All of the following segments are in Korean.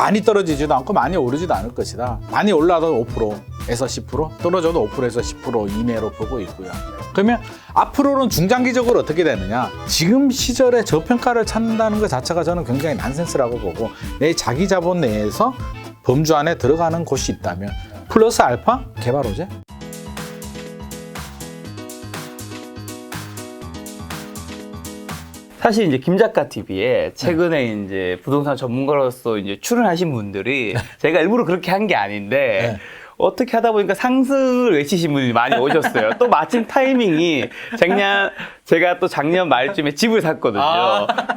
많이 떨어지지도 않고 많이 오르지도 않을 것이다. 많이 올라도 5%에서 10%, 떨어져도 5%에서 10% 이내로 보고 있고요. 그러면 앞으로는 중장기적으로 어떻게 되느냐? 지금 시절에 저평가를 찾는다는 것 자체가 저는 굉장히 난센스라고 보고, 내 자기 자본 내에서 범주 안에 들어가는 곳이 있다면 플러스 알파 개발 호재? 사실 이제 김 작가 TV에 최근에 이제 부동산 전문가로서 이제 출연하신 분들이 제가 일부러 그렇게 한 게 아닌데 어떻게 하다 보니까 상승을 외치신 분이 많이 오셨어요. 또 마침 타이밍이 제가 또 작년 말쯤에 집을 샀거든요.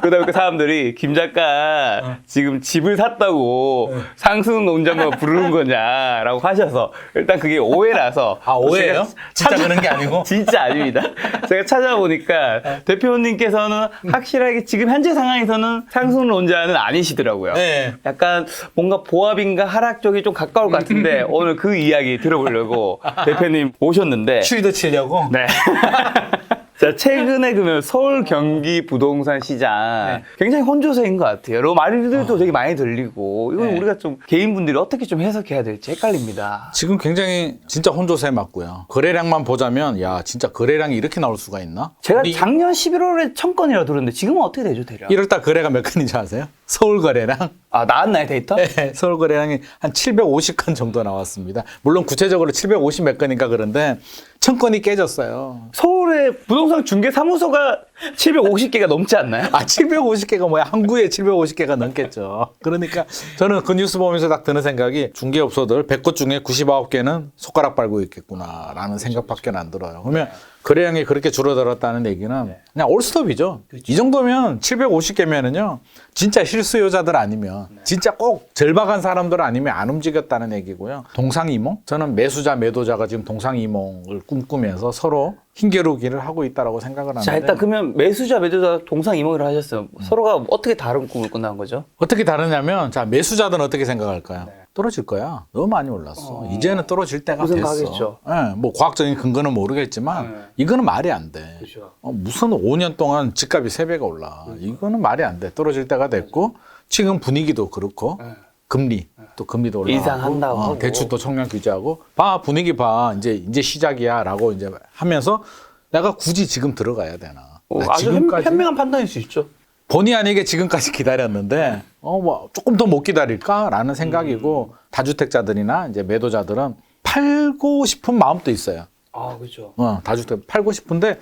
그러다 보니까 사람들이 김 작가 지금 집을 샀다고 상승 논자만 부르는 거냐라고 하셔서 일단 그게 오해라서. 오해예요? 진짜 그런 게 아니고? 진짜 아닙니다. 제가 찾아보니까 대표님께서는 확실하게 지금 현재 상황에서는 상승 논자는 아니시더라고요. 네. 약간 뭔가 보합인가 하락 쪽이 좀 가까울 것 같은데 오늘 그 이야기 들어보려고 대표님 오셨는데 추리도 치려고? 네. 자, 최근에 그러면 서울 경기 부동산 시장 굉장히 혼조세인 것 같아요. 여러 말들도 되게 많이 들리고 이건 우리가 좀 개인분들이 어떻게 좀 해석해야 될지 헷갈립니다. 지금 굉장히 진짜 혼조세 맞고요. 거래량만 보자면 야 진짜 거래량이 이렇게 나올 수가 있나? 제가 작년 11월에 1000건이라고 들었는데 지금은 어떻게 되죠, 대략? 1월달 거래가 몇 건인지 아세요? 서울 거래량? 아, 나왔나요, 데이터? 네, 서울 거래량이 한 750건 정도 나왔습니다. 물론 구체적으로 750 몇 건인가 그런데 1000건이 깨졌어요. 서울의 부동산 중개 사무소가 750개가 넘지 않나요? 750개가 뭐야? 항구에 750개가 넘겠죠. 그러니까 저는 그 뉴스 보면서 딱 드는 생각이 중개업소들 100곳 중에 99개는 손가락 빨고 있겠구나라는 생각밖에 안 들어요. 그러면 거래량이 그렇게 줄어들었다는 얘기는 그냥 올스톱이죠. 이 정도면 750개면은요. 진짜 실수요자들 아니면 진짜 꼭 절박한 사람들 아니면 안 움직였다는 얘기고요. 동상이몽? 저는 매수자 매도자가 지금 동상이몽을 꿈꾸면서 서로 힘겨루기를 하고 있다고 생각을 하는데. 자, 일단 그러면 매수자 매도자 동상이몽을 하셨어요. 서로가 어떻게 다른 꿈을 꾼다는 거죠? 어떻게 다르냐면 자 매수자들은 어떻게 생각할까요? 떨어질 거야. 너무 많이 올랐어. 이제는 떨어질 때가 됐어. 생각하겠죠. 네, 뭐 과학적인 근거는 모르겠지만 이거는 말이 안 돼. 그렇죠. 무슨 5년 동안 집값이 3배가 올라. 이거는 말이 안 돼. 떨어질 때가 됐고 지금 분위기도 그렇고 금리 또 금리도 올라가고 인상한다고 하고. 대출도 청량 규제하고 봐 분위기 봐 이제 시작이야라고 이제 하면서 내가 굳이 지금 들어가야 되나? 나 아주 현명한 판단일 수 있죠. 본의 아니게 지금까지 기다렸는데 뭐 조금 더 못 기다릴까라는 생각이고 다주택자들이나 이제 매도자들은 팔고 싶은 마음도 있어요. 아, 그렇죠. 다주택 팔고 싶은데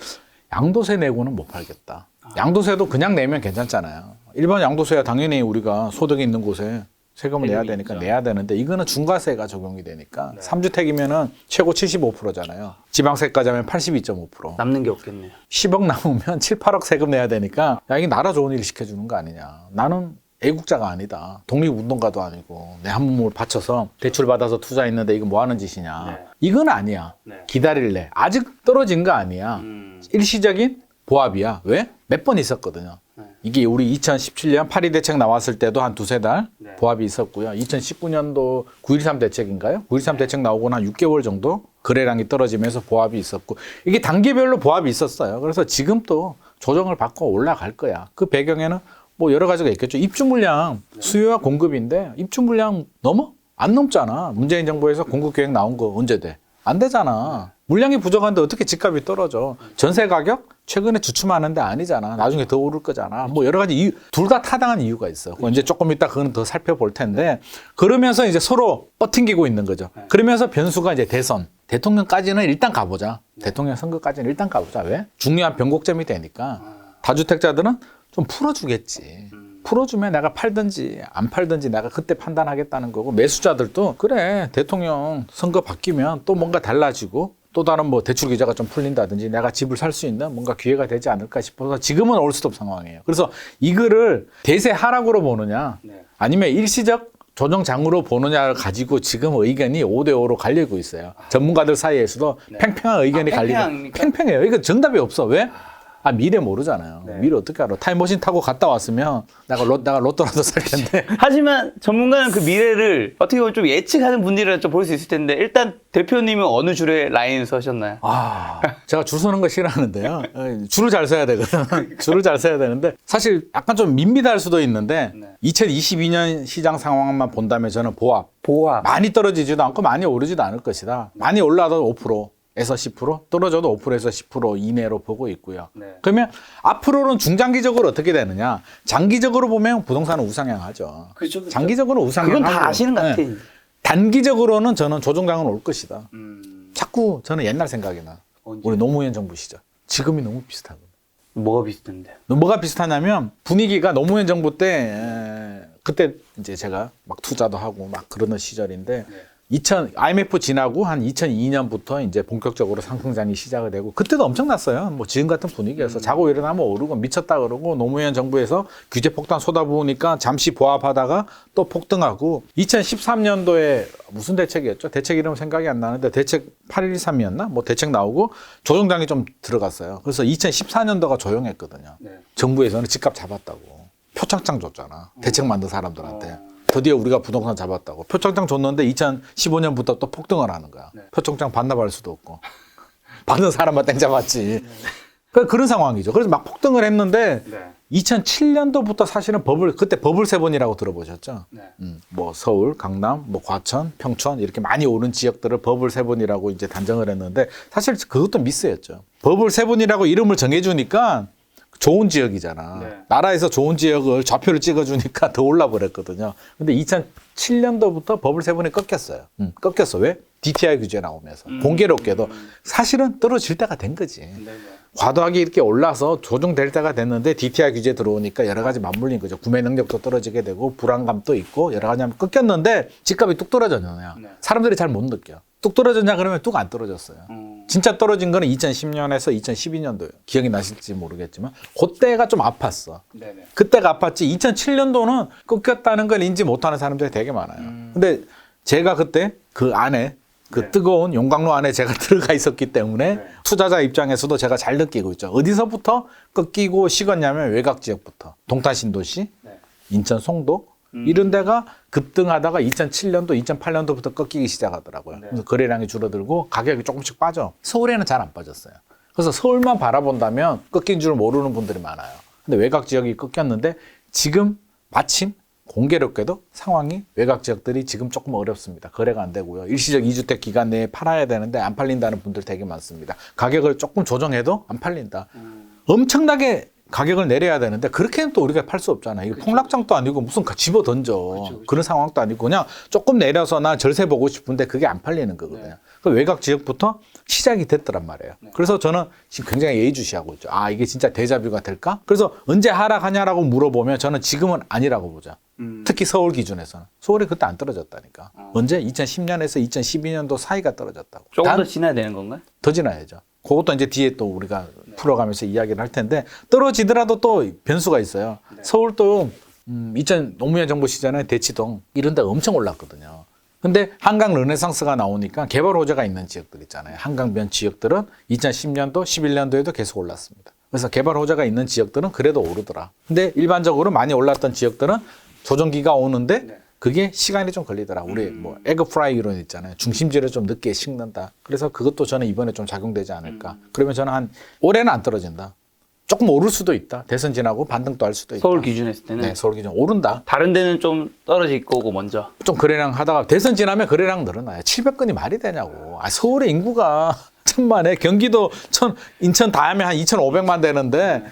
양도세 내고는 못 팔겠다. 양도세도 그냥 내면 괜찮잖아요. 일반 양도세야 당연히 우리가 소득이 있는 곳에 세금을 내야 되니까 내야 되는데 이거는 중과세가 적용이 되니까 3주택이면은 최고 75%잖아요. 지방세까지 하면 82.5%. 남는 게 없겠네요. 10억 남으면 7, 8억 세금 내야 되니까 야 이게 나라 좋은 일 시켜주는 거 아니냐. 나는 애국자가 아니다. 독립운동가도 아니고 내 한 몸을 바쳐서 대출 받아서 투자했는데 이거 뭐 하는 짓이냐. 이건 아니야. 기다릴래. 아직 떨어진 거 아니야. 일시적인 보합이야. 왜? 몇 번 있었거든요. 이게 우리 2017년 파리 대책 나왔을 때도 한 두세 달 보합이 있었고요. 2019년도 9.13 대책인가요? 9.13 대책 나오고 한 6개월 정도 거래량이 떨어지면서 보합이 있었고 이게 단계별로 보합이 있었어요. 그래서 지금 또 조정을 받고 올라갈 거야. 그 배경에는 뭐 여러 가지가 있겠죠. 입주 물량 수요와 공급인데 입주 물량 넘어? 안 넘잖아. 문재인 정부에서 공급 계획 나온 거 언제 돼? 안 되잖아. 물량이 부족한데 어떻게 집값이 떨어져? 전세 가격? 최근에 주춤하는데 아니잖아. 나중에 더 오를 거잖아. 뭐 여러 가지 이유, 둘 다 타당한 이유가 있어. 이제 조금 이따 그거는 더 살펴볼 텐데 그러면서 이제 서로 뻗팅기고 있는 거죠. 그러면서 변수가 이제 대선. 대통령까지는 일단 가보자. 대통령 선거까지는 일단 가보자. 왜? 중요한 변곡점이 되니까. 다주택자들은 좀 풀어주겠지. 풀어주면 내가 팔든지 안 팔든지 내가 그때 판단하겠다는 거고 매수자들도 그래 대통령 선거 바뀌면 또 뭔가 달라지고 또 다른 뭐 대출 규제가 좀 풀린다든지 내가 집을 살 수 있는 뭔가 기회가 되지 않을까 싶어서 지금은 올스톱 상황이에요. 그래서 이거를 대세 하락으로 보느냐 아니면 일시적 조정장으로 보느냐를 가지고 지금 의견이 5대5로 갈리고 있어요. 전문가들 사이에서도 팽팽한 의견이 갈리고 팽팽해요. 이거 정답이 없어. 왜? 아, 미래 모르잖아요. 네. 미래 어떻게 알아? 타임머신 타고 갔다 왔으면 내가 로또라도 살 텐데. 하지만 전문가는 그 미래를 어떻게 보면 좀 예측하는 분들이라 좀 볼 수 있을 텐데 일단 대표님은 어느 줄에 라인 서셨나요? 아, 제가 줄 서는 거 싫어하는데요. 줄을 잘 서야 되거든. 줄을 잘 서야 되는데 사실 약간 좀 밋밋할 수도 있는데 네. 2022년 시장 상황만 본다면 저는 보합. 많이 떨어지지도 않고 많이 오르지도 않을 것이다. 많이 올라도 5%에서 10%, 떨어져도 5%에서 10% 이내로 보고 있고요. 네. 그러면 앞으로는 중장기적으로 어떻게 되느냐? 장기적으로 보면 부동산은 우상향하죠. 그렇죠. 장기적으로 우상향하고. 그건 다 아시는 것 같아. 네. 단기적으로는 저는 조정장은 올 것이다. 자꾸 저는 옛날 생각이 나. 언제? 우리 노무현 정부 시절. 지금이 너무 비슷하거든. 뭐가 비슷한데? 뭐가 비슷하냐면 분위기가 노무현 정부 때 그때 이제 제가 막 투자도 하고 막 그러는 시절인데 IMF 지나고 한 2002년부터 이제 본격적으로 상승장이 시작이 되고 그때도 엄청났어요. 뭐 지금 같은 분위기여서 자고 일어나면 오르고 미쳤다 그러고 노무현 정부에서 규제 폭탄 쏟아부으니까 잠시 보합하다가 또 폭등하고 2013년도에 무슨 대책이었죠? 대책 이름 생각이 안 나는데 대책 8123이었나? 뭐 대책 나오고 조정장이 좀 들어갔어요. 그래서 2014년도가 조용했거든요. 네. 정부에서는 집값 잡았다고 표창장 줬잖아. 대책 만든 사람들한테. 드디어 우리가 부동산 잡았다고. 표창장 줬는데 2015년부터 또 폭등을 하는 거야. 네. 표창장 반납할 수도 없고. 받는 사람만 땡 잡았지. 그러니까 그런 상황이죠. 그래서 막 폭등을 했는데 네. 2007년도부터 사실은 그때 버블 세븐이라고 들어보셨죠? 네. 뭐 서울, 강남, 뭐 과천, 평촌 이렇게 많이 오른 지역들을 버블 세븐이라고 이제 단정을 했는데 사실 그것도 미스였죠. 버블 세븐이라고 이름을 정해주니까 좋은 지역이잖아. 네. 나라에서 좋은 지역을 좌표를 찍어주니까 더 올라버렸거든요. 근데 2007년도부터 버블 세븐이 꺾였어요. 꺾였어. 왜? DTI 규제 나오면서. 공교롭게도 사실은 떨어질 때가 된 거지. 네. 과도하게 이렇게 올라서 조정될 때가 됐는데 DTI 규제 들어오니까 여러 가지 맞물린 거죠. 구매 능력도 떨어지게 되고 불안감도 있고 여러 가지 하면 꺾였는데 집값이 뚝 떨어졌냐. 네. 사람들이 잘 못 느껴. 뚝 떨어졌냐 그러면 뚝 안 떨어졌어요. 진짜 떨어진 거는 2010년에서 2012년도예요. 기억이 나실지 모르겠지만 그때가 좀 아팠어. 네네. 그때가 아팠지 2007년도는 꺾였다는 걸 인지 못하는 사람들이 되게 많아요. 근데 제가 그때 그 안에 그 네. 뜨거운 용광로 안에 제가 들어가 있었기 때문에 네. 투자자 입장에서도 제가 잘 느끼고 있죠. 어디서부터 꺾이고 식었냐면 외곽 지역부터 동탄신도시, 네. 인천 송도 이런 데가 급등하다가 2007년도, 2008년도부터 꺾이기 시작하더라고요. 네. 그래서 거래량이 줄어들고 가격이 조금씩 빠져. 서울에는 잘 안 빠졌어요. 그래서 서울만 바라본다면 꺾인 줄 모르는 분들이 많아요. 근데 외곽 지역이 꺾였는데 지금 마침 공교롭게도 상황이 외곽 지역들이 지금 조금 어렵습니다. 거래가 안 되고요. 일시적 2주택 기간 내에 팔아야 되는데 안 팔린다는 분들 되게 많습니다. 가격을 조금 조정해도 안 팔린다. 엄청나게 가격을 내려야 되는데 그렇게는 또 우리가 팔 수 없잖아요. 이거 폭락장도 아니고 무슨 집어 던져. 그런 상황도 아니고 그냥 조금 내려서 나 절세 보고 싶은데 그게 안 팔리는 거거든요. 그 외곽 지역부터 시작이 됐더란 말이에요. 그래서 저는 지금 굉장히 예의주시하고 있죠. 아, 이게 진짜 데자뷰가 될까? 그래서 언제 하락하냐라고 물어보면 저는 지금은 아니라고 보죠. 특히 서울 기준에서는. 서울이 그때 안 떨어졌다니까. 언제? 2010년에서 2012년도 사이가 떨어졌다고. 조금 더 지나야 되는 건가요? 더 지나야죠. 그것도 이제 뒤에 또 우리가 풀어가면서 이야기를 할 텐데 떨어지더라도 또 변수가 있어요. 서울도 노무현 정부 시절에 대치동 이런 데 엄청 올랐거든요. 근데 한강 르네상스가 나오니까 개발 호재가 있는 지역들 있잖아요. 한강변 지역들은 2010년도, 11년도에도 계속 올랐습니다. 그래서 개발 호재가 있는 지역들은 그래도 오르더라. 근데 일반적으로 많이 올랐던 지역들은 조정기가 오는데 그게 시간이 좀 걸리더라. 우리 뭐 에그 프라이 이론 있잖아요. 중심지를 좀 늦게 식는다. 그래서 그것도 저는 이번에 좀 작용되지 않을까. 그러면 저는 올해는 안 떨어진다. 조금 오를 수도 있다. 대선 지나고 반등도 할 수도 있다. 서울 기준 했을 때는? 네, 서울 기준 오른다. 다른 데는 좀 떨어질 거고 먼저. 좀 거래량 하다가 대선 지나면 거래량 늘어나요. 700건이 말이 되냐고. 아, 서울의 인구가 1000만에 경기도 인천 다 하면 한 2,500만 되는데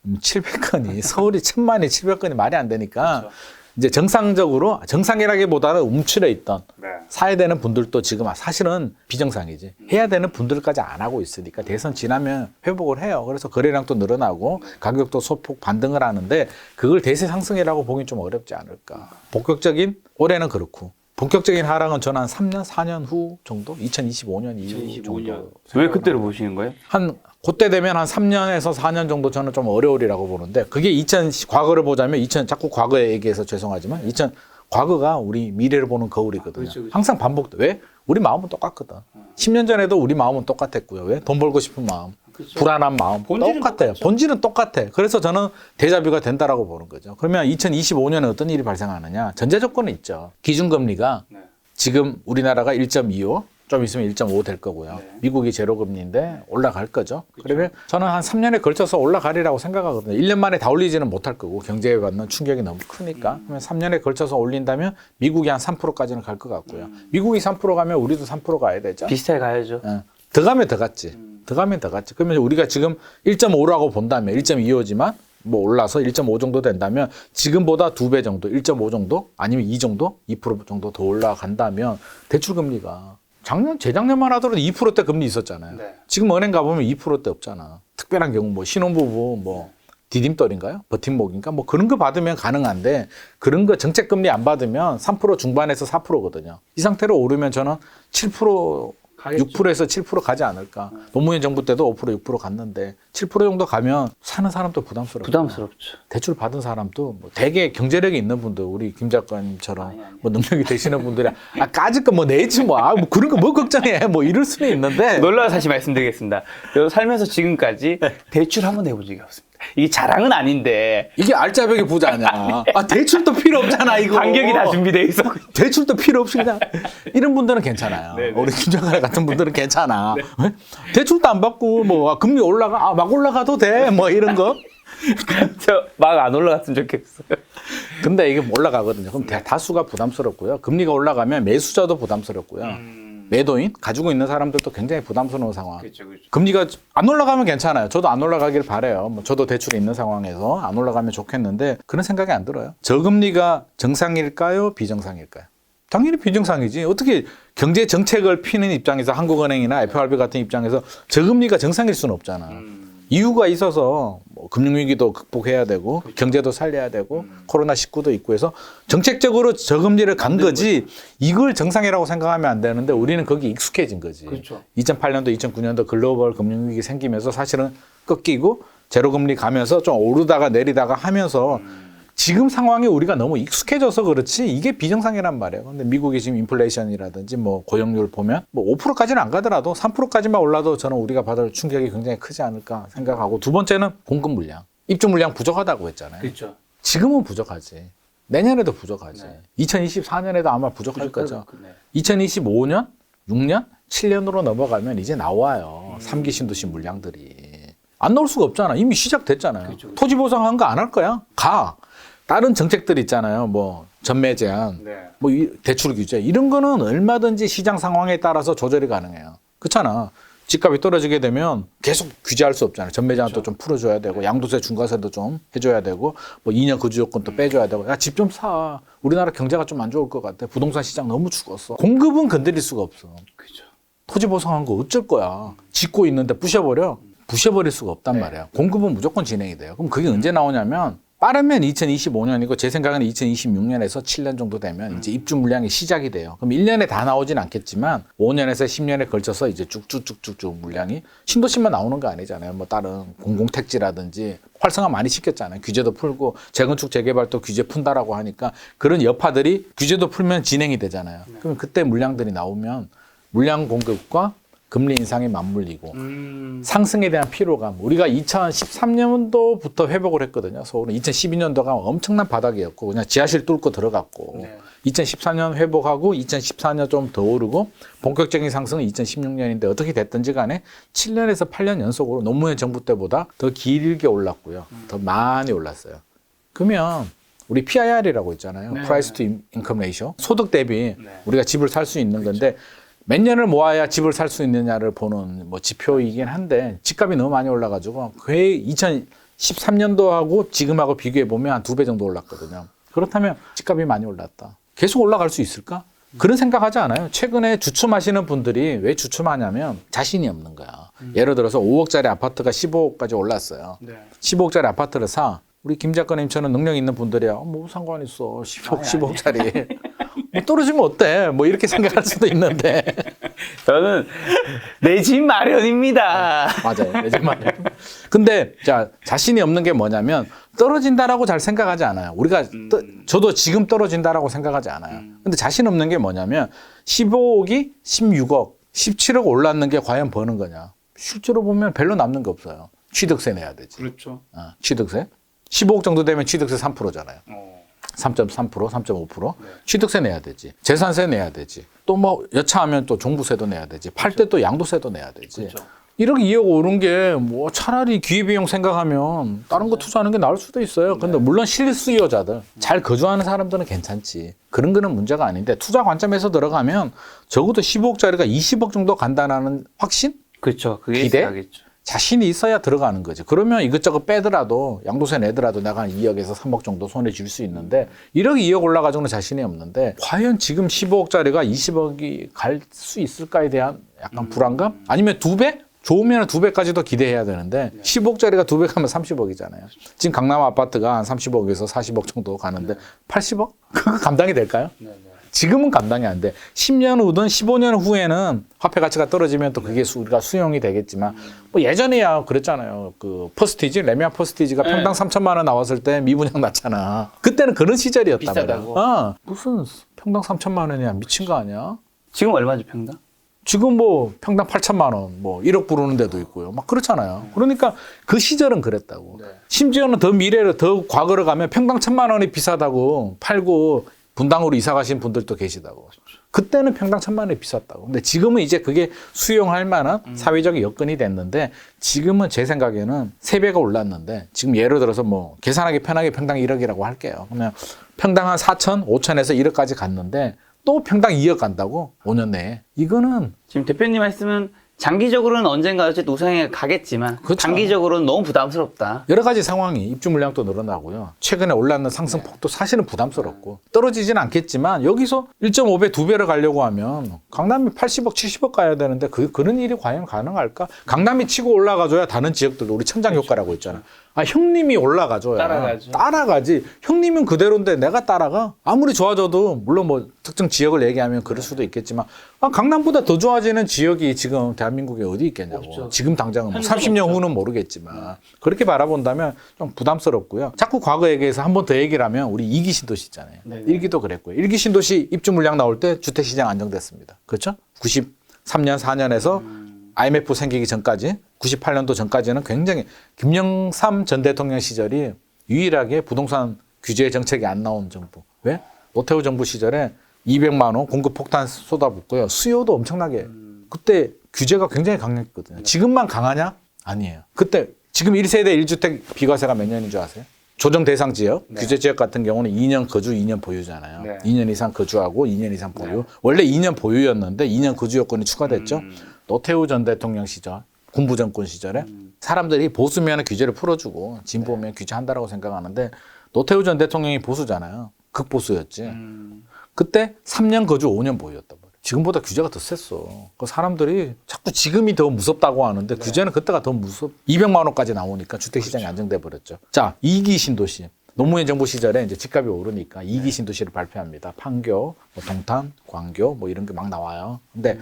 700건이 서울이 1000만이 700건이 말이 안 되니까 그렇죠. 이제 정상적으로 정상이라기보다는 움츠려 있던 사야 되는 분들도 지금 사실은 비정상이지. 해야 되는 분들까지 안 하고 있으니까 대선 지나면 회복을 해요. 그래서 거래량도 늘어나고 가격도 소폭 반등을 하는데 그걸 대세 상승이라고 보기 좀 어렵지 않을까. 본격적인 올해는 그렇고 본격적인 하락은 저는 한 3년, 4년 후 정도? 2025년 이후 정도. 왜 그때로 보시는 거예요? 그때 되면 한 3년에서 4년 정도 저는 좀 어려울이라고 보는데 그게 과거를 보자면 자꾸 과거 얘기해서 죄송하지만 과거가 우리 미래를 보는 거울이거든요. 그렇죠. 항상 반복돼. 왜? 우리 마음은 똑같거든. 10년 전에도 우리 마음은 똑같았고요. 왜? 돈 벌고 싶은 마음. 불안한 마음 본질은 똑같아요. 똑같죠. 본질은 똑같아. 그래서 저는 데자뷰가 된다라고 보는 거죠. 그러면 2025년에 어떤 일이 발생하느냐? 전제 조건은 있죠. 기준금리가 네. 지금 우리나라가 1.25, 좀 있으면 1.5 될 거고요. 네. 미국이 제로금리인데 올라갈 거죠. 그러면 저는 한 3년에 걸쳐서 올라가리라고 생각하거든요. 1년 만에 다 올리지는 못할 거고 경제에 받는 충격이 너무 크니까. 그러면 3년에 걸쳐서 올린다면 미국이 한 3%까지는 갈 것 같고요. 미국이 3% 가면 우리도 3% 가야 되죠. 비슷하게 가야죠. 예. 더 가면 더 갔지. 더 가면 더 갔지. 그러면 우리가 지금 1.5라고 본다면 1.25지만 뭐 올라서 1.5 정도 된다면 지금보다 2배 정도, 1.5 정도 아니면 2 정도, 2% 정도 더 올라간다면 대출 금리가 재작년만 하더라도 2%대 금리 있었잖아요. 네. 지금 은행 가보면 2%대 없잖아. 특별한 경우 뭐 신혼부부 뭐 디딤돌인가요? 버팀목인가? 뭐 그런 거 받으면 가능한데 그런 거 정책금리 안 받으면 3% 중반에서 4%거든요. 이 상태로 오르면 저는 7% 가겠죠. 6%에서 7% 가지 않을까. 노무현 정부 때도 5% 6% 갔는데 7% 정도 가면 사는 사람도 부담스럽고 부담스럽죠. 대출 받은 사람도 뭐 되게 경제력이 있는 분들 우리 김 작가님처럼 뭐 능력이 되시는 분들이 까짓 거 뭐 내지 뭐, 뭐 그런 거 뭐 걱정해 뭐 이럴 수는 있는데 놀라워 다시 말씀드리겠습니다. 저 살면서 지금까지 대출 한 번 해본 적이 없습니다. 이게 자랑은 아닌데 이게 알짜배기 부자 아니야. 대출도 필요 없잖아 이거. 간격이 다 준비되어 있어. 대출도 필요 없이 그냥 이런 분들은 괜찮아요. 네네. 우리 김 작가 같은 분들은 괜찮아. 대출도 안 받고 뭐 금리 올라가 막 올라가도 돼 뭐 이런 거. 저 막 안 올라갔으면 좋겠어요. 근데 이게 올라가거든요. 그럼 다수가 부담스럽고요. 금리가 올라가면 매수자도 부담스럽고요. 매도인 가지고 있는 사람들도 굉장히 부담스러운 상황. 그렇죠. 금리가 안 올라가면 괜찮아요. 저도 안 올라가길 바라요. 뭐 저도 대출이 있는 상황에서 안 올라가면 좋겠는데 그런 생각이 안 들어요. 저금리가 정상일까요? 비정상일까요? 당연히 비정상이지. 어떻게 경제 정책을 피는 입장에서 한국은행이나 FRB 같은 입장에서 저금리가 정상일 수는 없잖아. 이유가 있어서 뭐 금융위기도 극복해야 되고 경제도 살려야 되고 코로나19도 있고 해서 정책적으로 저금리를 간 거지 이걸 정상이라고 생각하면 안 되는데 우리는 거기 익숙해진 거지. 그렇죠. 2008년도 2009년도 글로벌 금융위기 생기면서 사실은 꺾이고 제로금리 가면서 좀 오르다가 내리다가 하면서 지금 상황에 우리가 너무 익숙해져서 그렇지 이게 비정상이란 말이에요. 근데 미국이 지금 인플레이션이라든지 뭐 고용률 보면 뭐 5%까지는 안 가더라도 3%까지만 올라도 저는 우리가 받을 충격이 굉장히 크지 않을까 생각하고 두 번째는 공급 물량. 입주 물량 부족하다고 했잖아요. 그렇죠. 지금은 부족하지. 내년에도 부족하지. 네. 2024년에도 아마 부족할 거죠. 네. 2025년, 6년, 7년으로 넘어가면 이제 나와요. 3기 신도시 물량들이. 안 나올 수가 없잖아. 이미 시작됐잖아요. 그렇죠. 토지 보상한 거 안 할 거야. 가. 다른 정책들 있잖아요. 뭐 전매 제한, 네. 뭐 대출 규제 이런 거는 얼마든지 시장 상황에 따라서 조절이 가능해요. 그렇잖아. 집값이 떨어지게 되면 계속 규제할 수 없잖아요. 전매 제한도 좀 풀어줘야 되고 양도세 중과세도 좀 해줘야 되고 뭐 2년 거주 요건도 빼줘야 되고 야 집 좀 사. 우리나라 경제가 좀 안 좋을 것 같아. 부동산 시장 너무 죽었어. 공급은 건드릴 수가 없어. 그렇죠. 토지 보상한 거 어쩔 거야. 짓고 있는데 부셔버려. 부셔버릴 수가 없단 말이야. 공급은 무조건 진행이 돼요. 그럼 그게 언제 나오냐면 빠르면 2025년이고 제 생각에는 2026년에서 7년 정도 되면 이제 입주 물량이 시작이 돼요. 그럼 1년에 다 나오진 않겠지만 5년에서 10년에 걸쳐서 이제 쭉쭉쭉쭉 물량이 신도시만 나오는 거 아니잖아요. 뭐 다른 공공택지라든지 활성화 많이 시켰잖아요. 규제도 풀고 재건축 재개발도 규제 푼다라고 하니까 그런 여파들이 규제도 풀면 진행이 되잖아요. 그럼 그때 물량들이 나오면 물량 공급과 금리 인상이 맞물리고 상승에 대한 피로감. 우리가 2013년도부터 회복을 했거든요. 서울은 2012년도가 엄청난 바닥이었고 그냥 지하실 뚫고 들어갔고 네. 2014년 회복하고 2014년 좀 더 오르고 본격적인 상승은 2016년인데 어떻게 됐든지 간에 7년에서 8년 연속으로 노무현 정부 때보다 더 길게 올랐고요. 더 많이 올랐어요. 그러면 우리 PIR이라고 있잖아요. 네. Price to Income Ratio. 소득 대비 네. 우리가 집을 살 수 있는 건데 몇 년을 모아야 집을 살 수 있느냐를 보는 뭐 지표이긴 한데 집값이 너무 많이 올라가지고 거의 2013년도하고 지금하고 비교해 보면 한 2배 정도 올랐거든요. 그렇다면 집값이 많이 올랐다. 계속 올라갈 수 있을까? 그런 생각하지 않아요. 최근에 주춤하시는 분들이 왜 주춤하냐면 자신이 없는 거야. 예를 들어서 5억짜리 아파트가 15억까지 올랐어요. 네. 15억짜리 아파트를 사. 우리 김 작가님처럼 능력 있는 분들이야. 뭐 상관 있어. 10억, 15억짜리. 뭐 떨어지면 어때? 뭐 이렇게 생각할 수도 있는데. 저는 내 집 마련입니다. 맞아요. 내 집 마련. 근데 자, 자신이 없는 게 뭐냐면 떨어진다라고 잘 생각하지 않아요. 우리가 저도 지금 떨어진다라고 생각하지 않아요. 근데 자신 없는 게 뭐냐면 15억이 16억, 17억 올랐는 게 과연 버는 거냐? 실제로 보면 별로 남는 게 없어요. 취득세 내야 되지. 그렇죠. 취득세. 15억 정도 되면 취득세 3%잖아요. 3.3%, 3.5%. 네. 취득세 내야 되지. 재산세 내야 되지. 또 뭐 여차하면 또 종부세도 내야 되지. 팔 때 또 양도세도 내야 되지. 그렇죠. 1억, 2억 오른 게 뭐 차라리 기회비용 생각하면 다른 거 투자하는 게 나을 수도 있어요. 근데 물론 실수요자들, 잘 거주하는 사람들은 괜찮지. 그런 거는 문제가 아닌데 투자 관점에서 들어가면 적어도 15억짜리가 20억 정도 간다는 확신? 그렇죠. 그게 기대? 있어야겠죠. 자신이 있어야 들어가는 거지. 그러면 이것저것 빼더라도 양도세 내더라도 내가 한 2억에서 3억 정도 손에 쥘 수 있는데 1억, 2억 올라가지고는 자신이 없는데 과연 지금 15억짜리가 20억이 갈 수 있을까에 대한 약간 불안감? 아니면 2배? 좋으면 2배까지도 기대해야 되는데 15억짜리가 2배 가면 30억이잖아요. 지금 강남 아파트가 한 30억에서 40억 정도 가는데 80억? 그거 감당이 될까요? 지금은 감당이 안 돼. 10년 후든 15년 후에는 화폐 가치가 떨어지면 또 그게 우리가 수용이 되겠지만 뭐 예전에야 그랬잖아요. 그 퍼스티지, 레미안 퍼스티지가 평당 3천만 원 나왔을 때 미분양 났잖아. 그때는 그런 시절이었단 말이야. 비싸다고? 무슨 평당 3천만 원이야. 미친 거 아니야? 지금 얼마죠, 평당? 지금 뭐 평당 8천만 원, 뭐 1억 부르는 데도 있고요. 막 그렇잖아요. 그러니까 그 시절은 그랬다고. 심지어는 더 미래로, 더 과거로 가면 평당 1,000만 원이 비싸다고 팔고 분당으로 이사 가신 분들도 계시다고. 그때는 평당 1,000만 원이 비쌌다고. 근데 지금은 이제 그게 수용할 만한 사회적 여건이 됐는데 지금은 제 생각에는 3배가 올랐는데 지금 예를 들어서 뭐 계산하기 편하게 평당 1억이라고 할게요. 그러면 평당 한 4천, 5천에서 1억까지 갔는데 또 평당 2억 간다고? 5년 내에. 이거는 지금 대표님 말씀은 장기적으로는 언젠가 어쨌든 우상향에 가겠지만 그렇죠. 단기적으로는 너무 부담스럽다. 여러 가지 상황이 입주 물량도 늘어나고요. 최근에 올랐는 상승폭도 사실은 부담스럽고 떨어지진 않겠지만 여기서 1.5배, 2배를 가려고 하면 강남이 80억, 70억 가야 되는데 그런 일이 과연 가능할까? 강남이 치고 올라가줘야 다른 지역들도 우리 천장 효과라고 있잖아요. 아, 형님이 올라가줘야 따라가죠. 따라가지. 형님은 그대로인데 내가 따라가? 아무리 좋아져도 물론 뭐 특정 지역을 얘기하면 그럴 수도 있겠지만 강남보다 더 좋아지는 지역이 지금 대한민국에 어디 있겠냐고. 없죠. 지금 당장은 뭐 현실은 30년 없죠. 후는 모르겠지만 그렇게 바라본다면 좀 부담스럽고요. 자꾸 과거 얘기해서 한 번 더 얘기를 하면 우리 2기 신도시 있잖아요. 네네. 1기도 그랬고요. 1기 신도시 입주 물량 나올 때 주택시장 안정됐습니다. 그렇죠? 93년, 4년에서 IMF 생기기 전까지 98년도 전까지는 굉장히 김영삼 전 대통령 시절이 유일하게 부동산 규제 정책이 안 나온 정부. 왜? 노태우 정부 시절에 200만 원 공급 폭탄 쏟아붓고요. 수요도 엄청나게. 그때 규제가 굉장히 강력했거든요. 지금만 강하냐? 아니에요. 그때 지금 1세대 1주택 비과세가 몇 년인 줄 아세요? 조정 대상 지역, 규제 지역 같은 경우는 2년 거주, 2년 보유잖아요. 네. 2년 이상 거주하고 2년 이상 보유. 원래 2년 보유였는데 2년 거주 요건이 추가됐죠. 노태우 전 대통령 시절, 군부 정권 시절에 사람들이 보수면 규제를 풀어주고 진보면 규제한다라고 생각하는데 노태우 전 대통령이 보수잖아요. 극보수였지. 그때 3년 거주 5년 보유였단 말이에요. 지금보다 규제가 더 셌어. 그 사람들이 자꾸 지금이 더 무섭다고 하는데 규제는 그때가 더 200만 원까지 나오니까 주택시장이 안정돼 버렸죠. 자, 2기 신도시. 노무현 정부 시절에 이제 집값이 오르니까 2기 신도시를 발표합니다. 판교, 뭐 동탄, 광교 뭐 이런 게 막 나와요. 근데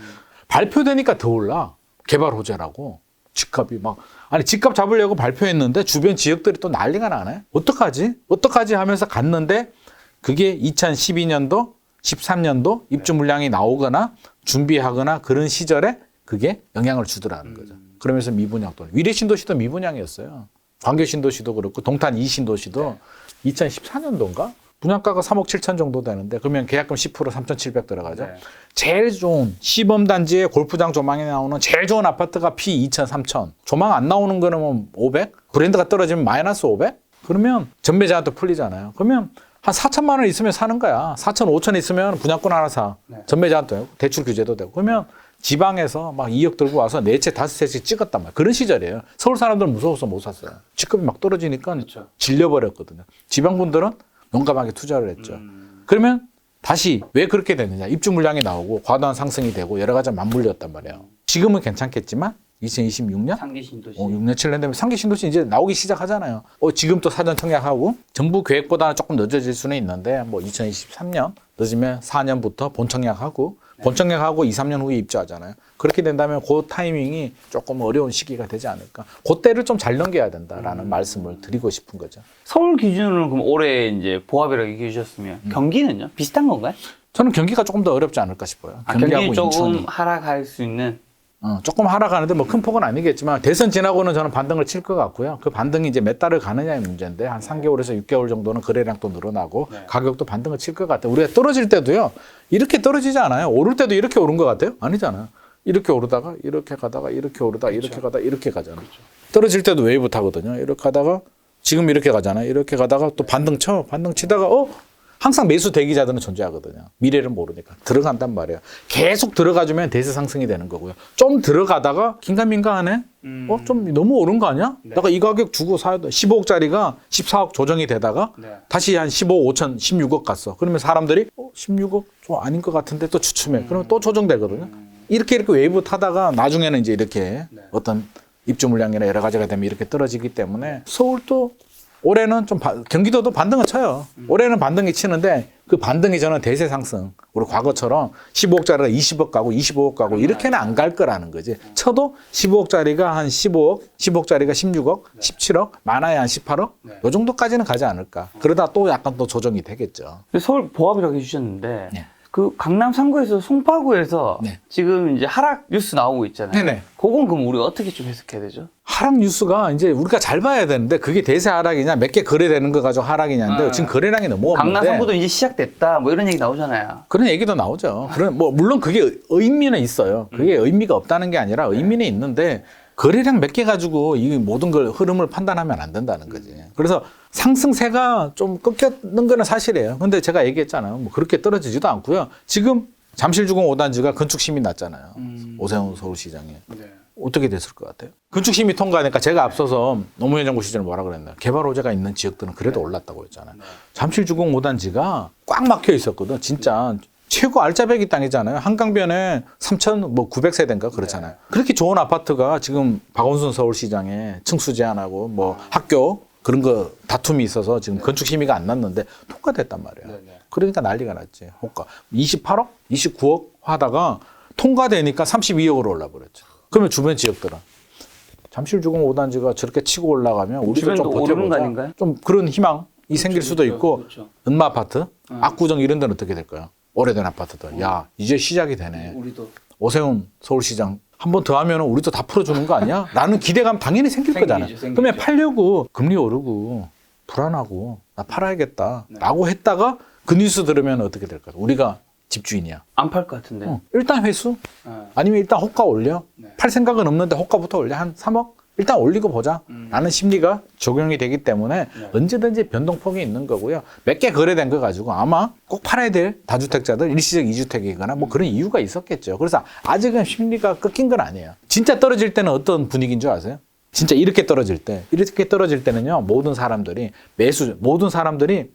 발표되니까 더 올라. 개발 호재라고. 집값이 막 아니 집값 잡으려고 발표했는데 주변 지역들이 또 난리가 나네. 어떡하지? 어떡하지 하면서 갔는데 그게 2012년도, 13년도 입주 물량이 나오거나 준비하거나 그런 시절에 그게 영향을 주더라는 거죠. 그러면서 미분양도. 위례 신도시도 미분양이었어요. 광교 신도시도 그렇고 동탄 2 신도시도 2014년도인가? 분양가가 3억 7천 정도 되는데 그러면 계약금 10% 3,700 들어가죠. 제일 좋은 시범단지에 골프장 조망이 나오는 제일 좋은 아파트가 P 2천, 3천. 조망 안 나오는 거는 뭐 500? 브랜드가 떨어지면 마이너스 500? 그러면 전매자한테 풀리잖아요. 그러면 한 4천만 원 있으면 사는 거야. 4천, 5천 있으면 분양권 하나 사. 전매자한테 대출 규제도 되고. 그러면 지방에서 막 2억 들고 와서 4채, 5채씩 찍었단 말이에요. 그런 시절이에요. 서울 사람들은 무서워서 못 샀어요. 집값이 막 떨어지니까 그렇죠. 질려버렸거든요. 지방분들은 용감하게 투자를 했죠. 그러면 다시 왜 그렇게 됐느냐. 입주 물량이 나오고 과도한 상승이 되고 여러 가지 맞물렸단 말이에요. 지금은 괜찮겠지만 2026년? 상기 신도시. 6년, 7년 되면 상기 신도시 이제 나오기 시작하잖아요. 지금 또 사전 청약하고 정부 계획보다는 조금 늦어질 수는 있는데 뭐 2023년 늦으면 4년부터 본 청약하고 본 청약하고 2, 3년 후에 입주하잖아요. 그렇게 된다면 그 타이밍이 조금 어려운 시기가 되지 않을까. 그때를 좀 잘 넘겨야 된다라는 말씀을 드리고 싶은 거죠. 서울 기준으로 그럼 올해 이제 보합이라고 얘기해 주셨으면 경기는요? 비슷한 건가요? 저는 경기가 조금 더 어렵지 않을까 싶어요. 경기는 경기하고 조금 인천이. 하락할 수 있는. 조금 하락하는데 뭐 큰 폭은 아니겠지만 대선 지나고는 저는 반등을 칠 것 같고요. 그 반등이 이제 몇 달을 가느냐의 문제인데 한 3개월에서 6개월 정도는 거래량 또 늘어나고 가격도 반등을 칠 것 같아요. 우리가 떨어질 때도요. 이렇게 떨어지지 않아요. 오를 때도 이렇게 오른 것 같아요? 아니잖아요. 이렇게 오르다가 이렇게 가다가 이렇게 오르다가 이렇게 가다가 이렇게 가잖아요. 떨어질 때도 웨이브 타거든요. 이렇게 가다가 지금 이렇게 가잖아요. 이렇게 가다가 또 반등 쳐. 반등 치다가 항상 매수 대기자들은 존재하거든요. 미래를 모르니까. 들어간단 말이에요. 계속 들어가주면 대세 상승이 되는 거고요. 좀 들어가다가 긴가민가하네? 좀 너무 오른 거 아니야? 내가 이 가격 주고 사야 돼. 15억짜리가 14억 조정이 되다가 다시 한 15억 5천, 16억 갔어. 그러면 사람들이 16억 좀 아닌 것 같은데 또 추첨해. 그러면 또 조정되거든요. 이렇게 웨이브 타다가 나중에는 이제 이렇게 어떤 입주 물량이나 여러 가지가 되면 이렇게 떨어지기 때문에 서울도 올해는 좀 경기도도 반등을 쳐요. 올해는 반등이 치는데 그 반등이 저는 대세 상승. 우리 과거처럼 15억짜리가 20억 가고 25억 가고 이렇게는 안 갈 거라는 거지. 쳐도 15억짜리가 한 15억, 15억짜리가 16억, 17억, 많아야 한 18억? 이 정도까지는 가지 않을까. 그러다 또 약간 또 조정이 되겠죠. 서울 보합이라고 해주셨는데 네. 그 강남 3구에서 송파구에서 네. 지금 이제 하락 뉴스 나오고 있잖아요. 네네. 그건 그럼 우리가 어떻게 좀 해석해야 되죠? 하락 뉴스가 이제 우리가 잘 봐야 되는데 그게 대세 하락이냐 몇 개 거래되는 거 가지고 하락이냐인데 지금 거래량이 너무 없는데 강남 3구도 이제 시작됐다 뭐 이런 얘기 나오잖아요. 그런 얘기도 나오죠. 뭐 물론 그게 의미는 있어요. 그게 의미가 없다는 게 아니라 의미는 있는데 거래량 몇 개 가지고 이 모든 걸 흐름을 판단하면 안 된다는 거지. 그래서 상승세가 좀 꺾였는 거는 사실이에요. 근데 제가 얘기했잖아요. 뭐 그렇게 떨어지지도 않고요. 지금 잠실주공 5단지가 건축심의 났잖아요. 오세훈 서울시장에. 어떻게 됐을 것 같아요? 건축심의 통과하니까 제가 앞서서 노무현 정부 시절에 뭐라 그랬나요? 개발 호재가 있는 지역들은 그래도 올랐다고 했잖아요. 잠실주공 5단지가 꽉 막혀 있었거든. 진짜 최고 알짜배기 땅이잖아요. 한강변에 3,900세대인가 그렇잖아요. 그렇게 좋은 아파트가 지금 박원순 서울시장에 층수 제한하고 뭐 학교 그런 거 다툼이 있어서 지금 건축 심의가 안 났는데 통과됐단 말이에요. 그러니까 난리가 났지. 호가 28억, 29억 하다가 통과되니까 32억으로 올라버렸죠. 그러면 주변 지역들은 잠실주공 5단지가 저렇게 치고 올라가면 우리도 좀 버텨보자. 좀 그런 희망이 생길 수도 있고 은마 아파트, 압구정 이런 데는 어떻게 될까요? 오래된 아파트들. 야, 이제 시작이 되네. 우리도. 오세훈 서울시장 한 번 더 하면 우리도 다 풀어주는 거 아니야? 라는 기대감 당연히 생길 거잖아. 그러면 팔려고 금리 오르고 불안하고 나 팔아야겠다 라고 했다가 그 뉴스 들으면 어떻게 될까요? 우리가 집주인이야. 안 팔 것 같은데. 일단 회수? 아니면 일단 호가 올려? 팔 생각은 없는데 호가부터 올려? 한 3억? 일단 올리고 보자 라는 심리가 적용이 되기 때문에 언제든지 변동폭이 있는 거고요. 몇 개 거래된 거 가지고 아마 꼭 팔아야 될 다주택자들 일시적 2주택이거나 뭐 그런 이유가 있었겠죠. 그래서 아직은 심리가 꺾인 건 아니에요. 진짜 떨어질 때는 어떤 분위기인 줄 아세요? 진짜 이렇게 떨어질 때는요. 모든 사람들이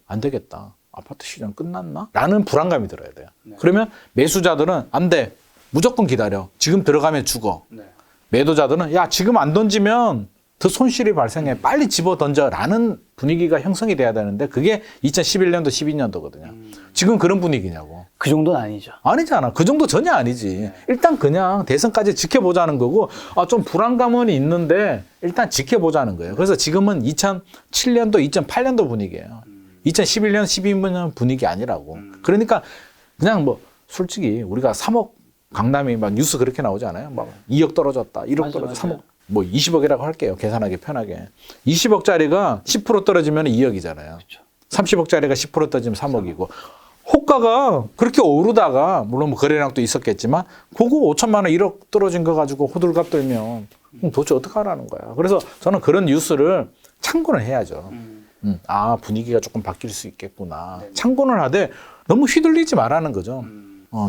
안 되겠다. 아파트 시장 끝났나? 라는 불안감이 들어야 돼요. 그러면 매수자들은 안 돼. 무조건 기다려. 지금 들어가면 죽어. 매도자들은 야 지금 안 던지면 더 손실이 발생해. 빨리 집어 던져라는 분위기가 형성이 돼야 되는데 그게 2011년도 12년도거든요. 지금 그런 분위기냐고. 그 정도는 아니죠. 아니잖아. 그 정도 전혀 아니지. 일단 그냥 대선까지 지켜보자는 거고 좀 불안감은 있는데 일단 지켜보자는 거예요. 그래서 지금은 2007년도 2008년도 분위기예요. 2011년 12년 분위기 아니라고. 그러니까 그냥 뭐 솔직히 우리가 3억 강남이 막 뉴스 그렇게 나오지 않아요? 막 2억 떨어졌다, 1억 떨어졌다, 3억, 뭐 20억이라고 할게요. 계산하기 편하게. 20억짜리가 10% 떨어지면 2억이잖아요. 30억짜리가 10% 떨어지면 3억이고. 호가가 그렇게 오르다가, 물론 뭐 거래량도 있었겠지만, 그거 5천만 원, 1억 떨어진 거 가지고 호들갑 떨면 도대체 어떻게 하라는 거야. 그래서 저는 그런 뉴스를 참고는 해야죠. 분위기가 조금 바뀔 수 있겠구나. 참고는 하되 너무 휘둘리지 말라는 거죠.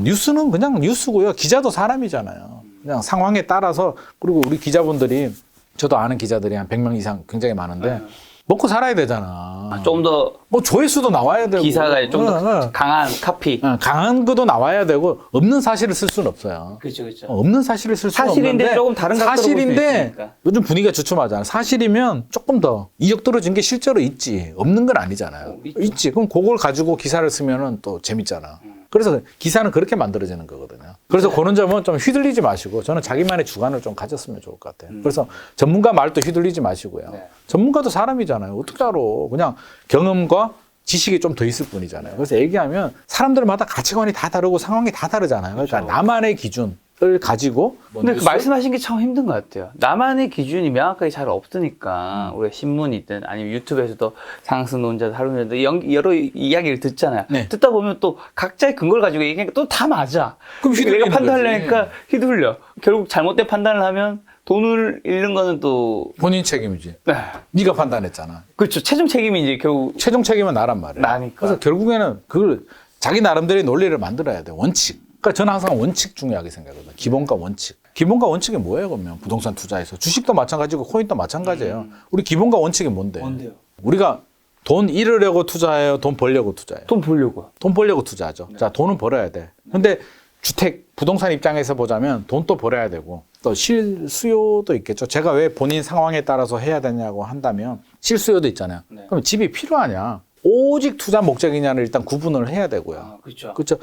뉴스는 그냥 뉴스고요. 기자도 사람이잖아요. 그냥 상황에 따라서. 그리고 우리 기자분들이, 저도 아는 기자들이 한 100명 이상 굉장히 많은데 먹고 살아야 되잖아. 좀 더 뭐 조회수도 나와야 되고 기사가 좀 더 강한 카피. 강한 것도 나와야 되고 없는 사실을 쓸 수는 없어요. 그렇죠. 없는 사실을 쓸 수는 사실인데 없는데 조금 다른 각도로 볼수 사실인데 있으니까. 요즘 분위기가 주춤하잖아. 사실이면 조금 더 2억 떨어진 게 실제로 있지. 없는 건 아니잖아요. 있지. 그럼 그걸 가지고 기사를 쓰면은 또 재밌잖아. 그래서 기사는 그렇게 만들어지는 거거든요. 그래서 그런 점은 좀 휘둘리지 마시고 저는 자기만의 주관을 좀 가졌으면 좋을 것 같아요. 그래서 전문가 말도 휘둘리지 마시고요. 전문가도 사람이잖아요. 어떻게 알아. 그냥 경험과 지식이 좀 더 있을 뿐이잖아요. 그래서 얘기하면 사람들마다 가치관이 다 다르고 상황이 다 다르잖아요. 그러니까 나만의 기준, 가지고 근데 그 말씀하신 게 참 힘든 것 같아요. 나만의 기준이 명확하게 잘 없으니까 우리가 신문이든 아니면 유튜브에서도 상승론자, 하루론자 여러 이야기를 듣잖아요. 네. 듣다 보면 또 각자의 근거를 가지고 얘기하니까 또 다 맞아. 그럼 내가 휘둘리는 판단하려니까 휘둘려. 결국 잘못된 판단을 하면 돈을 잃는 거는 또 본인 책임이지. 네. 네가 판단했잖아. 그렇죠. 최종 책임이 이제 결국 최종 책임은 나란 말이야. 나니까. 그래서 결국에는 그걸 자기 나름대로의 논리를 만들어야 돼. 원칙. 그러니까 저는 항상 원칙 중요하게 생각하거든요. 기본과 원칙. 기본과 원칙이 뭐예요, 그러면? 부동산 투자에서. 주식도 마찬가지고 코인도 마찬가지예요. 우리 기본과 원칙이 뭔데? 뭔데요? 우리가 돈 잃으려고 투자해요? 돈 벌려고 투자해요? 돈 벌려고요. 돈 벌려고 투자하죠. 자, 돈은 벌어야 돼. 근데 주택, 부동산 입장에서 보자면 돈도 벌어야 되고 또 실수요도 있겠죠. 제가 왜 본인 상황에 따라서 해야 되냐고 한다면 실수요도 있잖아요. 네. 그럼 집이 필요하냐? 오직 투자 목적이냐를 일단 구분을 해야 되고요. 그렇죠. 그렇죠.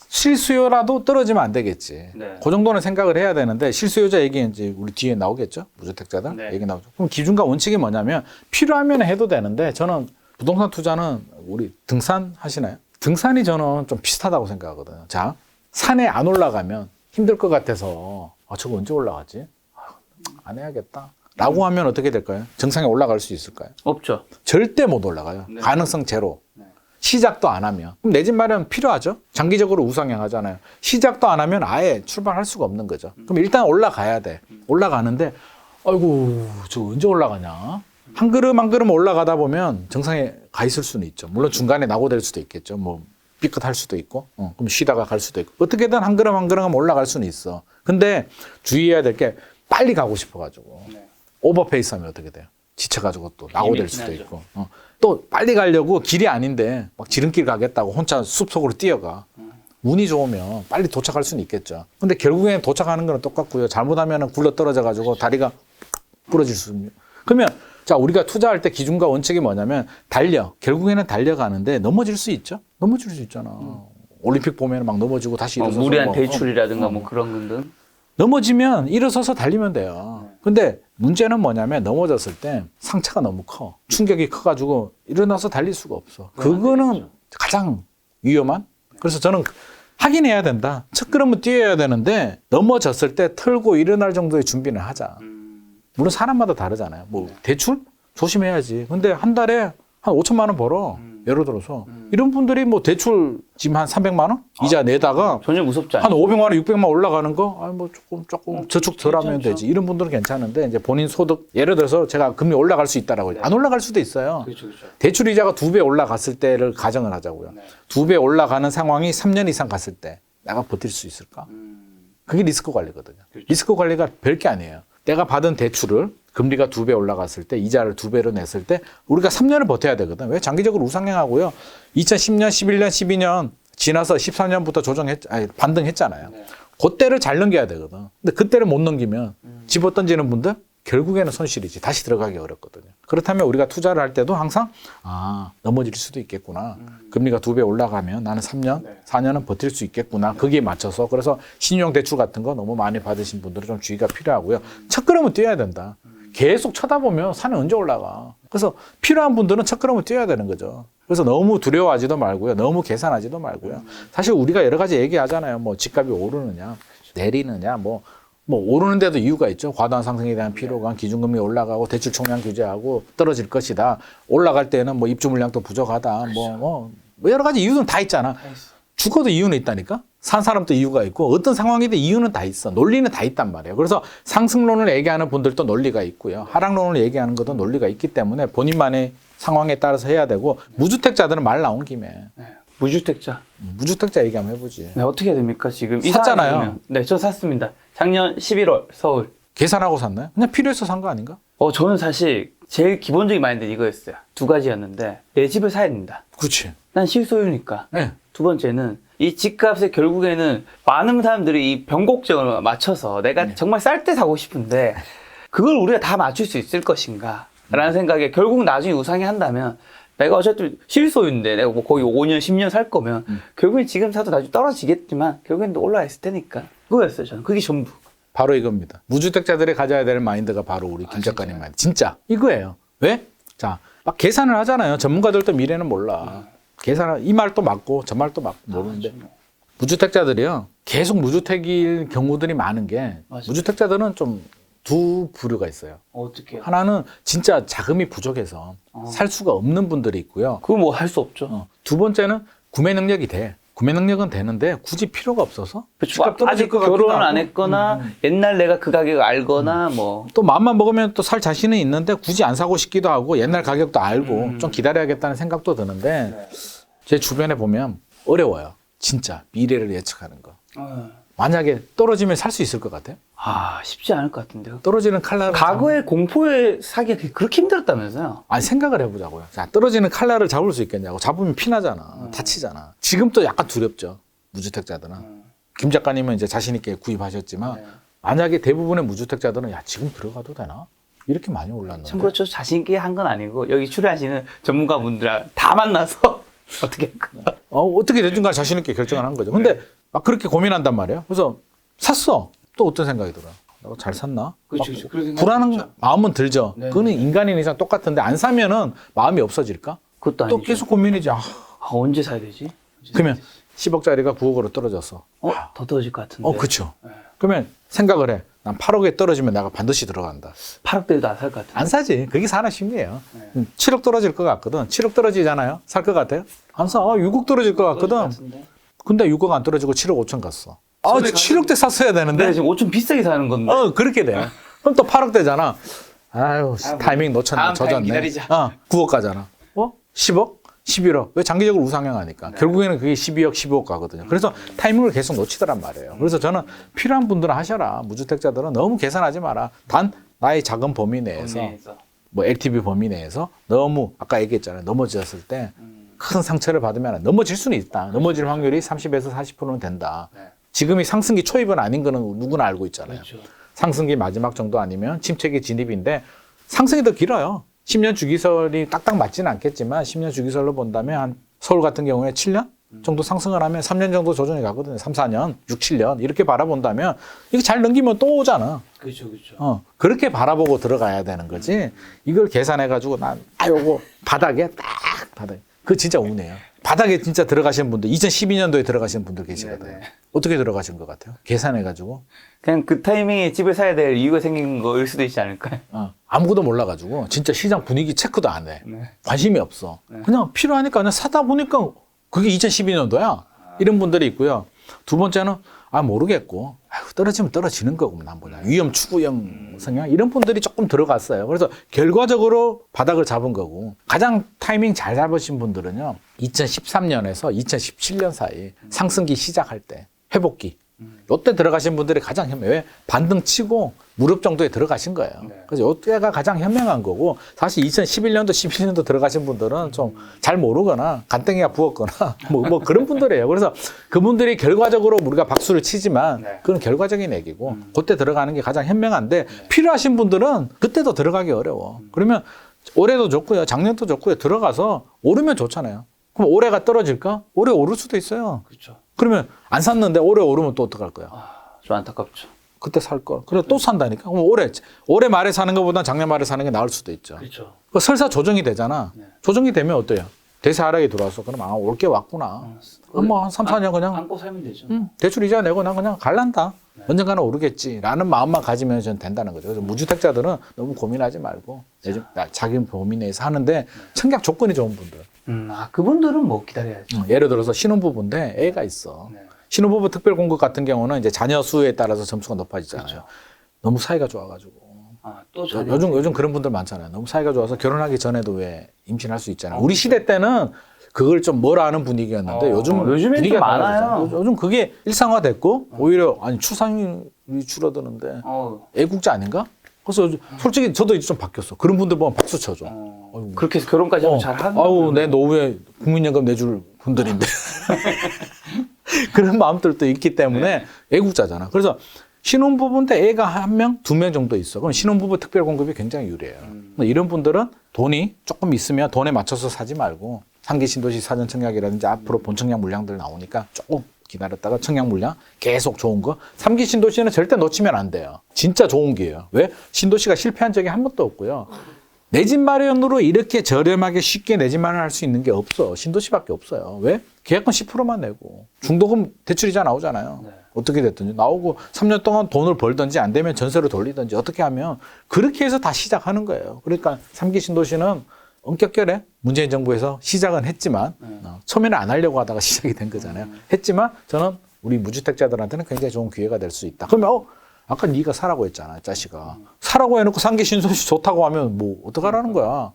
실수요라도 떨어지면 안 되겠지. 네. 그 정도는 생각을 해야 되는데 실수요자 얘기 이제 우리 뒤에 나오겠죠. 무주택자들 네. 얘기 나오죠. 그럼 기준과 원칙이 뭐냐면 필요하면 해도 되는데 저는 부동산 투자는 우리 등산 하시나요? 등산이 저는 좀 비슷하다고 생각하거든요. 자, 산에 안 올라가면 힘들 것 같아서 저거 언제 올라가지? 안 해야겠다. 라고 하면 어떻게 될까요? 정상에 올라갈 수 있을까요? 없죠. 절대 못 올라가요. 네. 가능성 제로. 시작도 안 하면. 그럼 내 집 마련 필요하죠? 장기적으로 우상향하잖아요. 시작도 안 하면 아예 출발할 수가 없는 거죠. 그럼 일단 올라가야 돼. 올라가는데, 아이고, 저 언제 올라가냐? 한 걸음 한 걸음 올라가다 보면 정상에 가 있을 수는 있죠. 물론 중간에 낙오될 수도 있겠죠. 뭐, 삐끗할 수도 있고, 그럼 쉬다가 갈 수도 있고. 어떻게든 한 걸음 한 걸음 올라갈 수는 있어. 근데 주의해야 될 게 빨리 가고 싶어가지고. 오버페이스 하면 어떻게 돼요? 지쳐가지고 또 낙오될 수도 예민하죠. 있고. 또 빨리 가려고 길이 아닌데 막 지름길 가겠다고 혼자 숲속으로 뛰어가. 운이 좋으면 빨리 도착할 수는 있겠죠. 근데 결국엔 도착하는 거는 똑같고요. 잘못하면 굴러 떨어져가지고 다리가 부러질 수 있는. 그러면 자, 우리가 투자할 때 기준과 원칙이 뭐냐면 결국에는 달려가는데 넘어질 수 있죠? 넘어질 수 있잖아. 올림픽 보면 막 넘어지고 다시 일어서서 무리한 뭐, 대출이라든가 뭐 그런 건 넘어지면 일어서서 달리면 돼요. 근데 문제는 뭐냐면 넘어졌을 때 상처가 너무 커. 충격이 커가지고 일어나서 달릴 수가 없어. 그거는 가장 위험한. 그래서 저는 하긴 해야 된다. 첫 걸음은 뛰어야 되는데 넘어졌을 때 털고 일어날 정도의 준비는 하자. 물론 사람마다 다르잖아요. 뭐 대출? 조심해야지. 근데 한 달에 한 5천만 원 벌어. 예를 들어서 이런 분들이 뭐 대출 지금 한 300만 원 이자 내다가 전혀 무섭지 한 않아요. 500만 원, 600만 원 올라가는 거, 뭐 조금 저축 덜 하면 괜찮죠. 되지. 이런 분들은 괜찮은데 이제 본인 소득 예를 들어서 제가 금리 올라갈 수 있다라고 안 올라갈 수도 있어요. 그렇죠, 그렇죠. 대출 이자가 2배 올라갔을 때를 가정을 하자고요. 2배 올라가는 상황이 3년 이상 갔을 때 내가 버틸 수 있을까? 그게 리스크 관리거든요. 리스크 관리가 별게 아니에요. 내가 받은 대출을 금리가 2배 올라갔을 때 이자를 2배로 냈을 때 우리가 3년을 버텨야 되거든. 왜? 장기적으로 우상향하고요. 2010년, 11년, 12년 지나서 13년부터 반등했잖아요. 그때를 잘 넘겨야 되거든. 근데 그때를 못 넘기면 집어 던지는 분들 결국에는 손실이지. 다시 들어가기 어렵거든요. 그렇다면 우리가 투자를 할 때도 항상 넘어질 수도 있겠구나. 금리가 2배 올라가면 나는 3년, 4년은 버틸 수 있겠구나. 거기에 맞춰서. 그래서 신용 대출 같은 거 너무 많이 받으신 분들은 좀 주의가 필요하고요. 첫 걸음은 뛰어야 된다. 계속 쳐다보면 산에 언제 올라가. 그래서 필요한 분들은 첫 걸음을 뛰어야 되는 거죠. 그래서 너무 두려워하지도 말고요. 너무 계산하지도 말고요. 사실 우리가 여러 가지 얘기하잖아요. 뭐 집값이 오르느냐, 내리느냐, 뭐 오르는데도 이유가 있죠. 과도한 상승에 대한 피로감, 기준금리 올라가고 대출 총량 규제하고 떨어질 것이다. 올라갈 때는 뭐 입주 물량도 부족하다. 뭐 여러 가지 이유는 다 있잖아. 죽어도 이유는 있다니까. 산 사람도 이유가 있고 어떤 상황이든 이유는 다 있어. 논리는 다 있단 말이에요. 그래서 상승론을 얘기하는 분들도 논리가 있고요. 하락론을 얘기하는 것도 논리가 있기 때문에 본인만의 상황에 따라서 해야 되고 무주택자들은 말 나온 김에 무주택자. 무주택자 얘기 한번 해보지. 네, 어떻게 해야 됩니까, 지금? 샀잖아요. 이 상황이면. 네, 저 샀습니다. 작년 11월 서울. 계산하고 샀나요? 그냥 필요해서 산 거 아닌가? 저는 사실 제일 기본적인 마인드는 이거였어요. 두 가지였는데 내 집을 사야 된다. 그렇지. 난 실소유니까. 네. 두 번째는 이 집값에 결국에는 많은 사람들이 이 변곡점을 맞춰서 내가 정말 쌀 때 사고 싶은데 그걸 우리가 다 맞출 수 있을 것인가 라는 생각에 결국 나중에 우상향한다면 내가 어차피 실소유인데 내가 뭐 거의 5년, 10년 살 거면 결국엔 지금 사도 나중에 떨어지겠지만 결국엔 또 올라와 있을 테니까. 그거였어요, 저는. 그게 전부. 바로 이겁니다. 무주택자들이 가져야 될 마인드가 바로 우리 김 작가님 마인드. 진짜 이거예요. 왜? 자, 막 계산을 하잖아요. 전문가들도 미래는 몰라. 계산을 이 말도 맞고 저 말도 맞고 모르는데 무주택자들이요. 계속 무주택일 경우들이 많은 게 맞아요. 무주택자들은 좀 두 부류가 있어요. 어떻게? 하나는 진짜 자금이 부족해서 살 수가 없는 분들이 있고요. 그거 뭐 할 수 없죠. 두 번째는 구매 능력이 돼. 구매 능력은 되는데 굳이 필요가 없어서 집값 떨어질 아직 것 같기도 결혼을 하고. 안 했거나 옛날 내가 그 가격을 알거나 뭐 또 마음만 먹으면 또 살 자신은 있는데 굳이 안 사고 싶기도 하고 옛날 가격도 알고 좀 기다려야겠다는 생각도 드는데 제 주변에 보면 어려워요. 진짜 미래를 예측하는 거. 만약에 떨어지면 살 수 있을 것 같아요? 아 쉽지 않을 것 같은데요. 떨어지는 칼날을 과거에 공포에 사기가 그렇게 힘들었다면서요? 아니 생각을 해보자고요. 자, 떨어지는 칼날을 잡을 수 있겠냐고. 잡으면 피나잖아. 다치잖아. 지금 또 약간 두렵죠. 무주택자들은. 김 작가님은 이제 자신 있게 구입하셨지만 만약에 대부분의 무주택자들은 야 지금 들어가도 되나? 이렇게 많이 올랐는데. 참 그렇죠. 자신 있게 한 건 아니고 여기 출연하시는 전문가분들 다 만나서 어떻게 할까? 어떻게 되든가 자신 있게 결정을 한 거죠. 근데 막 그렇게 고민한단 말이에요. 그래서 샀어. 또 어떤 생각이 들어요? 내가 잘 샀나? 그렇죠, 막 그렇죠. 그런 생각이 불안한 들죠. 마음은 들죠. 네, 그거는 인간인 이상 똑같은데 안 사면은 마음이 없어질까? 그것도 또 아니죠. 계속 고민이지. 아, 아, 언제 사야 되지? 그러면 10억짜리가 9억으로 떨어졌어. 더 떨어질 것 같은데. 그렇죠. 그러면 생각을 해. 난 8억에 떨어지면 내가 반드시 들어간다. 8억대도 안 살 것 같은데. 안 사지. 그게 사람 심리예요. 7억 떨어질 것 같거든. 7억 떨어지잖아요. 살 것 같아요? 안 사. 6억 떨어질 것 같거든. 근데 6억 안 떨어지고 7억 5천 갔어. 7억대 샀어야 되는데. 네, 지금 옷 좀 비싸게 사는 건데. 그렇게 돼요. 그럼 또 8억대잖아. 아유, 타이밍 놓쳤네. 다음 타임 젖었네. 기다리자. 9억 가잖아. 10억? 11억. 왜 장기적으로 우상향하니까. 결국에는 그게 12억, 15억 가거든요. 그래서 타이밍을 계속 놓치더란 말이에요. 그래서 저는 필요한 분들은 하셔라. 무주택자들은 너무 계산하지 마라. 단 나의 작은 범위 내에서 뭐 LTV 범위 내에서 너무 아까 얘기했잖아요. 넘어졌을 때 큰 상처를 받으면 넘어질 수는 있다. 넘어질 확률이 30에서 40%는 된다. 지금이 상승기 초입은 아닌 거는 누구나 알고 있잖아요. 그렇죠. 상승기 마지막 정도 아니면 침체기 진입인데 상승이 더 길어요. 10년 주기설이 딱딱 맞지는 않겠지만 10년 주기설로 본다면 한 서울 같은 경우에 7년 정도 상승을 하면 3년 정도 조정이 가거든요. 3, 4년, 6, 7년 이렇게 바라본다면 이거 잘 넘기면 또 오잖아. 그렇죠, 그렇죠. 그렇게 바라보고 들어가야 되는 거지. 이걸 계산해가지고 요거 바닥에 딱 바닥에. 그거 진짜 운이에요. 바닥에 진짜 들어가시는 분들, 2012년도에 들어가시는 분들 계시거든요. 네네. 어떻게 들어가신 것 같아요? 계산해가지고. 그냥 그 타이밍에 집을 사야 될 이유가 생긴 거일 수도 있지 않을까요? 아무것도 몰라가지고 진짜 시장 분위기 체크도 안 해. 네. 관심이 없어. 그냥 필요하니까 그냥 사다 보니까 그게 2012년도야. 이런 분들이 있고요. 두 번째는 모르겠고 떨어지면 떨어지는 거고 난 뭐냐. 위험 추구형 성향 이런 분들이 조금 들어갔어요. 그래서 결과적으로 바닥을 잡은 거고 가장 타이밍 잘 잡으신 분들은요. 2013년에서 2017년 사이 상승기 시작할 때 회복기 이때 들어가신 분들이 가장 현명. 왜? 반등 치고 무릎 정도에 들어가신 거예요. 그래서 이때가 가장 현명한 거고 사실 2011년도, 12년도 들어가신 분들은 좀 잘 모르거나 간땡이가 부었거나 뭐 그런 분들이에요. 그래서 그분들이 결과적으로 우리가 박수를 치지만 그건 결과적인 얘기고 그때 들어가는 게 가장 현명한데 필요하신 분들은 그때도 들어가기 어려워. 그러면 올해도 좋고요. 작년도 좋고요. 들어가서 오르면 좋잖아요. 그럼 올해가 떨어질까? 올해 오를 수도 있어요. 그렇죠. 그러면 안 샀는데 올해 오르면 또 어떡할 거야? 좀 안타깝죠. 그때 살 걸. 그래 또 산다니까. 그럼 올해 말에 사는 것보다 작년 말에 사는 게 나을 수도 있죠. 그렇죠. 그 설사 조정이 되잖아. 조정이 되면 어때요? 대세 하락이 들어왔어. 그럼 올 게 왔구나. 그럼 뭐 한 3, 4년 그냥 안고 살면 되죠. 대출 이자 내고 난 그냥 갈란다. 언젠가는 오르겠지라는 마음만 가지면 전 된다는 거죠. 그래서 무주택자들은 너무 고민하지 말고 자기 범위 내에서 하는데 청약 조건이 좋은 분들. 그분들은 뭐 기다려야죠. 예를 들어서 신혼부부인데 애가 있어. 네. 신혼부부 특별공급 같은 경우는 이제 자녀 수에 따라서 점수가 높아지잖아요. 그렇죠. 너무 사이가 좋아가지고. 또 요즘 그런 분들 많잖아요. 너무 사이가 좋아서 결혼하기 전에도 왜 임신할 수 있잖아요. 우리 시대 때는 그걸 좀 뭐라 하는 분위기였는데 요즘은 요즘엔 좀 많아요. 요즘 그게 일상화됐고 오히려 출산율이 줄어드는데 애국자 아닌가? 그래서 솔직히 저도 이제 좀 바뀌었어. 그런 분들 보면 박수 쳐줘. 그렇게 해서 결혼까지 하면 잘하는. 내 노후에 국민연금 내줄 분들인데 그런 마음들도 있기 때문에 애국자잖아. 그래서 신혼부부인데 애가 1명, 2명 정도 있어. 그럼 신혼부부 특별공급이 굉장히 유리해요. 이런 분들은 돈이 조금 있으면 돈에 맞춰서 사지 말고 3기 신도시 사전 청약이라든지 앞으로 본 청약 물량들 나오니까 조금 기다렸다가 청약 물량 계속 좋은 거. 3기 신도시는 절대 놓치면 안 돼요. 진짜 좋은 기회예요. 왜? 신도시가 실패한 적이 한 번도 없고요. 내 집 마련으로 이렇게 저렴하게 쉽게 내 집 마련할 수 있는 게 없어. 신도시밖에 없어요. 왜? 계약금 10%만 내고 중도금 대출이자 나오잖아요. 네. 어떻게 됐든지 나오고 3년 동안 돈을 벌든지 안 되면 전세로 돌리든지 어떻게 하면 그렇게 해서 다 시작하는 거예요. 그러니까 3기 신도시는 엄격결에 문재인 정부에서 시작은 했지만 처음에는 안 하려고 하다가 시작이 된 거잖아요. 했지만 저는 우리 무주택자들한테는 굉장히 좋은 기회가 될 수 있다. 그러면 아까 네가 사라고 했잖아, 자식아. 사라고 해놓고 3기 신도시 좋다고 하면 뭐 어떡하라는 거야.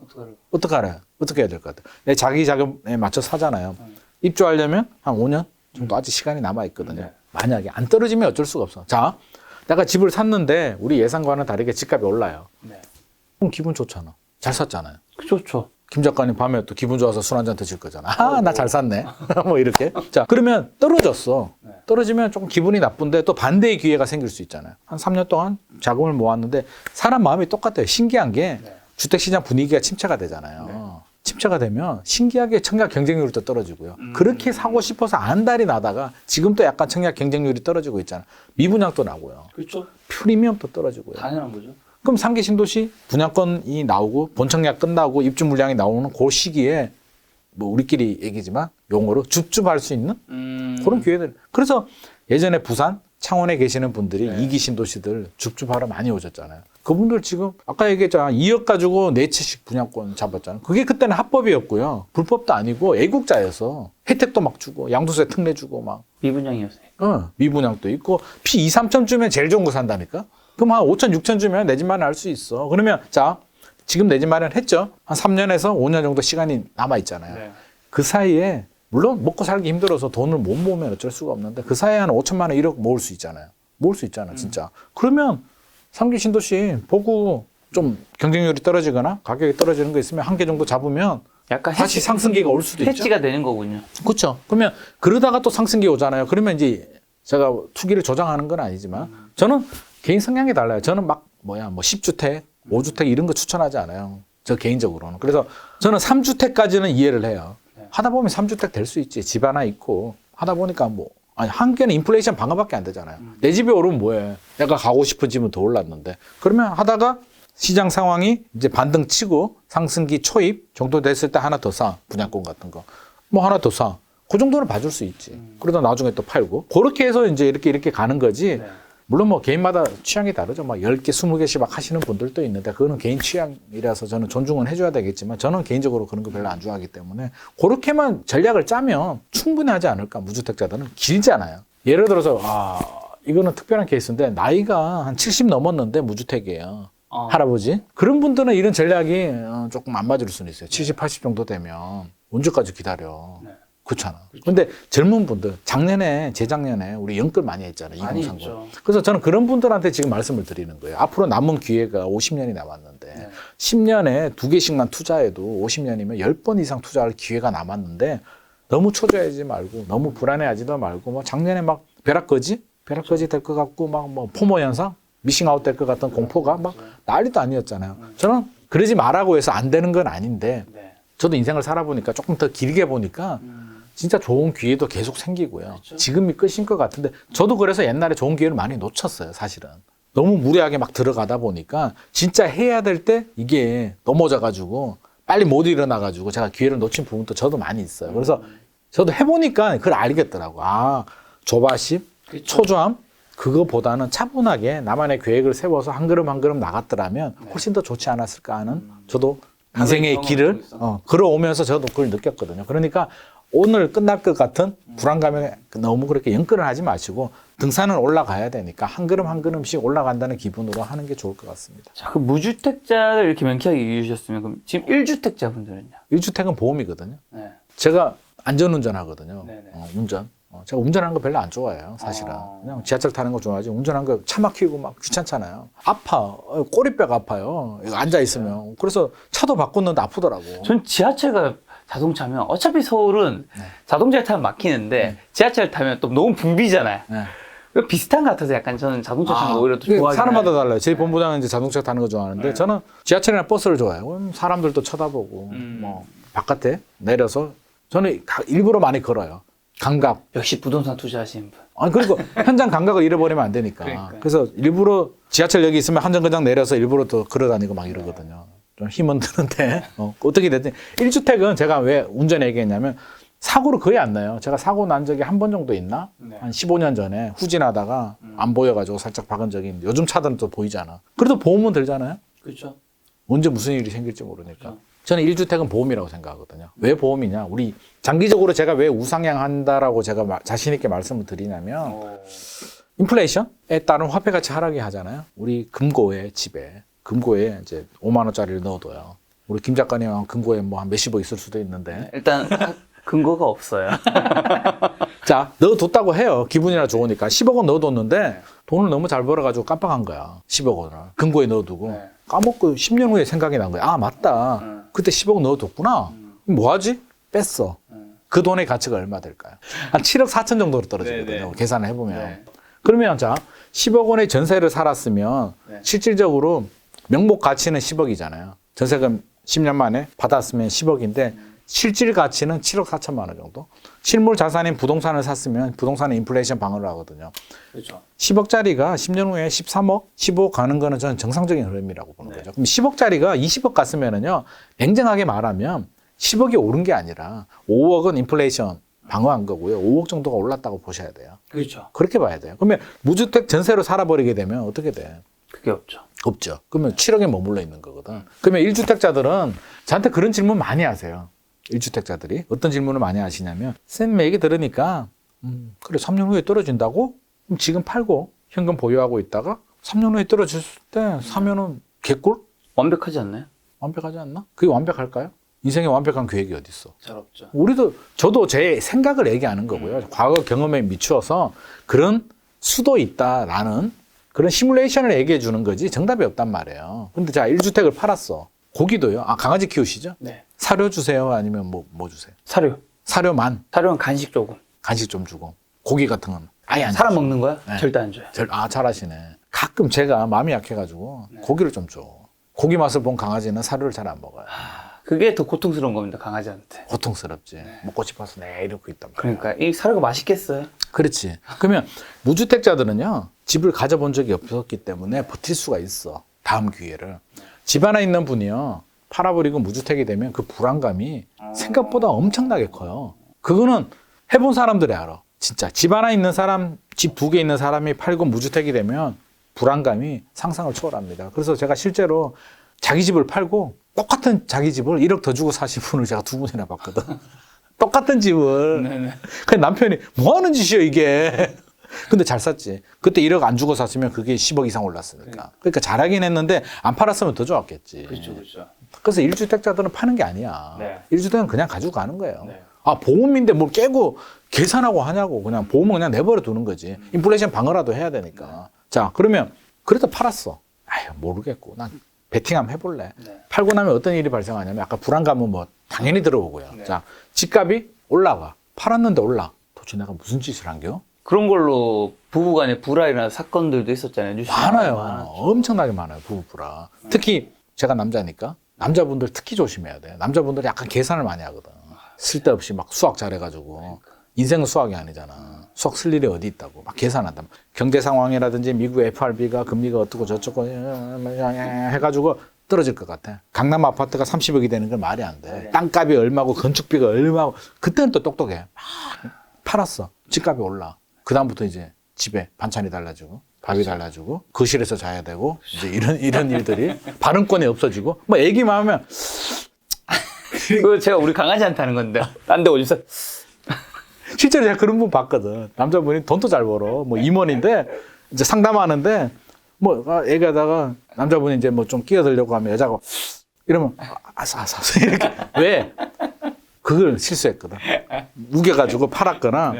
어떡하래? 어떻게 해야 될 것 같아? 내 자기 자금에 맞춰 사잖아요. 입주하려면 한 5년 정도 아직 시간이 남아있거든요. 만약에 안 떨어지면 어쩔 수가 없어. 자, 내가 집을 샀는데 우리 예상과는 다르게 집값이 올라요. 그럼 기분 좋잖아. 잘 샀잖아요. 좋죠. 김 작가님 밤에 또 기분 좋아서 술 한잔 드실 거잖아. 아, 나 잘 샀네. 뭐 이렇게. 자, 그러면 떨어졌어. 떨어지면 조금 기분이 나쁜데 또 반대의 기회가 생길 수 있잖아요. 한 3년 동안 자금을 모았는데 사람 마음이 똑같아요. 신기한 게 주택시장 분위기가 침체가 되잖아요. 침체가 되면 신기하게 청약 경쟁률도 떨어지고요. 그렇게 사고 싶어서 안달이 나다가 지금 또 약간 청약 경쟁률이 떨어지고 있잖아요. 미분양도 나고요. 그렇죠. 프리미엄도 떨어지고요. 당연한 거죠. 그럼 3기 신도시 분양권이 나오고 본청약 끝나고 입주 물량이 나오는 그 시기에 뭐 우리끼리 얘기지만 용어로 줍줍할 수 있는 그런 기회들. 그래서 예전에 부산, 창원에 계시는 분들이 2기 신도시들 줍줍하러 많이 오셨잖아요. 그분들 지금 아까 얘기했잖아. 2억 가지고 4채씩 분양권 잡았잖아요. 그게 그때는 합법이었고요. 불법도 아니고 애국자여서 혜택도 막 주고 양도세 특 내주고 막. 미분양이었어요. 미분양도 있고 피 2, 3천 주면 제일 좋은 거 산다니까. 그럼 한 5천, 6천 주면 내 집 마련할 수 있어. 그러면 자, 지금 내 집 마련했죠. 한 3년에서 5년 정도 시간이 남아 있잖아요. 그 사이에 물론 먹고 살기 힘들어서 돈을 못 모으면 어쩔 수가 없는데 그 사이에 한 5천만 원, 1억 모을 수 있잖아요. 모을 수 있잖아, 진짜. 그러면 3기 신도시 보고 좀 경쟁률이 떨어지거나 가격이 떨어지는 거 있으면 한 개 정도 잡으면 약간 다시 상승기가 올 수도 있죠. 해지가 되는 거군요. 그렇죠. 그러면 그러다가 또 상승기 오잖아요. 그러면 이제 제가 투기를 조장하는 건 아니지만 저는 개인 성향이 달라요. 저는 막 뭐 10주택, 5주택 이런 거 추천하지 않아요. 저 개인적으로는. 그래서 저는 3주택까지는 이해를 해요. 하다 보면 3주택 될 수 있지. 집 하나 있고 하다 보니까 뭐 아니 한계는 인플레이션 방어밖에 안 되잖아요. 내 집이 오르면 뭐해. 내가 가고 싶은 집은 더 올랐는데. 그러면 하다가 시장 상황이 이제 반등 치고 상승기 초입 정도 됐을 때 하나 더 사. 분양권 같은 거. 뭐 하나 더 사. 그 정도는 봐줄 수 있지. 그러다 나중에 또 팔고. 그렇게 해서 이제 이렇게 가는 거지. 물론 뭐 개인마다 취향이 다르죠. 막 10개, 20개씩 막 하시는 분들도 있는데 그거는 개인 취향이라서 저는 존중은 해줘야 되겠지만 저는 개인적으로 그런 거 별로 안 좋아하기 때문에 그렇게만 전략을 짜면 충분히 하지 않을까. 무주택자들은 길잖아요. 예를 들어서 이거는 특별한 케이스인데 나이가 한 70 넘었는데 무주택이에요. 할아버지. 그런 분들은 이런 전략이 조금 안 맞을 수는 있어요. 70, 80 정도 되면 언제까지 기다려. 그렇잖아. 근데 젊은 분들 작년에 재작년에 우리 연끌 많이 했잖아요. 2030. 그래서 저는 그런 분들한테 지금 말씀을 드리는 거예요. 앞으로 남은 기회가 50년이 남았는데 10년에 2개씩만 투자해도 50년이면 10번 이상 투자할 기회가 남았는데 너무 초조해하지 말고 너무 불안해하지도 말고 뭐 작년에 막 벼락거지 될 것 같고 막 뭐 포모 현상 미싱아웃 될 것 같은 공포가 막 난리도 아니었잖아요. 저는 그러지 말라고 해서 안 되는 건 아닌데 저도 인생을 살아보니까 조금 더 길게 보니까 진짜 좋은 기회도 계속 생기고요. 그렇죠. 지금이 끝인 것 같은데 저도 그래서 옛날에 좋은 기회를 많이 놓쳤어요. 사실은. 너무 무리하게 막 들어가다 보니까 진짜 해야 될 때 이게 넘어져가지고 빨리 못 일어나가지고 제가 기회를 놓친 부분도 저도 많이 있어요. 그래서 저도 해보니까 그걸 알겠더라고. 조바심, 그렇죠. 초조함 그거보다는 차분하게 나만의 계획을 세워서 한 걸음 한 걸음 나갔더라면 훨씬 더 좋지 않았을까 하는 저도 인생의 길을 걸어오면서 저도 그걸 느꼈거든요. 그러니까 오늘 끝날 것 같은 불안감에 너무 그렇게 연끌을 하지 마시고 등산은 올라가야 되니까 한 걸음 한 걸음씩 올라간다는 기분으로 하는 게 좋을 것 같습니다. 자, 그 무주택자를 이렇게 명쾌하게 얘기해 주셨으면 그럼 지금 1주택자분들은요? 1주택은 보험이거든요. 제가 안전운전 하거든요. 운전. 제가 운전하는 거 별로 안 좋아해요, 사실은. 그냥 지하철 타는 거 좋아하지. 운전하는 거 차 막히고 막 귀찮잖아요. 아파. 꼬리뼈가 아파요. 이거 앉아있으면. 그래서 차도 바꿨는데 아프더라고. 전 지하철가 자동차면 어차피 서울은 자동차를 타면 막히는데 지하철 타면 또 너무 붐비잖아요. 비슷한 것 같아서 약간 저는 자동차 타는 거 오히려 더 좋아하긴 사람마다 달라요. 제 본부장은 이제 자동차 타는 거 좋아하는데 저는 지하철이나 버스를 좋아해요. 그럼 사람들도 쳐다보고 뭐 바깥에 내려서 저는 일부러 많이 걸어요. 감각. 역시 부동산 투자하시는 분. 그리고 현장 감각을 잃어버리면 안 되니까. 그래서 일부러 지하철역에 있으면 한 정거장 내려서 일부러 또 걸어다니고 막 이러거든요. 좀 힘은 드는데 어떻게 됐든 1주택은 제가 왜 운전 얘기했냐면 사고를 거의 안 나요. 제가 사고 난 적이 한 번 정도 있나? 네. 한 15년 전에 후진하다가 안 보여가지고 살짝 박은 적이 있는데 요즘 차들은 또 보이잖아. 그래도 보험은 들잖아요. 그렇죠. 언제 무슨 일이 생길지 모르니까. 저는 1주택은 보험이라고 생각하거든요. 왜 보험이냐? 우리 장기적으로 제가 왜 우상향한다라고 제가 자신 있게 말씀을 드리냐면 인플레이션에 따른 화폐 가치 하락이 하잖아요. 우리 금고에 집에 금고에 이제 5만 원짜리를 넣어둬요. 우리 김 작가님 금고에 뭐 한 몇십억 있을 수도 있는데 일단 근거가 없어요. 자 넣어뒀다고 해요. 기분이나 좋으니까 10억 원 넣어뒀는데 돈을 너무 잘 벌어가지고 깜빡한 거야. 10억 원을 금고에 넣어두고 네. 까먹고 10년 후에 생각이 난 거야. 아 맞다. 그때 10억 넣어뒀구나. 뭐하지? 뺐어. 그 돈의 가치가 얼마 될까요? 한 7억 4천 정도로 떨어지거든요. 네. 계산을 해보면. 네. 그러면 자 10억 원의 전세를 살았으면 네. 실질적으로 명목 가치는 10억이잖아요. 전세금 10년 만에 받았으면 10억인데 실질 가치는 7억 4천만 원 정도. 실물 자산인 부동산을 샀으면 부동산은 인플레이션 방어를 하거든요. 그렇죠. 10억짜리가 10년 후에 13억, 15억 가는 거는 저는 정상적인 흐름이라고 보는 거죠. 그럼 10억짜리가 20억 갔으면은요, 냉정하게 말하면 10억이 오른 게 아니라 5억은 인플레이션 방어한 거고요. 5억 정도가 올랐다고 보셔야 돼요. 그렇죠. 그렇게 봐야 돼요. 그러면 무주택 전세로 살아버리게 되면 어떻게 돼? 그게 없죠. 없죠. 그러면 7억에 머물러 있는 거거든. 그러면 1주택자들은 저한테 그런 질문 많이 하세요. 1주택자들이 어떤 질문을 많이 하시냐면 쌤 얘기 들으니까 그래 3년 후에 떨어진다고? 그럼 지금 팔고 현금 보유하고 있다가 3년 후에 떨어졌을 때 사면은 개꿀? 완벽하지 않나요? 완벽하지 않나? 그게 완벽할까요? 인생에 완벽한 계획이 어디 있어? 잘 없죠. 저도 제 생각을 얘기하는 거고요. 과거 경험에 미추어서 그런 수도 있다라는 그런 시뮬레이션을 얘기해 주는 거지 정답이 없단 말이에요. 근데 자 1주택을 팔았어. 고기도요. 아 강아지 키우시죠? 네. 사료 주세요? 아니면 뭐 주세요? 사료. 사료만 사료는 간식 조금. 간식 좀 주고 고기 같은 건 아예 안 사람 주죠. 먹는 거야? 네. 절대 안 줘요. 잘하시네. 가끔 제가 마음이 약해가지고 고기를 좀 줘. 고기 맛을 본 강아지는 사료를 잘 안 먹어요. 그게 더 고통스러운 겁니다, 강아지한테. 고통스럽지. 먹고 싶어서 내 이러고 있단 말이야. 그러니까 이 사료가 맛있겠어요? 그렇지. 그러면 무주택자들은요, 집을 가져본 적이 없었기 때문에 버틸 수가 있어. 다음 기회를. 집 하나 있는 분이요, 팔아버리고 무주택이 되면 그 불안감이 생각보다 엄청나게 커요. 그거는 해본 사람들이 알아. 진짜. 집 하나 있는 사람, 집 2개 있는 사람이 팔고 무주택이 되면 불안감이 상상을 초월합니다. 그래서 제가 실제로 자기 집을 팔고 똑같은 자기 집을 1억 더 주고 사신 분을 제가 2분이나 봤거든. 똑같은 집을. 네네. 그 남편이 뭐 하는 짓이야 이게. 근데 잘 샀지. 그때 1억 안 주고 샀으면 그게 10억 이상 올랐으니까. 그러니까 잘하긴 했는데 안 팔았으면 더 좋았겠지. 그렇죠, 그렇죠. 그래서 1주택자들은 파는 게 아니야. 네. 1주택은 그냥 가지고 가는 거예요. 네. 아, 보험인데 뭘 깨고 계산하고 하냐고. 그냥 보험은 그냥 내버려 두는 거지. 인플레이션 방어라도 해야 되니까. 자, 그러면 그래도 팔았어. 아유, 모르겠고. 난 베팅 한번 해볼래. 네. 팔고 나면 어떤 일이 발생하냐면 아까 불안감은 뭐 당연히 들어오고요. 네. 자, 집값이 올라가. 팔았는데 올라. 도대체 내가 무슨 짓을 한겨? 그런 걸로 부부간에 불화 일어나는 사건들도 있었잖아요. 뉴스에. 많아요. 많았죠. 엄청나게 많아요. 부부부라. 특히 제가 남자니까 남자분들 특히 조심해야 돼요. 남자분들이 약간 계산을 많이 하거든. 쓸데없이 막 수학 잘해가지고 인생은 수학이 아니잖아. 수학 쓸 일이 어디 있다고 막 계산한다. 경제 상황이라든지 미국 FRB가 금리가 어떻고 저쩌고 해가지고 떨어질 것 같아. 강남 아파트가 30억이 되는 건 말이 안 돼. 땅값이 얼마고 건축비가 얼마고 그때는 또 똑똑해. 막 팔았어. 집값이 올라. 그 다음부터 이제 집에 반찬이 달라지고 밥이 달라지고 거실에서 자야 되고 이제 이런 일들이 발언권이 없어지고 뭐 얘기만 하면 그거 제가 우리 강아지한테 하는 건데. 딴 데 어디서. 실제로 제가 그런 분 봤거든. 남자분이 돈도 잘 벌어. 뭐 임원인데 이제 상담하는데 뭐 얘기하다가 남자분이 이제 뭐 좀 끼어들려고 하면 여자가 이러면 아싸 이렇게 왜? 그걸 실수했거든. 우겨가지고 팔았거나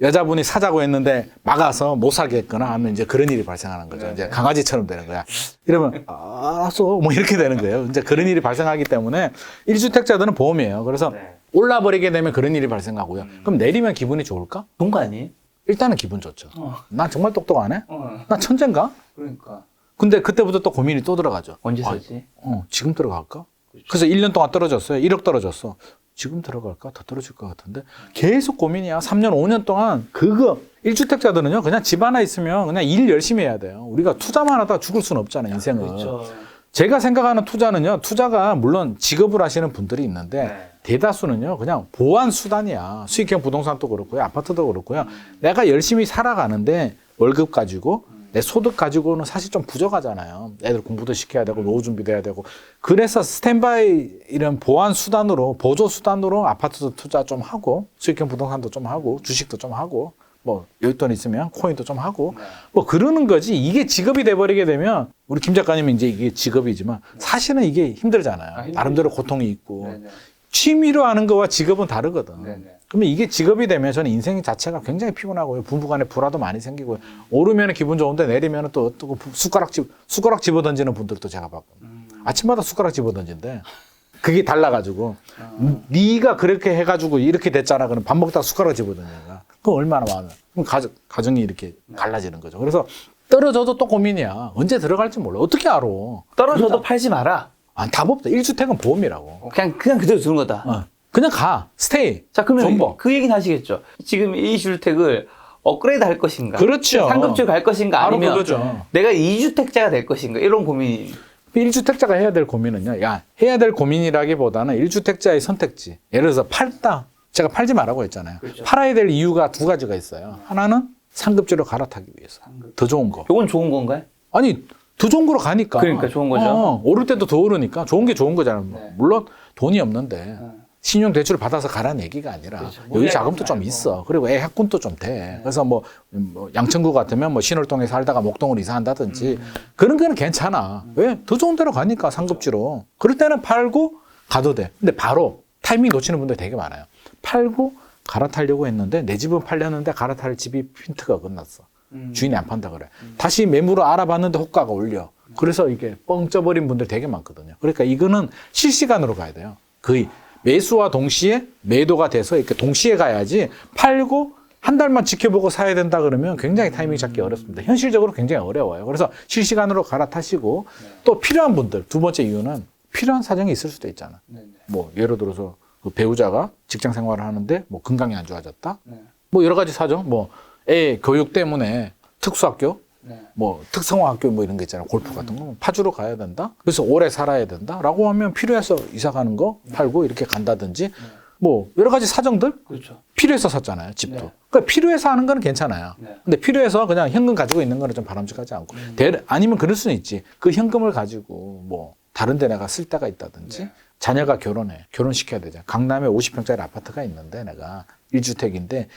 여자분이 사자고 했는데 막아서 못 사게 했거나 하면 이제 그런 일이 발생하는 거죠. 이제 강아지처럼 되는 거야. 이러면 알았어 뭐 이렇게 되는 거예요. 이제 그런 일이 발생하기 때문에 1주택자들은 보험이에요. 그래서 올라버리게 되면 그런 일이 발생하고요. 그럼 내리면 기분이 좋을까? 좋은 거 아니에요? 일단은 기분 좋죠. 난 정말 똑똑하네? 난 천재인가? 그러니까. 근데 그때부터 또 고민이 또 들어가죠. 언제 사지? 지금 들어갈까? 그래서 1년 동안 떨어졌어요. 1억 떨어졌어. 지금 들어갈까? 더 떨어질 것 같은데. 계속 고민이야. 3년, 5년 동안 그거 1주택자들은요. 그냥 집 하나 있으면 그냥 일 열심히 해야 돼요. 우리가 투자만 하다가 죽을 수는 없잖아요. 인생은. 그렇죠. 제가 생각하는 투자는요. 투자가 물론 직업을 하시는 분들이 있는데 대다수는요 그냥 보완 수단이야. 수익형 부동산도 그렇고요, 아파트도 그렇고요. 내가 열심히 살아가는데 월급 가지고 내 소득 가지고는 사실 좀 부족하잖아요. 애들 공부도 시켜야 되고 노후 준비도 해야 되고. 그래서 스탠바이 이런 보완 수단으로, 보조 수단으로 아파트도 투자 좀 하고 수익형 부동산도 좀 하고 주식도 좀 하고 뭐 여윳돈 있으면 코인도 좀 하고 뭐 그러는 거지. 이게 직업이 돼버리게 되면 우리 김 작가님은 이제 이게 직업이지만 사실은 이게 힘들잖아요. 나름대로 고통이 있고. 취미로 하는 거와 직업은 다르거든. 그러면 이게 직업이 되면 저는 인생 자체가 굉장히 피곤하고요. 부부간에 불화도 많이 생기고요. 오르면 기분 좋은데 내리면 또 숟가락 집어 던지는 분들도 제가 봤거든요. 아침마다 숟가락 집어 던진대. 그게 달라가지고 네가 그렇게 해가지고 이렇게 됐잖아. 그럼 밥 먹다가 숟가락 집어 던지니까. 그럼 얼마나 많아. 그럼 가정이 이렇게 갈라지는 거죠. 그래서 떨어져도 또 고민이야. 언제 들어갈지 몰라. 어떻게 알아. 떨어져도 팔지 마라. 답 없다. 1주택은 보험이라고. 그냥 그대로 두는 거다. 그냥 가. 스테이. 자, 그러면 존버. 그 얘기는 하시겠죠. 지금 이 주택을 업그레이드 할 것인가? 그렇죠. 상급지로 갈 것인가? 바로 아니면 그거죠. 내가 2주택자가 될 것인가? 이런 고민이. 1주택자가 해야 될 고민은요. 해야 될 고민이라기보다는 1주택자의 선택지. 예를 들어서 팔다. 제가 팔지 말라고 했잖아요. 그렇죠. 팔아야 될 이유가 두 가지가 있어요. 하나는 상급지로 갈아타기 위해서. 더 좋은 거. 이건 좋은 건가요? 아니, 더 좋은 거로 가니까. 그러니까 좋은 거죠. 오를 때도 더 오르니까 좋은 게 좋은 거잖아요. 네. 물론 돈이 없는데 신용 대출을 받아서 가라는 얘기가 아니라 그렇죠. 여기 자금도 좀 있어. 그리고 애 학군도 좀 돼. 그래서 뭐 양천구 같으면 뭐 신월동에 살다가 목동으로 이사한다든지 그런 거는 괜찮아. 왜? 더 좋은 데로 가니까 상급지로. 그럴 때는 팔고 가도 돼. 근데 바로 타이밍 놓치는 분들 되게 많아요. 팔고 갈아타려고 했는데 내 집은 팔렸는데 갈아탈 집이 핀트가 끝났어. 주인이 안 판다 그래. 다시 매물을 알아봤는데 호가가 올려. 그래서 이게 뻥 쪄버린 분들 되게 많거든요. 그러니까 이거는 실시간으로 가야 돼요. 거의 매수와 동시에 매도가 돼서 이렇게 동시에 가야지 팔고 한 달만 지켜보고 사야 된다 그러면 굉장히 타이밍 잡기 어렵습니다. 현실적으로 굉장히 어려워요. 그래서 실시간으로 갈아타시고 또 필요한 분들 두 번째 이유는 필요한 사정이 있을 수도 있잖아. 뭐 예를 들어서 그 배우자가 직장 생활을 하는데 뭐 건강이 안 좋아졌다. 뭐 여러 가지 사정, 뭐 애 교육 때문에 특수학교, 뭐 특성화학교 뭐 이런 거 있잖아요. 골프 같은 거 파주로 가야 된다. 그래서 오래 살아야 된다라고 하면 필요해서 이사 가는 거 팔고 이렇게 간다든지 뭐 여러 가지 사정들 그렇죠. 필요해서 샀잖아요. 집도. 그러니까 필요해서 하는 거는 괜찮아요. 근데 필요해서 그냥 현금 가지고 있는 거는 좀 바람직하지 않고 아니면 그럴 수는 있지. 그 현금을 가지고 뭐 다른 데 내가 쓸 데가 있다든지 자녀가 결혼시켜야 되잖아. 강남에 50평짜리 아파트가 있는데 내가 1주택인데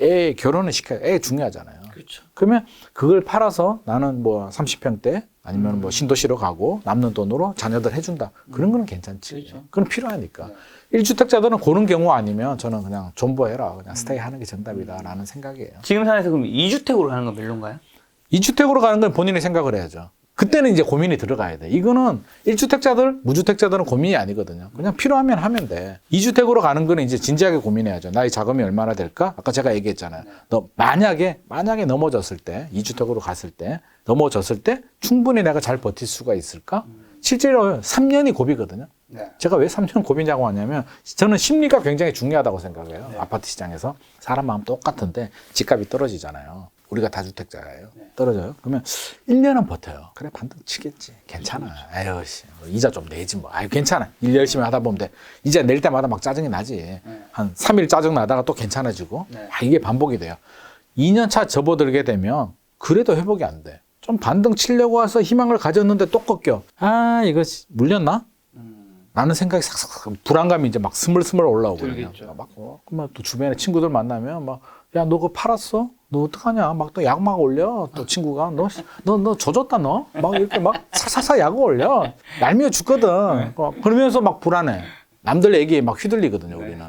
애 결혼을 시켜야 애 중요하잖아요. 그렇죠. 그러면 그걸 팔아서 나는 뭐 30평대 아니면 뭐 신도시로 가고 남는 돈으로 자녀들 해준다. 그런 거는 괜찮지. 그렇죠. 그건 필요하니까. 1주택자들은 그런 경우 아니면 저는 그냥 존버해라. 그냥 스테이 하는 게 정답이다라는 생각이에요. 지금 상황에서 그럼 2주택으로 가는 건 별론가요? 2주택으로 가는 건 본인이 생각을 해야죠. 그때는 이제 고민이 들어가야 돼. 이거는 1주택자들, 무주택자들은 고민이 아니거든요. 그냥 필요하면 하면 돼. 2주택으로 가는 거는 이제 진지하게 고민해야죠. 나의 자금이 얼마나 될까? 아까 제가 얘기했잖아요. 너 만약에 넘어졌을 때, 2주택으로 갔을 때, 넘어졌을 때 충분히 내가 잘 버틸 수가 있을까? 실제로 3년이 고비거든요. 제가 왜 3년 고비냐고 하냐면 저는 심리가 굉장히 중요하다고 생각해요. 아파트 시장에서. 사람 마음 똑같은데 집값이 떨어지잖아요. 우리가 다주택자예요. 떨어져요. 그러면 1년은 버텨요. 그래, 반등 치겠지. 괜찮아. 에휴, 씨. 이자 좀 내지 뭐. 아유, 괜찮아. 일 열심히 하다 보면 돼. 이자 낼 때마다 막 짜증이 나지. 한 3일 짜증 나다가 또 괜찮아지고. 이게 반복이 돼요. 2년 차 접어들게 되면 그래도 회복이 안 돼. 좀 반등 치려고 와서 희망을 가졌는데 또 꺾여. 아, 이거 물렸나? 라는 생각이 싹싹 불안감이 이제 막 스물스물 올라오거든요. 그러면 또 주변에 친구들 만나면 막, 야, 너 그거 팔았어? 너 어떡하냐? 막 또 약 막 올려. 또 친구가 너 조졌다 너? 막 이렇게 막 사사사 약 올려. 얄미워 죽거든. 그러면서 막 불안해. 남들 얘기에 막 휘둘리거든요, 우리는.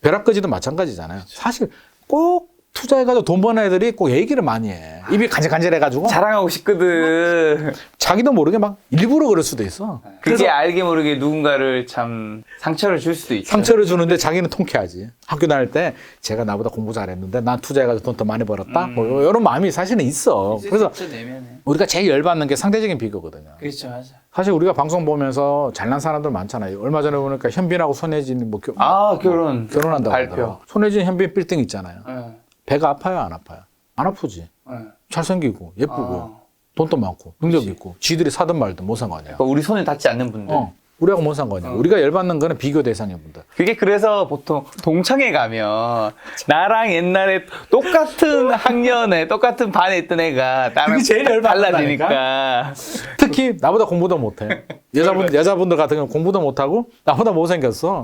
벼락거지도 마찬가지잖아요. 사실 꼭 투자해가지고 돈 버는 애들이 꼭 얘기를 많이 해. 입이 간질간질해가지고. 자랑하고 싶거든. 자기도 모르게 막 일부러 그럴 수도 있어. 그게 알게 모르게 누군가를 참 상처를 줄 수도 있죠. 상처를 주는데 자기는 통쾌하지. 학교 다닐 때 제가 나보다 공부 잘했는데 난 투자해가지고 돈 더 많이 벌었다. 뭐 이런 마음이 사실은 있어. 그래서 우리가 제일 열받는 게 상대적인 비교거든요. 그렇죠, 맞아. 사실 우리가 방송 보면서 잘난 사람들 많잖아요. 얼마 전에 보니까 현빈하고 손혜진이 뭐 결혼한다고 발표. 하더라고요. 손혜진, 현빈 빌딩 있잖아요. 배가 아파요, 안 아파요? 안 아프지. 잘생기고 예쁘고 돈도 많고 능력 있고 지들이 사든 말든 뭐 상관이야. 그러니까 우리 손에 닿지 않는 분들. 우리하고 뭔 상관이야. 우리가 열받는 거는 비교 대상인 분들. 그게 그래서 보통 동창회 가면 나랑 옛날에 똑같은 학년에 똑같은 반에 있던 애가 나랑 그게 제일 열받는다니까? 달라지니까. 특히 나보다 공부도 못해. 여자분들 같은 경우는 공부도 못하고 나보다 못생겼어.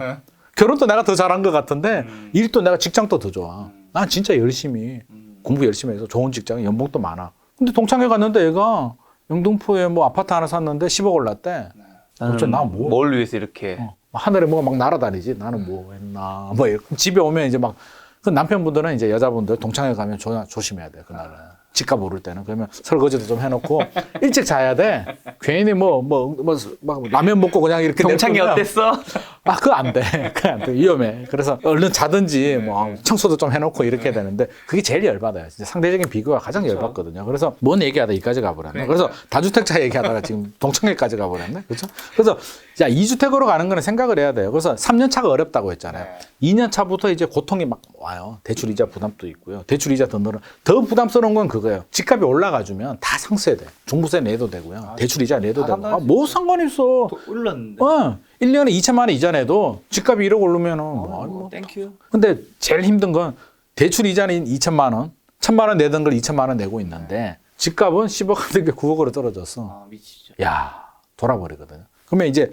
결혼도 내가 더 잘한 것 같은데 일도 내가 직장도 더 좋아. 난 진짜 열심히 공부 열심히 해서 좋은 직장, 연봉도 많아. 근데 동창회 갔는데 얘가 영등포에 뭐 아파트 하나 샀는데 10억 올랐대. 도대체 나 뭐? 뭘 위해서 이렇게. 하늘에 뭐가 막 날아다니지. 나는 뭐 했나. 뭐 이렇게. 집에 오면 이제 막 그 남편분들은 이제 여자분들 동창회 가면 조심해야 돼. 그날은. 집값 오를 때는. 그러면 설거지도 좀 해놓고 일찍 자야 돼. 괜히 막 라면 먹고 그냥 이렇게 동창회 냅두면 어땠어? 아, 그거 안 돼. 그거 안 돼. 위험해. 그래서 얼른 자든지 뭐 청소도 좀 해놓고 이렇게 되는데 그게 제일 열받아요. 진짜 상대적인 비교가 가장 열받거든요. 그래서 뭔 얘기하다 여기까지 가버렸네. 그래서 다주택자 얘기하다가 지금 동창회까지 가버렸네. 그렇죠? 그래서 야, 2주택으로 가는 거는 생각을 해야 돼요. 그래서 3년 차가 어렵다고 했잖아요. 2년 차부터 이제 고통이 막 와요. 대출 이자 부담도 있고요. 대출 이자 더 부담스러운 건 그거예요. 집값이 올라가주면 다 상쇄 돼. 종부세 내도 되고요. 대출 이자 내도 되고. 뭐 상관이 있어. 올랐는데. 1년에 2천만 원 이자내도 집값이 1억 오르면은 뭐. 땡큐. 근데 제일 힘든 건 대출 이자는 2천만 원, 1천만 원 내던 걸 2천만 원 내고 있는데 집값은 10억 같은 게 9억으로 떨어졌어. 미치죠. 야, 돌아버리거든요. 그러면 이제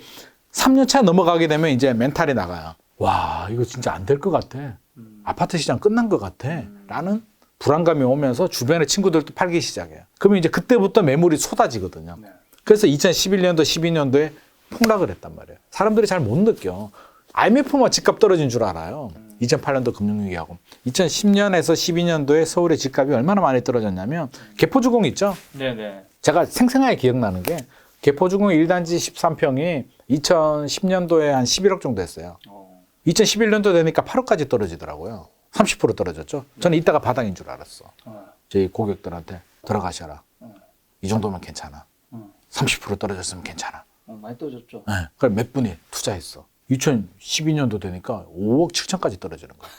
3년 차 넘어가게 되면 이제 멘탈이 나가요. 와, 이거 진짜 안 될 것 같아. 아파트 시장 끝난 것 같아. 라는 불안감이 오면서 주변의 친구들도 팔기 시작해요. 그러면 이제 그때부터 매물이 쏟아지거든요. 그래서 2011년도, 12년도에 폭락을 했단 말이에요. 사람들이 잘 못 느껴. IMF만 집값 떨어진 줄 알아요. 2008년도 금융위기하고. 2010년에서 12년도에 서울의 집값이 얼마나 많이 떨어졌냐면 개포주공 있죠? 네네. 제가 생생하게 기억나는 게 개포주공 1단지 13평이 2010년도에 한 11억 정도 했어요. 2011년도 되니까 8억까지 떨어지더라고요. 30% 떨어졌죠. 저는 이따가 바닥인 줄 알았어. 저희 고객들한테 들어가셔라. 이 정도면 괜찮아. 30% 떨어졌으면 괜찮아. 많이 떨어졌죠. 네. 그걸 몇 분이 투자했어. 2012년도 되니까 5억 7천까지 떨어지는 거야.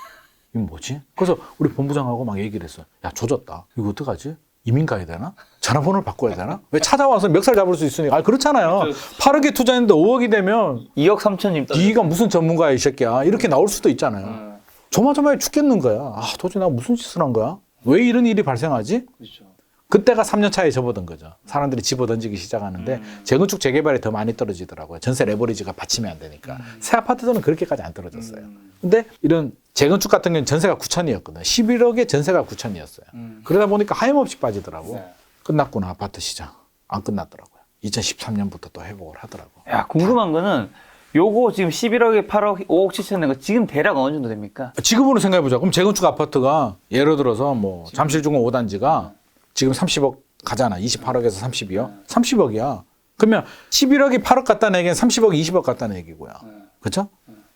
이건 뭐지? 그래서 우리 본부장하고 막 얘기를 했어. 야, 조졌다. 이거 어떡하지? 이민 가야 되나? 전화번호를 바꿔야 되나? 왜 찾아와서 멱살 잡을 수 있으니까. 아, 그렇잖아요. 8억에 투자했는데 5억이 되면 2억 3천님 떨어졌죠. 네가 무슨 전문가야, 이 새끼야. 이렇게 나올 수도 있잖아요. 조마조마해 죽겠는 거야. 아, 도대체 내가 무슨 짓을 한 거야? 왜 이런 일이 발생하지? 그렇죠. 그때가 3년 차에 접어든 거죠. 사람들이 집어던지기 시작하는데 재건축 재개발이 더 많이 떨어지더라고요. 전세 레버리지가 받침이 안 되니까. 새 아파트들은 그렇게까지 안 떨어졌어요. 근데 이런 재건축 같은 경우는 전세가 9천이었거든요. 11억에 전세가 9천이었어요. 그러다 보니까 하염없이 빠지더라고. 네. 끝났구나, 아파트 시장. 안 끝났더라고요. 2013년부터 또 회복을 하더라고요. 야, 궁금한 거는 요거 지금 11억에 8억, 5억 7천 낸 거 지금 대략 어느 정도 됩니까? 지금으로 생각해보자. 그럼 재건축 아파트가 예를 들어서 뭐 잠실중공 5단지가 지금 30억 가잖아. 28억에서 30이요. 30억이야. 그러면 11억이 8억 갖다 내기엔 30억이 20억 갖다 내기고요. 그렇죠?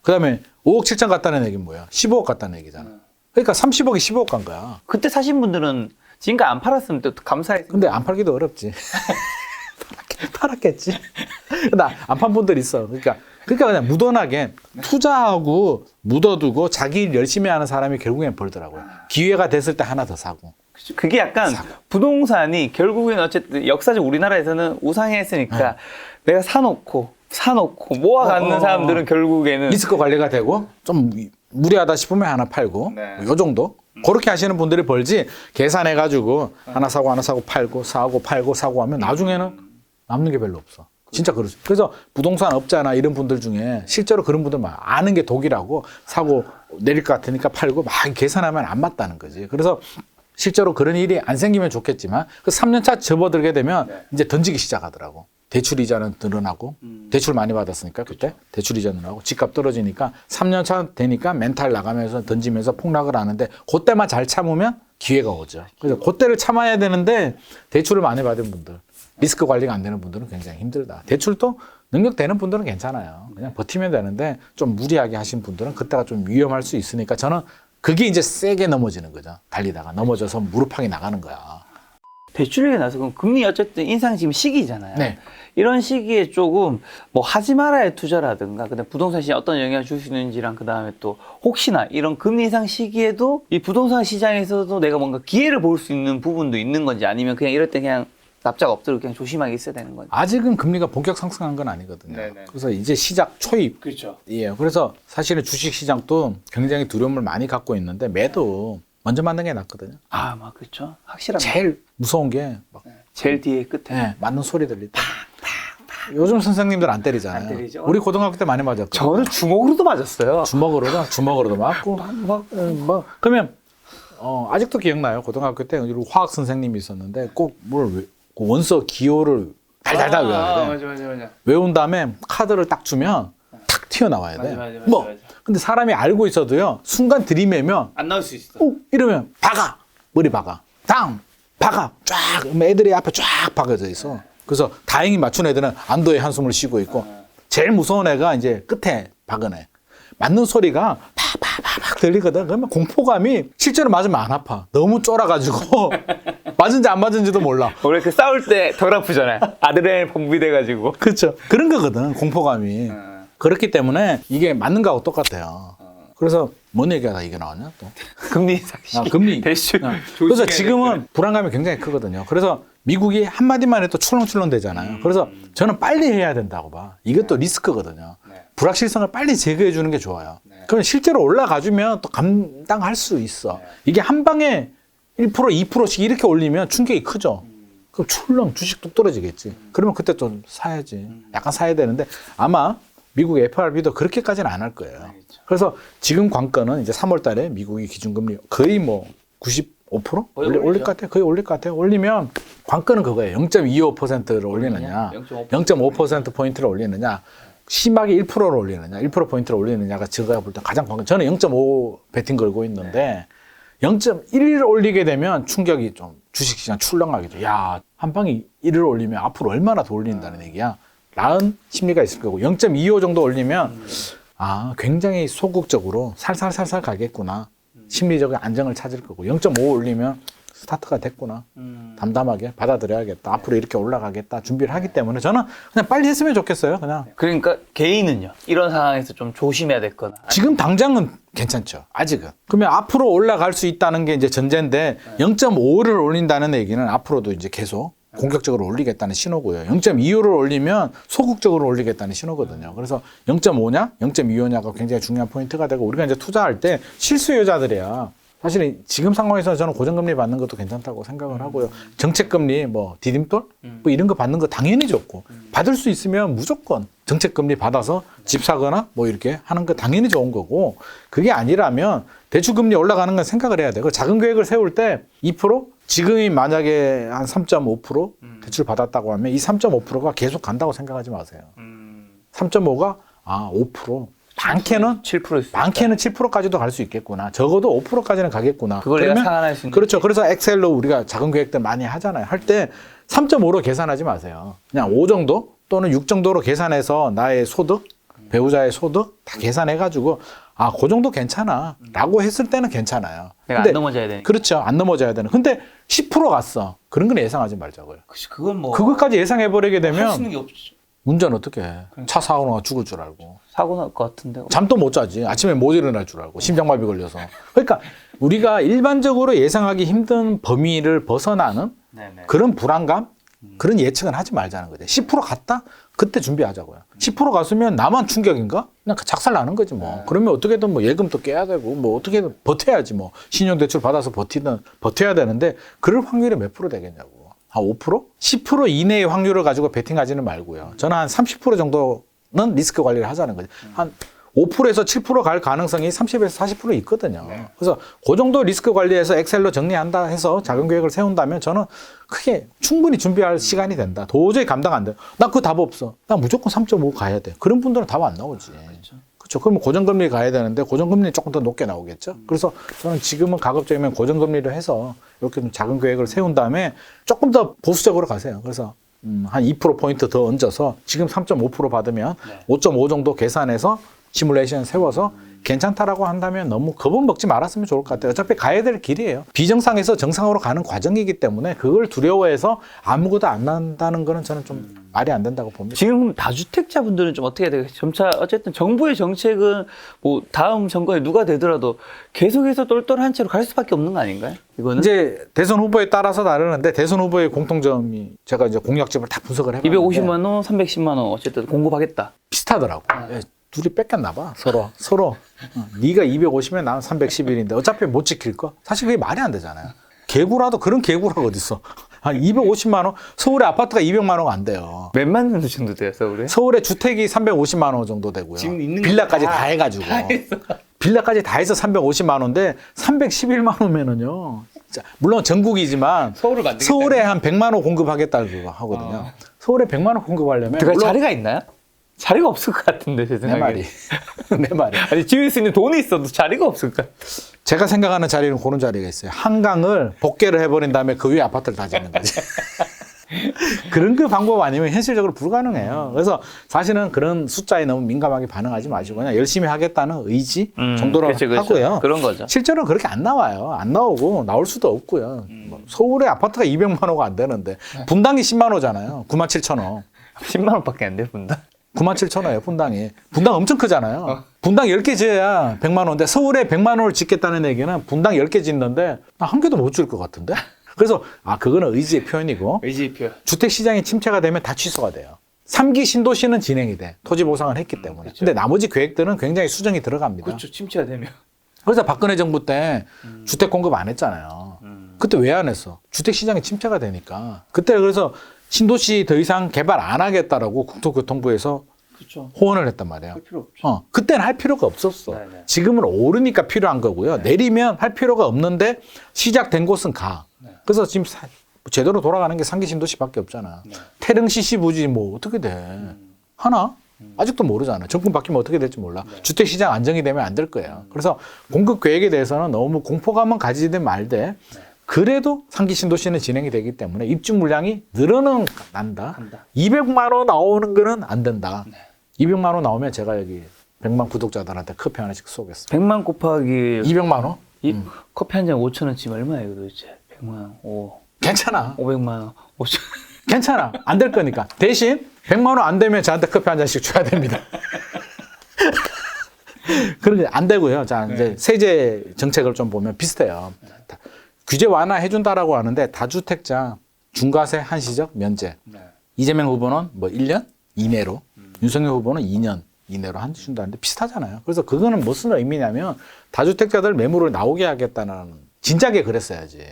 그다음에 5억 7천 갖다 내기는 뭐야? 15억 갖다 내기잖아. 그러니까 30억이 15억 간 거야. 그때 사신 분들은 지금까지 안 팔았으면 또 감사했을 근데 안 팔기도 어렵지. 팔았겠지. 근데 안 판 분들 있어. 그러니까 그냥 무던하게 투자하고 묻어두고 자기 일 열심히 하는 사람이 결국엔 벌더라고요. 기회가 됐을 때 하나 더 사고. 그게 약간 부동산이 결국엔 어쨌든 역사적 우리나라에서는 우상했으니까 내가 사놓고 모아가는 사람들은 결국에는 리스크 관리가 되고 좀 무리하다 싶으면 하나 팔고 요 정도. 그렇게 하시는 분들이 벌지 계산해가지고 하나 사고 팔고 사고 하면 나중에는 남는 게 별로 없어. 진짜 그렇죠. 그래서 부동산 업자나 이런 분들 중에 실제로 그런 분들 막 아는 게 독이라고 사고 내릴 것 같으니까 팔고 막 계산하면 안 맞다는 거지. 그래서 실제로 그런 일이 안 생기면 좋겠지만 그 3년 차 접어들게 되면 이제 던지기 시작하더라고. 대출 이자는 늘어나고 대출 많이 받았으니까 그때 대출 이자 늘어나고 집값 떨어지니까 3년 차 되니까 멘탈 나가면서 던지면서 폭락을 하는데 그때만 잘 참으면 기회가 오죠. 그래서 그때를 참아야 되는데 대출을 많이 받은 분들 리스크 관리가 안 되는 분들은 굉장히 힘들다. 대출도 능력 되는 분들은 괜찮아요. 그냥 버티면 되는데 좀 무리하게 하신 분들은 그때가 좀 위험할 수 있으니까 저는 그게 이제 세게 넘어지는 거죠. 달리다가 넘어져서 무릎팍이 나가는 거야. 대출 얘기 나서 그럼 금리 어쨌든 인상 지금 시기잖아요. 네. 이런 시기에 조금 뭐 하지 말아야 투자라든가 그다음 부동산 시장에 어떤 영향을 줄 수 있는지랑 그다음에 또 혹시나 이런 금리 인상 시기에도 이 부동산 시장에서도 내가 뭔가 기회를 볼 수 있는 부분도 있는 건지 아니면 그냥 이럴 때 그냥 납작 엎드리고 그냥 조심하게 있어야 되는 거죠. 아직은 금리가 본격 상승한 건 아니거든요. 네네. 그래서 이제 시작 초입. 그렇죠. 예. 그래서 사실은 주식 시장도 굉장히 두려움을 많이 갖고 있는데 매도 먼저 맞는 게 낫거든요. 아, 막 그렇죠. 확실한. 제일 무서운 게 막, 제일 뒤에 끝에. 예, 맞는 소리 들릴 때. 요즘 선생님들 안 때리잖아요. 안 때리죠. 우리 고등학교 때 많이 맞았거든요. 저는 주먹으로도 맞았어요. 주먹으로도 맞고 뭐 그러면 아직도 기억나요. 고등학교 때 화학 선생님이 있었는데 꼭 뭘 원서 기호를 달달달 외워야 돼. 맞아. 외운 다음에 카드를 딱 주면 탁 튀어나와야 돼. 맞아. 뭐 근데 사람이 알고 있어도요. 순간 들이매면 안 나올 수 있어. 이러면 박아. 머리 박아. 다음 박아. 쫙 그러면 애들이 앞에 쫙 박아져 있어. 그래서 다행히 맞춘 애들은 안도의 한숨을 쉬고 있고 제일 무서운 애가 이제 끝에 박은 애. 맞는 소리가 팍팍팍팍 들리거든. 그러면 공포감이 실제로 맞으면 안 아파. 너무 쫄아가지고 맞은지 안 맞은지도 몰라. 원래 그 싸울 때 덜 아프잖아요. 아드레날린 분비돼가지고. 그렇죠. 그런 거거든. 공포감이. 그렇기 때문에 이게 맞는 거하고 똑같아요. 그래서 뭔 얘기하다 이게 나왔냐 또. 금리 상식. 금리. 대출. 그래서 지금은 불안감이 굉장히 크거든요. 그래서 미국이 한마디만 해도 출렁출렁 되잖아요. 그래서 저는 빨리 해야 된다고 봐. 이것도 리스크거든요. 불확실성을 빨리 제거해 주는 게 좋아요. 그럼 실제로 올라가주면 또 감당할 수 있어. 이게 한 방에 1%, 2%씩 이렇게 올리면 충격이 크죠. 그럼 출렁 주식도 떨어지겠지. 그러면 그때 좀 사야지. 약간 사야 되는데 아마 미국 FRB도 그렇게까지는 안 할 거예요. 그래서 지금 관건은 이제 3월 달에 미국이 기준금리 거의 뭐 95%? 올릴 것 같아요. 거의 올릴 것 같아요. 올리면 관건은 그거예요. 0.25%를 올리느냐, 0.5%포인트를 올리느냐, 심하게 1%를 올리느냐, 1%포인트를 올리느냐가 제가 볼 때 가장 관건. 저는 0.5 베팅 걸고 있는데 0.1을 올리게 되면 충격이 좀 주식시장 출렁하겠죠. 야, 한 방에 1을 올리면 앞으로 얼마나 더 올린다는 얘기야. 라는 심리가 있을 거고 0.25 정도 올리면 굉장히 소극적으로 살살살살 가겠구나. 심리적인 안정을 찾을 거고 0.5 올리면 스타트가 됐구나. 담담하게 받아들여야겠다. 앞으로 이렇게 올라가겠다. 준비를 하기 때문에 저는 그냥 빨리 했으면 좋겠어요. 그냥. 그러니까 개인은요. 이런 상황에서 좀 조심해야 될 거나. 지금 당장은 괜찮죠. 아직은. 그러면 앞으로 올라갈 수 있다는 게 이제 전제인데 0.5를 올린다는 얘기는 앞으로도 이제 계속 공격적으로 올리겠다는 신호고요. 0.25를 올리면 소극적으로 올리겠다는 신호거든요. 그래서 0.5냐, 0.25냐가 굉장히 중요한 포인트가 되고 우리가 이제 투자할 때 실수요자들이야. 사실 지금 상황에서 저는 고정금리 받는 것도 괜찮다고 생각을 하고요. 정책금리, 뭐 디딤돌, 뭐 이런 거 받는 거 당연히 좋고 받을 수 있으면 무조건 정책금리 받아서 집 사거나 뭐 이렇게 하는 거 당연히 좋은 거고 그게 아니라면 대출금리 올라가는 건 생각을 해야 돼요. 작은 계획을 세울 때 2%? 지금이 만약에 한 3.5% 대출 받았다고 하면 이 3.5%가 계속 간다고 생각하지 마세요. 3.5가 5%. 많게는 7%. 많게는 7%까지도 갈 수 있겠구나. 적어도 5%까지는 가겠구나. 그걸 내가 상환할 수 있는. 그렇죠. 그래서 엑셀로 우리가 작은 계획들 많이 하잖아요. 할 때 3.5로 계산하지 마세요. 그냥 5 정도 또는 6 정도로 계산해서 나의 소득, 배우자의 소득 다 계산해가지고 그 정도 괜찮아. 라고 했을 때는 괜찮아요. 내가 안 넘어져야 되니까. 그렇죠. 안 넘어져야 되는. 근데 10% 갔어. 그런 건 예상하지 말자고요. 그건 뭐. 그것까지 예상해버리게 할 수 되면 있는 게 없죠. 운전 어떻게 해. 차 사고 나가 죽을 줄 알고. 사고 날 것 같은데. 잠도 못 자지. 아침에 못 일어날 줄 알고. 심장마비 걸려서. 그러니까 우리가 일반적으로 예상하기 힘든 범위를 벗어나는 그런 불안감, 그런 예측은 하지 말자는 거죠. 10% 갔다? 그때 준비하자고요. 10% 갔으면 나만 충격인가? 그냥 작살 나는 거지 뭐. 그러면 어떻게든 뭐 예금도 깨야 되고 뭐 어떻게든 버텨야지 뭐. 신용대출 받아서 버텨야 되는데 그럴 확률이 몇 프로 되겠냐고. 한 5%? 10% 이내의 확률을 가지고 베팅하지는 말고요. 저는 한 30% 정도는 리스크 관리를 하자는 거죠. 한 5%에서 7% 갈 가능성이 30에서 40% 있거든요. 그래서 그 정도 리스크 관리해서 엑셀로 정리한다 해서 작은 계획을 세운다면 저는 크게 충분히 준비할 시간이 된다. 도저히 감당 안 돼. 나 그 답 없어. 나 무조건 3.5 가야 돼. 그런 분들은 답 안 나오지. 그렇죠. 그러면 고정금리 가야 되는데 고정금리는 조금 더 높게 나오겠죠. 그래서 저는 지금은 가급적이면 고정금리를 해서 이렇게 좀 작은 계획을 세운 다음에 조금 더 보수적으로 가세요. 그래서 한 2%포인트 더 얹어서 지금 3.5% 받으면 5.5 정도 계산해서 시뮬레이션 세워서 괜찮다라고 한다면 너무 겁은 먹지 말았으면 좋을 것 같아요. 어차피 가야 될 길이에요. 비정상에서 정상으로 가는 과정이기 때문에 그걸 두려워해서 아무것도 안 난다는 거는 저는 좀 말이 안 된다고 봅니다. 지금 다주택자분들은 좀 어떻게 해야 돼요? 점차 어쨌든 정부의 정책은 뭐 다음 정권에 누가 되더라도 계속해서 똘똘한 채로 갈 수밖에 없는 거 아닌가요? 이거는 이제 대선 후보에 따라서 다르는데 대선 후보의 공통점이 제가 이제 공약집을 다 분석을 해봤는데 250만 원, 310만 원 어쨌든 공급하겠다. 비슷하더라고. 예, 둘이 뺏겼나 봐. 서로. 네가 250에 나는 311인데 어차피 못 지킬 거. 사실 그게 말이 안 되잖아요. 개구라도 그런 개구라가 어딨어. 한 250만 원? 서울에 아파트가 200만 원가 안 돼요. 몇만 원 정도 돼요, 서울에? 서울에 주택이 350만 원 정도 되고요. 지금 있는 빌라까지 다 해가지고. 빌라까지 다 해서 350만 원인데 311만 원면은요. 물론 전국이지만 서울을 만들겠다. 서울에 한 100만 원 공급하겠다고 하거든요. 서울에 100만 원 공급하려면 그러니까 물론 자리가 있나요? 자리가 없을 것 같은데 제 내 생각에. 말이 내 말이. 아니 지을 수 있는 돈이 있어도 자리가 없을 것 같아. 제가 생각하는 자리는 그런 자리가 있어요. 한강을 복개를 해버린 다음에 그 위에 아파트를 다 짓는 거지. 그런 그 방법 아니면 현실적으로 불가능해요. 그래서 사실은 그런 숫자에 너무 민감하게 반응하지 마시고 그냥 열심히 하겠다는 의지 정도로 그렇죠. 하고요. 그런 거죠. 실제로는 그렇게 안 나와요. 안 나오고 나올 수도 없고요. 뭐 서울에 아파트가 200만 호가 안 되는데 분당이 10만 호잖아요. 9만 7천 호. 10만 원밖에 안 돼, 분당. 9만 7천 호예요, 분당이. 분당 엄청 크잖아요. 분당 10개 지어야 100만 호인데 서울에 100만 호를 짓겠다는 얘기는 분당 10개 짓는데 한 개도 못 줄 것 같은데? 그래서 그거는 의지의 표현이고 의지표. 주택 시장이 침체가 되면 다 취소가 돼요. 3기 신도시는 진행이 돼. 토지 보상을 했기 때문에. 그렇죠. 근데 나머지 계획들은 굉장히 수정이 들어갑니다. 그렇죠. 침체가 되면. 그래서 박근혜 정부 때 주택 공급 안 했잖아요. 그때 왜 안 했어? 주택 시장이 침체가 되니까. 그때 그래서 신도시 더 이상 개발 안 하겠다라고 국토교통부에서 그렇죠. 호언을 했단 말이에요. 할 필요 없죠. 그때는 할 필요가 없었어. 네네. 지금은 오르니까 필요한 거고요. 내리면 할 필요가 없는데 시작된 곳은 가. 그래서 지금 제대로 돌아가는 게 3기 신도시밖에 없잖아. 태릉 CC부지 뭐 어떻게 돼? 하나? 아직도 모르잖아. 정권 바뀌면 어떻게 될지 몰라. 주택 시장 안정이 되면 안 될 거예요. 그래서 공급 계획에 대해서는 너무 공포감은 가지든 말되 그래도 3기 신도시는 진행이 되기 때문에 입주 물량이 늘어난다. 200만 원 나오는 거는 안 된다. 200만 원 나오면 제가 여기 100만 구독자들한테 커피 하나씩 쏘겠습니다. 100만 곱하기 200만 원? 커피 한 잔 5,000원치면 얼마예요, 도대체? 100만 원. 괜찮아. 500만 원. 5,000원. 괜찮아. 안 될 거니까. 대신 100만 원 안 되면 저한테 커피 한 잔씩 줘야 됩니다. 그런데 안 되고요. 자, 이제 세제 정책을 좀 보면 비슷해요. 규제 완화해준다라고 하는데 다주택자 중과세 한시적 면제. 이재명 후보는 뭐 1년 이내로, 윤석열 후보는 2년 이내로 한준다는데 비슷하잖아요. 그래서 그거는 무슨 의미냐면 다주택자들 매물을 나오게 하겠다는 진작에 그랬어야지.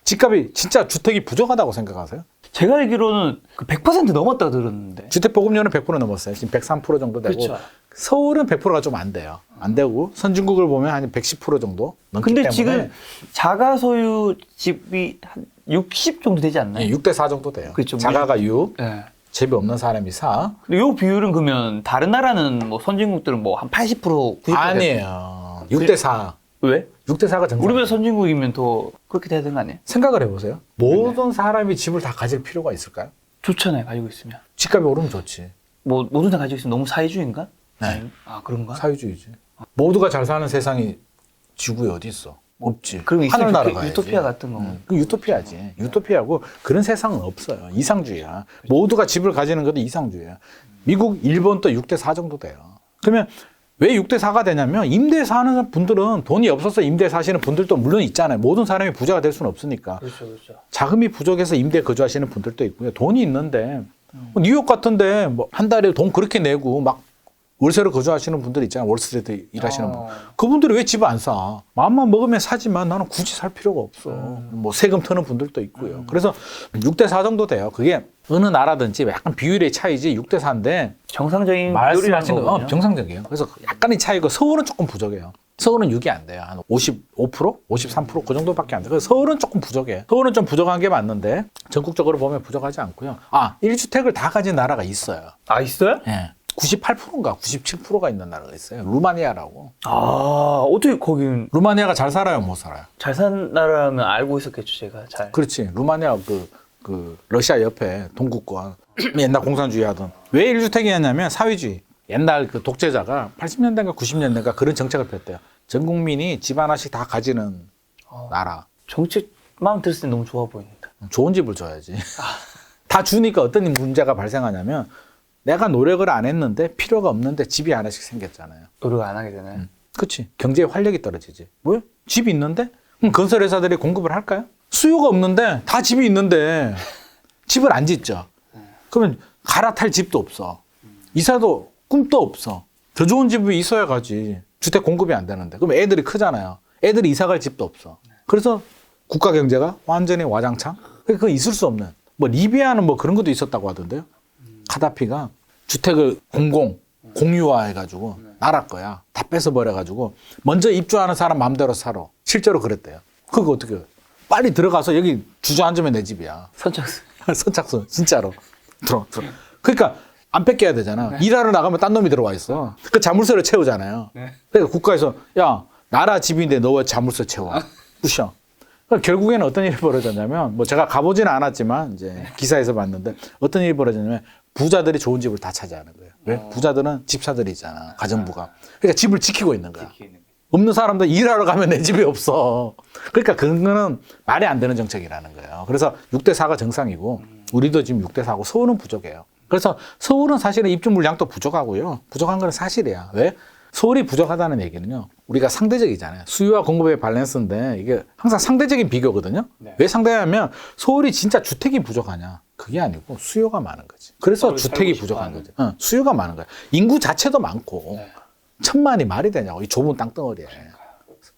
집값이 진짜 주택이 부족하다고 생각하세요? 제가 알기로는 100% 넘었다고 들었는데. 주택 보급률은 100% 넘었어요. 지금 103% 정도 되고. 그렇죠. 서울은 100%가 좀 안 돼요. 안 되고 선진국을 보면 한 110% 정도 넘기 근데 때문에. 지금 자가 소유 집이 한 60 정도 되지 않나요? 6대 4 정도 돼요. 그렇죠. 자가가 6, 네. 집이 없는 사람이 4. 근데 요 비율은 그러면 다른 나라는 뭐 선진국들은 뭐 한 80%, 90%? 아니에요. 6대 4. 왜? 6대 4가 정상. 우리보다 선진국이면 더 그렇게 돼야 되는 거 아니에요? 생각을 해보세요. 모든 사람이 집을 다 가질 필요가 있을까요? 좋잖아요, 가지고 있으면. 집값이 오르면 좋지. 뭐 모든 다 가지고 있으면 너무 사회주의인가? 네. 아, 그런가? 사회주의지. 모두가 잘 사는 세상이 지구에 어디 있어? 없지. 그럼 있으면 하늘나라 좋겠- 가야지. 유토피아 같은 거. 그 유토피아지. 유토피아고 그런 세상은 없어요. 이상주의야. 모두가 집을 가지는 것도 이상주의야. 미국, 일본도 6대 4 정도 돼요. 그러면 왜 6대 4가 되냐면 임대 사는 분들은 돈이 없어서 임대 사시는 분들도 물론 있잖아요. 모든 사람이 부자가 될 수는 없으니까. 그렇죠, 그렇죠. 자금이 부족해서 임대 거주하시는 분들도 있고요. 돈이 있는데 뉴욕 같은데 뭐 한 달에 돈 그렇게 내고 막 월세로 거주하시는 분들 있잖아요. 월스트리트 일하시는 분. 그분들이 왜 집을 안 사? 마음만 먹으면 사지만 나는 굳이 살 필요가 없어. 뭐 세금 터는 분들도 있고요. 그래서 6대 4 정도 돼요. 그게 어느 나라든지 약간 비율의 차이지 6대 4인데 정상적인 말씀하신 거 비율이라는 정상적이에요. 그래서 약간의 차이고 서울은 조금 부족해요. 서울은 6이 안 돼요. 한 55%? 53%? 그 정도밖에 안 돼요. 그래서 서울은 조금 부족해요. 서울은 좀 부족한 게 맞는데 전국적으로 보면 부족하지 않고요. 1주택을 다 가진 나라가 있어요. 아, 있어요? 예. 98%인가 97%가 있는 나라가 있어요. 루마니아라고. 아, 어떻게 거긴 루마니아가 잘 살아요, 못 살아요? 잘 산 나라면 알고 있었겠죠, 제가 잘. 그렇지. 루마니아 그 러시아 옆에 동구권 옛날 공산주의 하던 왜 1주택이었냐면 사회주의. 옛날 그 독재자가 80년대인가 90년대인가 그런 정책을 폈대요. 전 국민이 집 하나씩 다 가지는 나라. 정책 마음 들었을 때 너무 좋아 보인다. 좋은 집을 줘야지. 다 주니까 어떤 문제가 발생하냐면 내가 노력을 안 했는데 필요가 없는데 집이 하나씩 생겼잖아요. 노력 안 하게 되나요? 그렇지. 경제의 활력이 떨어지지. 왜? 집이 있는데? 그럼 건설회사들이 공급을 할까요? 수요가 없는데 다 집이 있는데 집을 안 짓죠. 그러면 갈아탈 집도 없어. 이사도 꿈도 없어. 더 좋은 집이 있어야 가지. 주택 공급이 안 되는데. 그럼 애들이 크잖아요. 애들이 이사 갈 집도 없어. 그래서 국가 경제가 완전히 와장창? 그건 있을 수 없는. 뭐 리비아는 뭐 그런 것도 있었다고 하던데요. 카다피가 주택을 공유화해가지고 나라 거야. 다 뺏어버려가지고 먼저 입주하는 사람 마음대로 살아. 실제로 그랬대요. 그거 어떻게 해요? 빨리 들어가서 여기 주저앉으면 내 집이야. 선착순. 선착순 진짜로. 들어. 그러니까 안 뺏겨야 되잖아. 일하러 나가면 딴 놈이 들어와 있어. 그 자물쇠를 채우잖아요. 그러니까 국가에서 야 나라 집인데 너 왜 자물쇠 채워? 부셔. 그러니까 결국에는 어떤 일이 벌어졌냐면 뭐 제가 가보지는 않았지만 이제 기사에서 봤는데 어떤 일이 벌어졌냐면 부자들이 좋은 집을 다 차지하는 거예요. 왜? 부자들은 집사들이잖아. 가정부가. 그러니까 집을 지키고 있는 거야. 없는 사람들 일하러 가면 내 집이 없어. 그러니까 그거는 말이 안 되는 정책이라는 거예요. 그래서 6대 4가 정상이고 우리도 지금 6대 4고 서울은 부족해요. 그래서 서울은 사실은 입주 물량도 부족하고요. 부족한 건 사실이야. 왜? 서울이 부족하다는 얘기는요. 우리가 상대적이잖아요. 수요와 공급의 밸런스인데 이게 항상 상대적인 비교거든요. 왜 상대하면 서울이 진짜 주택이 부족하냐? 그게 아니고 수요가 많은 거지. 그래서 주택이 부족한 거지. 수요가 많은 거야. 인구 자체도 많고 1,000만이 말이 되냐고. 이 좁은 땅덩어리에.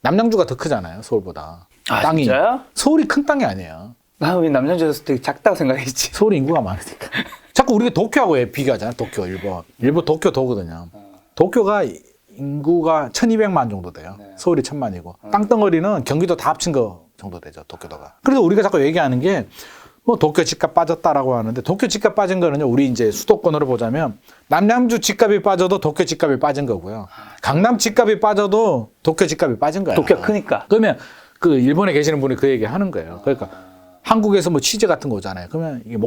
남양주가 더 크잖아요. 서울보다. 아, 땅이. 진짜요? 서울이 큰 땅이 아니에요. 나 왜 남양주에서 되게 작다고 생각했지? 서울 인구가 많으니까. 자꾸 우리가 도쿄하고 비교하잖아요. 도쿄, 일본. 일본 도쿄 도거든요. 도쿄가 인구가 1,200만 정도 돼요. 서울이 1,000만이고. 땅덩어리는 경기도 다 합친 거 정도 되죠. 도쿄도가. 그래서 우리가 자꾸 얘기하는 게 뭐 도쿄 집값 빠졌다라고 하는데 도쿄 집값 빠진 거는요. 우리 이제 수도권으로 보자면 남양주 집값이 빠져도 도쿄 집값이 빠진 거고요. 강남 집값이 빠져도 도쿄 집값이 빠진 거예요. 도쿄가 크니까. 그러면 그 일본에 계시는 분이 그 얘기 하는 거예요. 그러니까 한국에서 뭐 취재 같은 거 오잖아요. 그러면 이게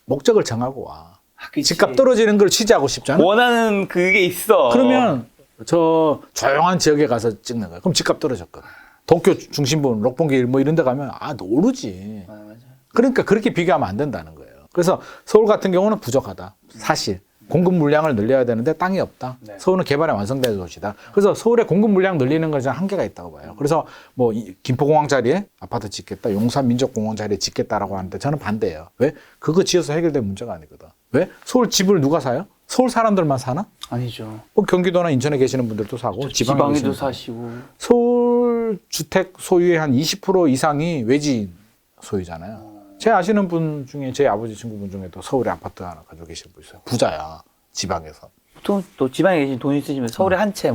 목적을 정하고 와. 집값 떨어지는 걸 취재하고 싶잖아. 원하는 그게 있어. 그러면 저 조용한 지역에 가서 찍는 거예요. 그럼 집값 떨어졌거든. 도쿄 중심부, 록봉길 뭐 이런 데 가면 오르지. 맞아. 그러니까 그렇게 비교하면 안 된다는 거예요. 그래서 서울 같은 경우는 부족하다. 사실. 공급 물량을 늘려야 되는데 땅이 없다. 서울은 개발이 완성된 도시다. 그래서 서울의 공급 물량 늘리는 것에 한계가 있다고 봐요. 그래서 뭐 김포공항 자리에 아파트 짓겠다, 용산민족공원 자리에 짓겠다라고 하는데 저는 반대예요. 왜? 그거 지어서 해결될 문제가 아니거든. 왜? 서울 집을 누가 사요? 서울 사람들만 사나? 아니죠. 뭐 경기도나 인천에 계시는 분들도 사고 지방에도 사시고. 서울 주택 소유의 한 20% 이상이 외지인 소유잖아요. 제 아시는 분 중에 제 아버지 친구분 중에도 서울에 아파트 하나 가지고 계신 분 있어요. 부자야. 지방에서. 보통 또 지방에 계신 돈 있으시면 서울에 한 채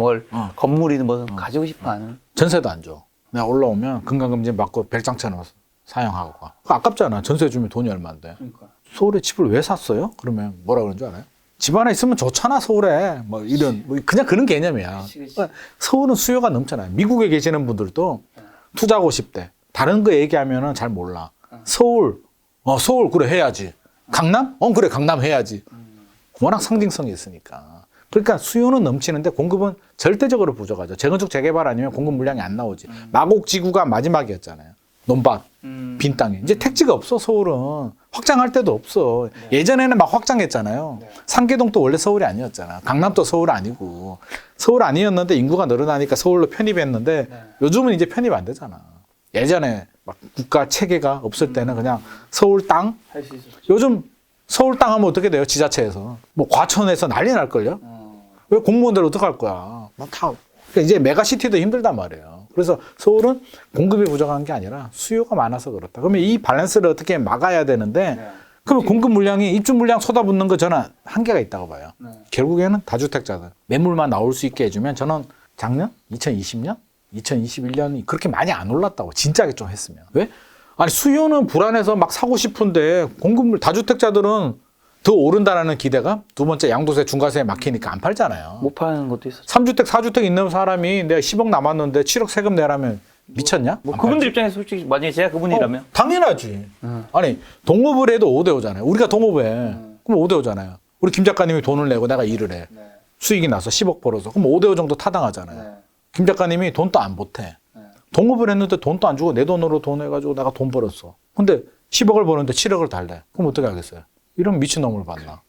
건물이든 뭐든 가지고 싶어 하는. 전세도 안 줘. 내가 올라오면 건강검진 받고 별장처럼 사용하고 가. 그거 아깝잖아. 전세 주면 돈이 얼마인데. 그러니까. 서울에 집을 왜 샀어요? 그러면 뭐라 그러는 줄 알아요? 집 안에 있으면 좋잖아, 서울에. 뭐 이런, 뭐 그냥 그런 개념이야. 그치. 서울은 수요가 넘잖아요. 미국에 계시는 분들도 투자하고 싶대. 다른 거 얘기하면은 잘 몰라. 서울, 서울, 그래, 해야지. 강남? 그래, 강남 해야지. 워낙 상징성이 있으니까. 그러니까 수요는 넘치는데 공급은 절대적으로 부족하죠. 재건축 재개발 아니면 공급 물량이 안 나오지. 마곡지구가 마지막이었잖아요. 논밭, 빈 땅에. 이제 택지가 없어, 서울은. 확장할 데도 없어. 예전에는 막 확장했잖아요. 상계동도 원래 서울이 아니었잖아. 강남도 서울 아니고. 서울 아니었는데 인구가 늘어나니까 서울로 편입했는데 요즘은 이제 편입 안 되잖아. 예전에 막 국가 체계가 없을 때는 그냥 서울 땅? 할 수 있었죠. 요즘 서울 땅 하면 어떻게 돼요? 지자체에서. 뭐 과천에서 난리 날걸요? 왜 공무원들 어떡할 거야? 막 다. 그러니까 이제 메가시티도 힘들단 말이에요. 그래서 서울은 공급이 부족한 게 아니라 수요가 많아서 그렇다. 그러면 이 밸런스를 어떻게 막아야 되는데 그러면 공급 물량이 입주 물량 쏟아붓는 거 저는 한계가 있다고 봐요. 결국에는 다주택자들 매물만 나올 수 있게 해주면 저는 작년? 2020년? 2021년이 그렇게 많이 안 올랐다고 진작에 좀 했으면. 왜? 아니 수요는 불안해서 막 사고 싶은데 공급물 다주택자들은 더 오른다라는 기대가 두 번째 양도세 중과세에 막히니까 안 팔잖아요. 못 파는 것도 있었죠. 3주택 4주택 있는 사람이 내가 10억 남았는데 7억 세금 내라면 미쳤냐? 뭐 그분들 입장에서 솔직히 만약에 제가 그분이라면 당연하지. 아니 동업을 해도 5대5잖아요. 우리가 동업해. 그럼 5대5잖아요. 우리 김 작가님이 돈을 내고 내가 일을 해. 수익이 나서 10억 벌어서 그럼 5대5 정도 타당하잖아요. 김 작가님이 돈도 안 보태. 동업을 했는데 돈도 안 주고 내 돈으로 돈 해가지고 내가 돈 벌었어. 근데 10억을 버는데 7억을 달래. 그럼 어떻게 하겠어요? 이런 미친놈을 봤나?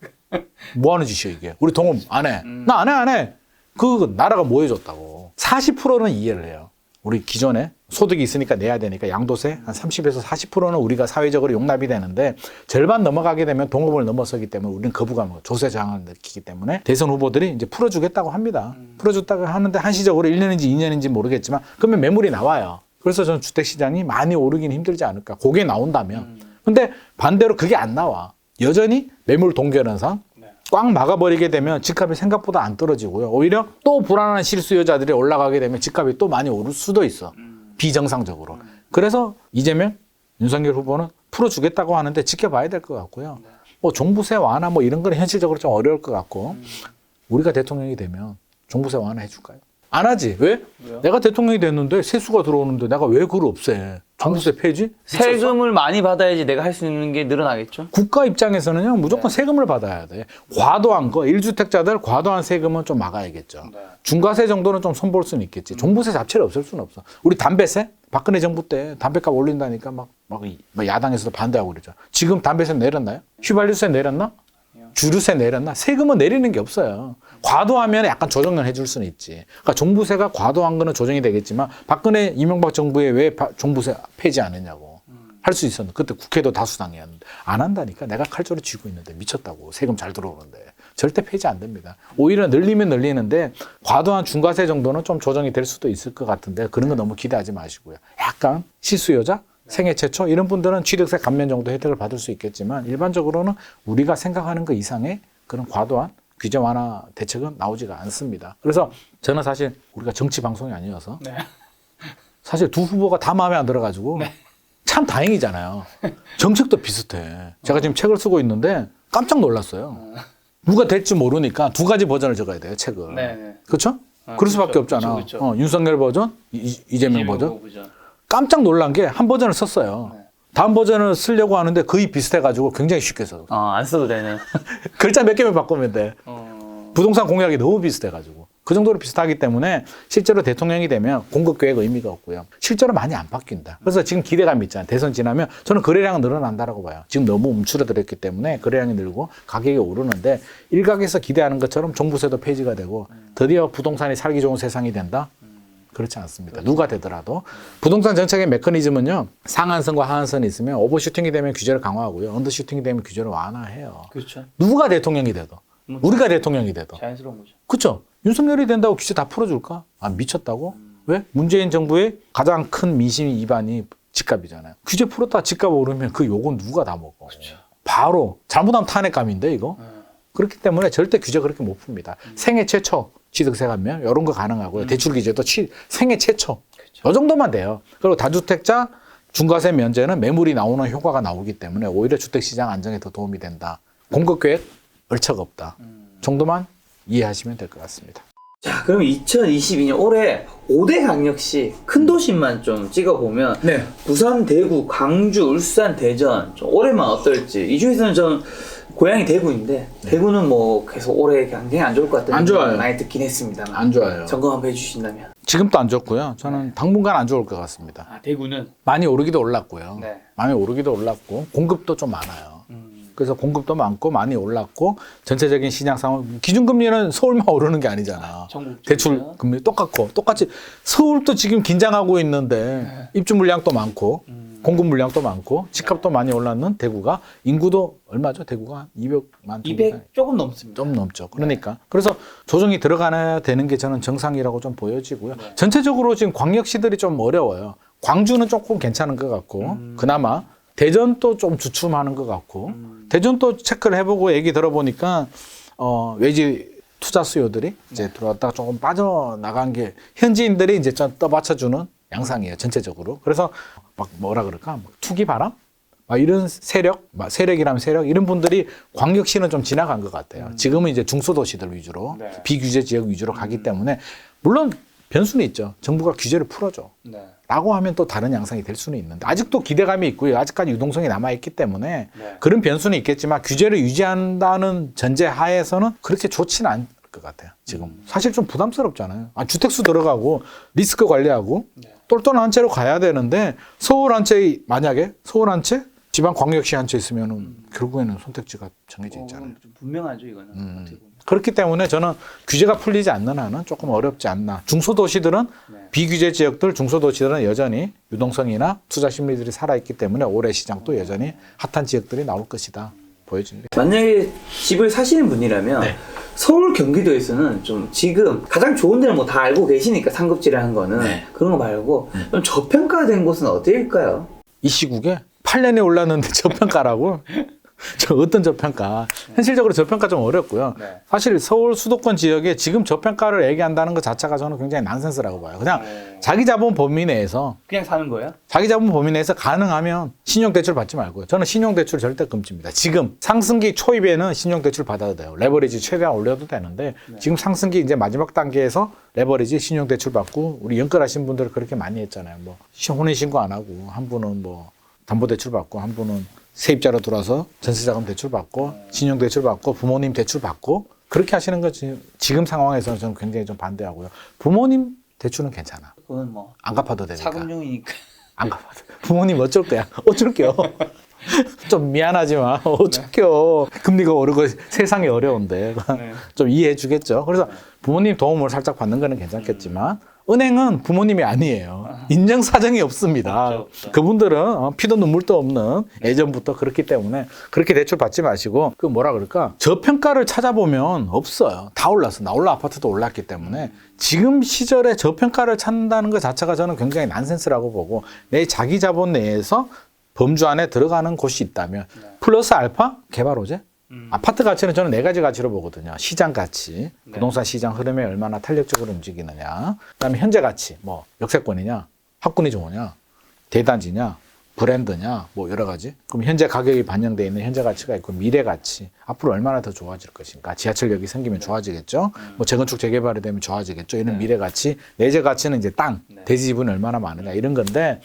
뭐 하는 짓이야 이게? 우리 동업 안 해. 나 안 해. 그 나라가 뭐 해줬다고. 40%는 이해를 해요. 우리 기존에 소득이 있으니까 내야 되니까 양도세 한 30에서 40%는 우리가 사회적으로 용납이 되는데 절반 넘어가게 되면 동업을 넘어서기 때문에 우리는 거부감, 조세 저항을 느끼기 때문에 대선 후보들이 이제 풀어주겠다고 합니다. 풀어줬다고 하는데 한시적으로 1년인지 2년인지 모르겠지만 그러면 매물이 나와요. 그래서 저는 주택시장이 많이 오르긴 힘들지 않을까. 그게 나온다면. 근데 반대로 그게 안 나와. 여전히 매물 동결 현상 꽉 막아버리게 되면 집값이 생각보다 안 떨어지고요. 오히려 또 불안한 실수요자들이 올라가게 되면 집값이 또 많이 오를 수도 있어. 비정상적으로. 그래서 이재명, 윤석열 후보는 풀어주겠다고 하는데 지켜봐야 될 것 같고요. 뭐 종부세 완화 뭐 이런 건 현실적으로 좀 어려울 것 같고 우리가 대통령이 되면 종부세 완화 해줄까요? 안 하지. 왜? 왜요? 내가 대통령이 됐는데 세수가 들어오는데 내가 왜 그걸 없애? 종부세 폐지? 세금을 많이 받아야지 내가 할 수 있는 게 늘어나겠죠? 국가 입장에서는요, 무조건 세금을 받아야 돼. 과도한 거, 1주택자들 과도한 세금은 좀 막아야겠죠. 중과세 정도는 좀 손볼 수는 있겠지. 종부세 자체를 없앨 수는 없어. 우리 담배세? 박근혜 정부 때 담배값 올린다니까 막 야당에서도 반대하고 그랬죠. 지금 담배세 내렸나요? 휘발유세 내렸나? 주류세 내렸나? 세금은 내리는 게 없어요. 과도하면 약간 조정을 해줄 수는 있지. 그러니까 종부세가 과도한 거는 조정이 되겠지만 박근혜 이명박 정부에 왜 종부세 폐지 안 했냐고. 할 수 있었는데 그때 국회도 다수당이었는데 안 한다니까. 내가 칼조를 쥐고 있는데 미쳤다고. 세금 잘 들어오는데. 절대 폐지 안 됩니다. 오히려 늘리면 늘리는데 과도한 중과세 정도는 좀 조정이 될 수도 있을 것 같은데 그런 거 너무 기대하지 마시고요. 약간 실수요자? 생애 최초 이런 분들은 취득세 감면 정도 혜택을 받을 수 있겠지만 일반적으로는 우리가 생각하는 것 이상의 그런 과도한 규제 완화 대책은 나오지가 않습니다. 그래서 저는 사실 우리가 정치 방송이 아니어서 사실 두 후보가 다 마음에 안 들어가지고 참 다행이잖아요. 정책도 비슷해. 제가 지금 책을 쓰고 있는데 깜짝 놀랐어요. 누가 될지 모르니까 두 가지 버전을 적어야 돼요, 책을. 그렇죠? 그럴 수밖에 없잖아. 그렇죠. 윤석열 버전, 이재명 버전. 깜짝 놀란 게 한 버전을 썼어요. 다음 버전을 쓰려고 하는데 거의 비슷해가지고 굉장히 쉽게 써. 안 써도 되는. 글자 몇 개만 바꾸면 돼. 부동산 공약이 너무 비슷해가지고. 그 정도로 비슷하기 때문에 실제로 대통령이 되면 공급 계획 의미가 없고요. 실제로 많이 안 바뀐다. 그래서 지금 기대감이 있잖아요. 대선 지나면 저는 거래량은 늘어난다라고 봐요. 지금 너무 움츠러들었기 때문에 거래량이 늘고 가격이 오르는데 일각에서 기대하는 것처럼 종부세도 폐지가 되고 드디어 부동산이 살기 좋은 세상이 된다? 그렇지 않습니다. 누가 되더라도. 부동산 정책의 메커니즘은요. 상한선과 하한선이 있으면 오버슈팅이 되면 규제를 강화하고요. 언더슈팅이 되면 규제를 완화해요. 그렇죠. 누가 대통령이 돼도. 우리가 대통령이 돼도. 자연스러운 거죠. 그렇죠. 윤석열이 된다고 규제 다 풀어줄까? 아 미쳤다고? 왜? 문재인 정부의 가장 큰 민심 위반이 집값이잖아요. 규제 풀었다 집값 오르면 그 욕은 누가 다 먹어. 그렇죠. 바로 잘못하면 탄핵감인데 이거. 그렇기 때문에 절대 규제 그렇게 못 풉니다. 생애 최초 취득세 감면 이런 거 가능하고요. 대출 규제도 생애 최초. 이 정도만 돼요. 그리고 다주택자 중과세 면제는 매물이 나오는 효과가 나오기 때문에 오히려 주택시장 안정에 더 도움이 된다. 공급계획 얼척 없다. 정도만 이해하시면 될 것 같습니다. 자, 그럼 2022년 올해 5대 강력시 큰 도시만 좀 찍어보면 부산, 대구, 광주, 울산, 대전 좀 올해만 어떨지. 이 중에서는 전 고향이 대구인데 대구는 뭐 계속 올해 굉장히 안 좋을 것 같다는 안 좋아요. 많이 듣긴 했습니다만 안 좋아요. 점검 한번 해주신다면. 지금도 안 좋고요. 저는 당분간 안 좋을 것 같습니다. 대구는 많이 오르기도 올랐고요. 네. 많이 오르기도 올랐고 공급도 좀 많아요. 그래서 공급도 많고 많이 올랐고 전체적인 시장 상황 기준금리는 서울만 오르는 게 아니잖아. 대출 금리 똑같이 서울도 지금 긴장하고 있는데 입주 물량도 많고 공급 물량도 많고 집값도 많이 올랐는 대구가 인구도 얼마죠? 대구가 200만 200 조금 넘습니다. 좀 넘죠. 그러니까 그래서 조정이 들어가야 되는 게 저는 정상이라고 좀 보여지고요. 전체적으로 지금 광역시들이 좀 어려워요. 광주는 조금 괜찮은 것 같고 그나마 대전도 좀 주춤하는 것 같고 대전도 체크를 해보고 얘기 들어보니까 외지 투자 수요들이 이제 들어왔다가 조금 빠져나간 게 현지인들이 이제 좀 떠받쳐주는 양상이에요. 전체적으로. 그래서 막 뭐라 그럴까 투기 바람? 막 이런 세력이라면 세력 이런 분들이 광역시는 좀 지나간 것 같아요. 지금은 이제 중소도시들 위주로 비규제 지역 위주로 가기 때문에 물론 변수는 있죠. 정부가 규제를 풀어줘. 라고 하면 또 다른 양상이 될 수는 있는데 아직도 기대감이 있고요. 아직까지 유동성이 남아있기 때문에 그런 변수는 있겠지만 규제를 유지한다는 전제 하에서는 그렇게 좋지는 않을 것 같아요. 지금 사실 좀 부담스럽잖아요. 주택수 들어가고 리스크 관리하고 똘똘한 채로 가야 되는데 서울 한 채 만약에 서울 한 채 지방광역시 한채 있으면은 결국에는 선택지가 정해져 있잖아요. 좀 분명하죠 이거는. 어떻게 보면. 그렇기 때문에 저는 규제가 풀리지 않는 한은 조금 어렵지 않나. 중소도시들은 네. 비규제 지역들, 중소도시들은 여전히 유동성이나 투자 심리들이 살아있기 때문에 올해 시장도 여전히 핫한 지역들이 나올 것이다 보여집니다. 만약에 집을 사시는 분이라면 네. 서울 경기도에서는 좀 지금 가장 좋은 데는 뭐 다 알고 계시니까 상급지라는 거는 네. 그런 거 말고 좀 저평가된 곳은 어디일까요? 이 시국에 8년에 올랐는데 저평가라고? 저 어떤 저평가? 현실적으로 저평가 좀 어렵고요. 네. 사실 서울 수도권 지역에 지금 저평가를 얘기한다는 것 자체가 저는 굉장히 난센스라고 봐요. 그냥 자기 자본 범위 내에서 그냥 사는 거예요? 자기 자본 범위 내에서 가능하면 신용대출 받지 말고요. 저는 신용대출 절대 금지입니다. 지금 상승기 초입에는 신용대출 받아도 돼요. 레버리지 최대한 올려도 되는데 지금 상승기 이제 마지막 단계에서 레버리지 신용대출 받고 우리 연끌하신 분들 그렇게 많이 했잖아요. 뭐 혼인신고 안 하고 한 분은 뭐 담보대출 받고 한 분은 세입자로 들어와서 전세자금 대출 받고 신용대출 받고 부모님 대출 받고 그렇게 하시는 거 지금 상황에서는 저는 굉장히 좀 반대하고요. 부모님 대출은 괜찮아. 그건 뭐 안 갚아도 되니까. 사금융이니까. 안 갚아도. 부모님 어쩔 거야. 어쩔게요. 좀 미안하지만 어쩔게요. 금리가 오르고 세상이 어려운데 네. 좀 이해해 주겠죠. 그래서 부모님 도움을 살짝 받는 거는 괜찮겠지만 은행은 부모님이 아니에요. 인정 사정이 없습니다. 없죠. 그분들은 피도 눈물도 없는 예전부터 그렇기 때문에 그렇게 대출 받지 마시고 그 뭐라 그럴까 저평가를 찾아보면 없어요. 다 올랐어. 나홀라 아파트도 올랐기 때문에 지금 시절에 저평가를 찾는다는 것 자체가 저는 굉장히 난센스라고 보고 내 자기 자본 내에서 범주 안에 들어가는 곳이 있다면 플러스 알파 개발 호재 아파트 가치는 저는 네 가지 가치로 보거든요. 시장 가치, 부동산 시장 흐름에 얼마나 탄력적으로 움직이느냐. 그다음에 현재 가치, 뭐 역세권이냐, 학군이 좋으냐, 대단지냐, 브랜드냐, 뭐 여러 가지. 그럼 현재 가격이 반영되어 있는 현재 가치가 있고 미래 가치, 앞으로 얼마나 더 좋아질 것인가. 지하철역이 생기면 좋아지겠죠. 뭐 재건축 재개발이 되면 좋아지겠죠. 이런 미래 가치, 내재 가치는 이제 땅, 대지 지분이 얼마나 많으냐 이런 건데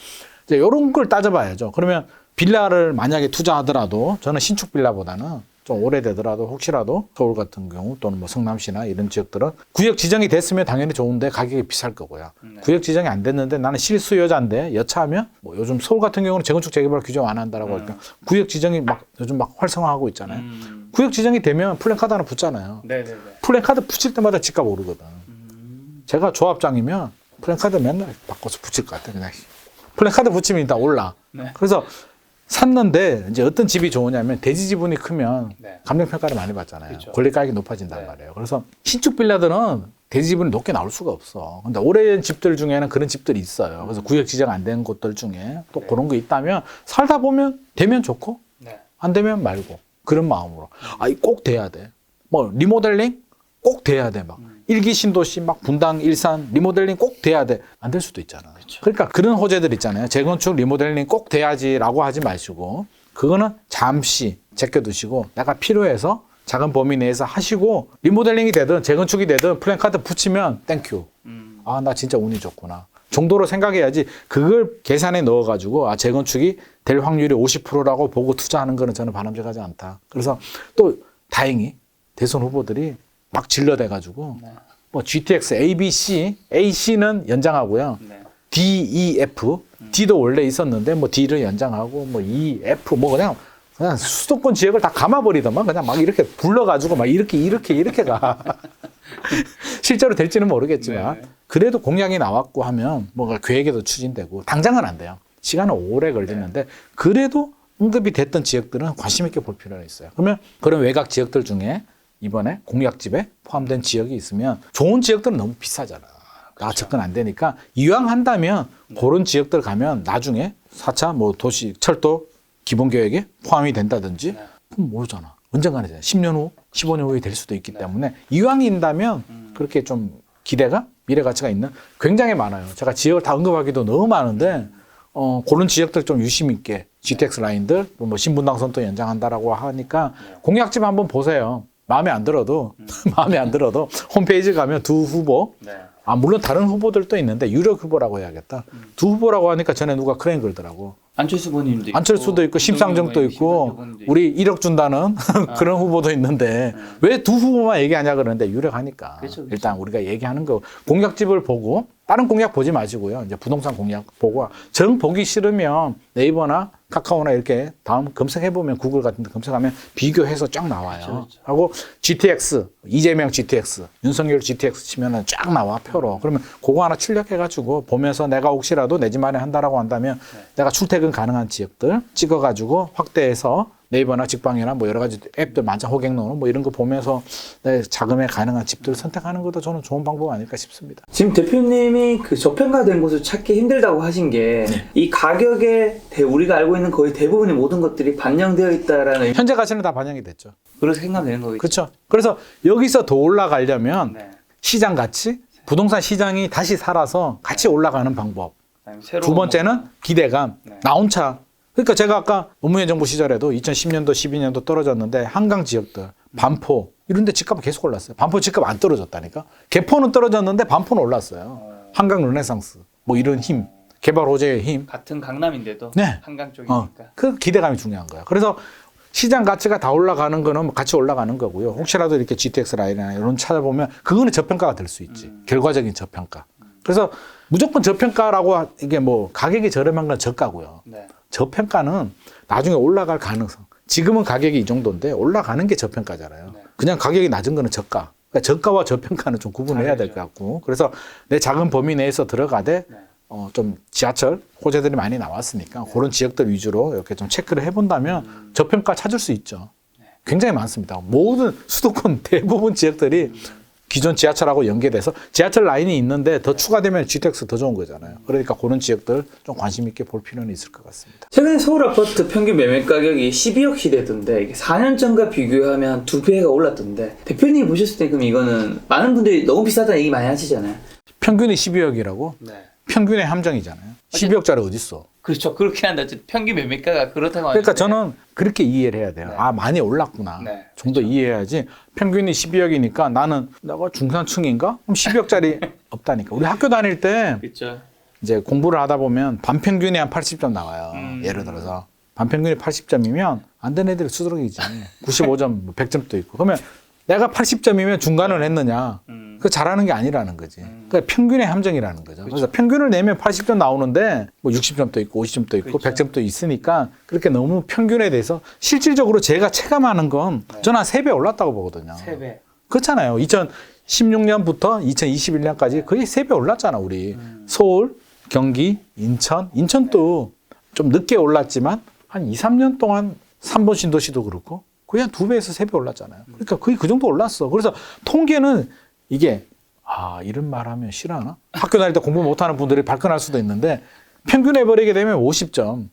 이제 이런 걸 따져봐야죠. 그러면 빌라를 만약에 투자하더라도 저는 신축 빌라보다는 좀 오래되더라도 혹시라도 서울 같은 경우 또는 뭐 성남시나 이런 지역들은 구역 지정이 됐으면 당연히 좋은데 가격이 비쌀 거고요. 구역 지정이 안 됐는데 나는 실수요자인데 여차하면 뭐 요즘 서울 같은 경우는 재건축 재개발 규제 완화한다라고 하니까 구역 지정이 막 요즘 막 활성화하고 있잖아요. 구역 지정이 되면 플랜카드 하나 붙잖아요. 네네네. 플랜카드 붙일 때마다 집값 오르거든. 제가 조합장이면 플랜카드 맨날 바꿔서 붙일 것 같아요. 그냥 플랜카드 붙이면 일단 올라. 네. 그래서 샀는데 이제 어떤 집이 좋으냐면 대지 지분이 크면 네. 감정평가를 많이 받잖아요. 그렇죠. 권리가격이 높아진단 네. 말이에요. 그래서 신축 빌라들은 대지 지분이 높게 나올 수가 없어. 근데 오래된 집들 중에는 그런 집들이 있어요. 그래서 구역 지정 안 된 곳들 중에 또 그런 거 있다면 살다 보면 되면 좋고 네. 안 되면 말고 그런 마음으로 꼭 돼야 돼. 뭐 리모델링 꼭 돼야 돼. 막 일기 신도시 막 분당 일산 리모델링 꼭 돼야 돼. 안 될 수도 있잖아. 그러니까 그런 호재들 있잖아요. 재건축 리모델링 꼭 돼야지라고 하지 마시고 그거는 잠시 제껴두시고 내가 필요해서 작은 범위 내에서 하시고 리모델링이 되든 재건축이 되든 플랜카드 붙이면 땡큐. 아, 나 진짜 운이 좋구나. 정도로 생각해야지 그걸 계산에 넣어가지고 재건축이 될 확률이 50%라고 보고 투자하는 거는 저는 바람직하지 않다. 그래서 또 다행히 대선 후보들이 막 질러대가지고 뭐 GTX, ABC, AC는 연장하고요. 네. D, E, F, D도 원래 있었는데 뭐 D를 연장하고 뭐 E, F 뭐 그냥 수도권 지역을 다 감아버리더만 그냥 막 이렇게 불러가지고 막 이렇게 가. 실제로 될지는 모르겠지만 네. 그래도 공약이 나왔고 하면 뭔가 계획에도 추진되고 당장은 안 돼요. 시간은 오래 걸리는데 그래도 응급이 됐던 지역들은 관심 있게 볼 필요가 있어요. 그러면 그런 외곽 지역들 중에 이번에 공약집에 포함된 지역이 있으면 좋은 지역들은 너무 비싸잖아. 나 접근 안 되니까 이왕 한다면 그런 지역들 가면 나중에 4차 뭐 도시 철도 기본계획에 포함이 된다든지 그럼 모르잖아. 언젠가는 10년 후, 15년 후에 될 수도 있기 때문에 이왕인다면 그렇게 좀 기대가 미래 가치가 있는 굉장히 많아요. 제가 지역을 다 언급하기도 너무 많은데 그런 지역들 좀 유심 있게 GTX 라인들 뭐 신분당선도 연장한다라고 하니까 공약집 한번 보세요. 마음에 안 들어도 홈페이지 가면 두 후보 네. 물론 다른 후보들도 있는데 유력 후보라고 해야겠다. 두 후보라고 하니까 전에 누가 크레인 걸더라고. 안철수 후보님도 있고 안철수도 있고 심상정도 있고 우리 1억 준다는 그런 후보도 있는데 왜 두 후보만 얘기하냐 그러는데 유력하니까 그렇죠. 일단 우리가 얘기하는 거 공약집을 보고 다른 공약 보지 마시고요. 이제 부동산 공약 보고 정 보기 싫으면 네이버나 카카오나 이렇게 다음 검색해보면 구글 같은 데 검색하면 비교해서 쫙 나와요. 그렇죠. 하고 GTX, 이재명 GTX, 윤석열 GTX 치면은 쫙 나와, 표로. 그러면 그거 하나 출력해가지고 보면서 내가 혹시라도 내 집 안에 한다라고 한다면 내가 출퇴근 가능한 지역들 찍어가지고 확대해서 네이버나 직방이나 뭐 여러 가지 앱들 만장 호갱노는 뭐 이런 거 보면서 내 자금에 가능한 집들 선택하는 것도 저는 좋은 방법 아닐까 싶습니다. 지금 대표님이 그 저평가된 곳을 찾기 힘들다고 하신 게 이 가격에 우리가 알고 있는 거의 대부분의 모든 것들이 반영되어 있다라는 현재 가치는 다 반영이 됐죠. 그렇게 생각되는 거겠죠. 그렇죠. 그래서 여기서 더 올라가려면 네. 시장 가치, 부동산 시장이 다시 살아서 같이 올라가는 방법. 두 번째는 기대감, 네. 나온차. 그러니까 제가 아까 노무현 정부 시절에도 2010년도, 12년도 떨어졌는데 한강 지역들, 반포 이런 데 집값이 계속 올랐어요. 반포 집값 안 떨어졌다니까. 개포는 떨어졌는데 반포는 올랐어요. 한강 르네상스, 뭐 이런 힘, 개발 호재의 힘. 같은 강남인데도 네. 한강 쪽이니까. 그 기대감이 중요한 거예요. 그래서 시장 가치가 다 올라가는 거는 뭐 같이 올라가는 거고요. 혹시라도 이렇게 GTX 라인이나 이런 찾아보면 그거는 저평가가 될 수 있지. 결과적인 저평가. 그래서 무조건 저평가라고 이게 뭐 가격이 저렴한 건 저가고요. 네. 저평가는 나중에 올라갈 가능성. 지금은 가격이 이 정도인데 올라가는 게 저평가잖아요. 네. 그냥 가격이 낮은 거는 저가. 그러니까 저가와 저평가는 좀 구분해야 될 것 같고. 그래서 내 작은 범위 내에서 들어가되 네. 좀 지하철 호재들이 많이 나왔으니까 그런 지역들 위주로 이렇게 좀 체크를 해본다면 저평가 찾을 수 있죠. 굉장히 많습니다. 모든 수도권 대부분 지역들이 기존 지하철하고 연계돼서 지하철 라인이 있는데 더 추가되면 GTX 더 좋은 거잖아요. 그러니까 그런 지역들 좀 관심 있게 볼 필요는 있을 것 같습니다. 최근에 서울 아파트 평균 매매 가격이 12억 시대던데 이게 4년 전과 비교하면 한 2배가 올랐던데 대표님이 보셨을 때 그럼 이거는 많은 분들이 너무 비싸다는 얘기 많이 하시잖아요. 평균이 12억이라고? 네. 평균의 함정이잖아요. 12억짜리 어디 있어? 그렇죠. 그렇게 한다. 평균 매매가가 그렇다고 하는데. 그러니까 저는 그렇게 이해를 해야 돼요. 네. 아, 많이 올랐구나. 네. 좀 더 이해해야지. 평균이 12억이니까 나는 내가 중산층인가? 그럼 12억짜리 없다니까. 우리 학교 다닐 때 그렇죠. 이제 공부를 하다 보면 반평균이 한 80점 나와요. 예를 들어서. 반평균이 80점이면 안 된 애들이 수두룩이지. 95점, 100점도 있고. 그러면 내가 80점이면 중간을 했느냐. 그 잘하는 게 아니라는 거지. 그러니까 평균의 함정이라는 거죠. 그래서 평균을 내면 80점 나오는데 뭐 60점도 있고 50점도 있고 그렇죠. 100점도 있으니까 그렇게 너무 평균에 대해서 실질적으로 제가 체감하는 건 저는 한 3배 올랐다고 보거든요. 3배. 그렇잖아요. 2016년부터 2021년까지 거의 3배 올랐잖아, 우리. 서울, 경기, 인천도 좀 늦게 올랐지만 한 2, 3년 동안 3번 신도시도 그렇고 거의 한 2배에서 3배 올랐잖아요. 그러니까 거의 그 정도 올랐어. 그래서 통계는 이게 이런 말 하면 싫어하나? 학교 다닐 때 공부 못하는 분들이 발끈할 수도 있는데 평균해버리게 되면 50점,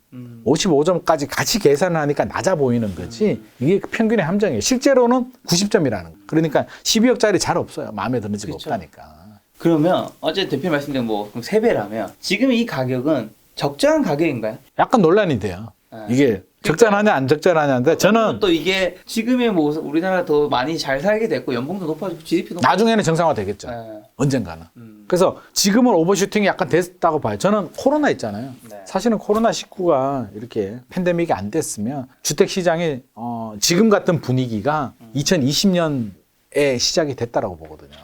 55점까지 같이 계산을 하니까 낮아 보이는 거지. 이게 평균의 함정이에요. 실제로는 90점이라는 거. 그러니까 12억짜리 잘 없어요. 마음에 드는 집 그렇죠. 없다니까. 그러면 어제 대표 말씀드린 뭐 그럼 3배라면 지금 이 가격은 적정한 가격인가요? 약간 논란이 돼요. 이게 적절하냐 안 적절하냐인데 저는 또 이게 지금의 뭐 우리나라 더 많이 잘 살게 됐고 연봉도 높아지고 GDP도 높아지고 나중에는 정상화 되겠죠. 네. 언젠가는. 그래서 지금은 오버슈팅이 약간 됐다고 봐요. 저는 코로나 있잖아요. 네. 사실은 코로나19가 이렇게 팬데믹이 안 됐으면 주택시장이 지금 같은 분위기가 2020년에 시작이 됐다라고 보거든요.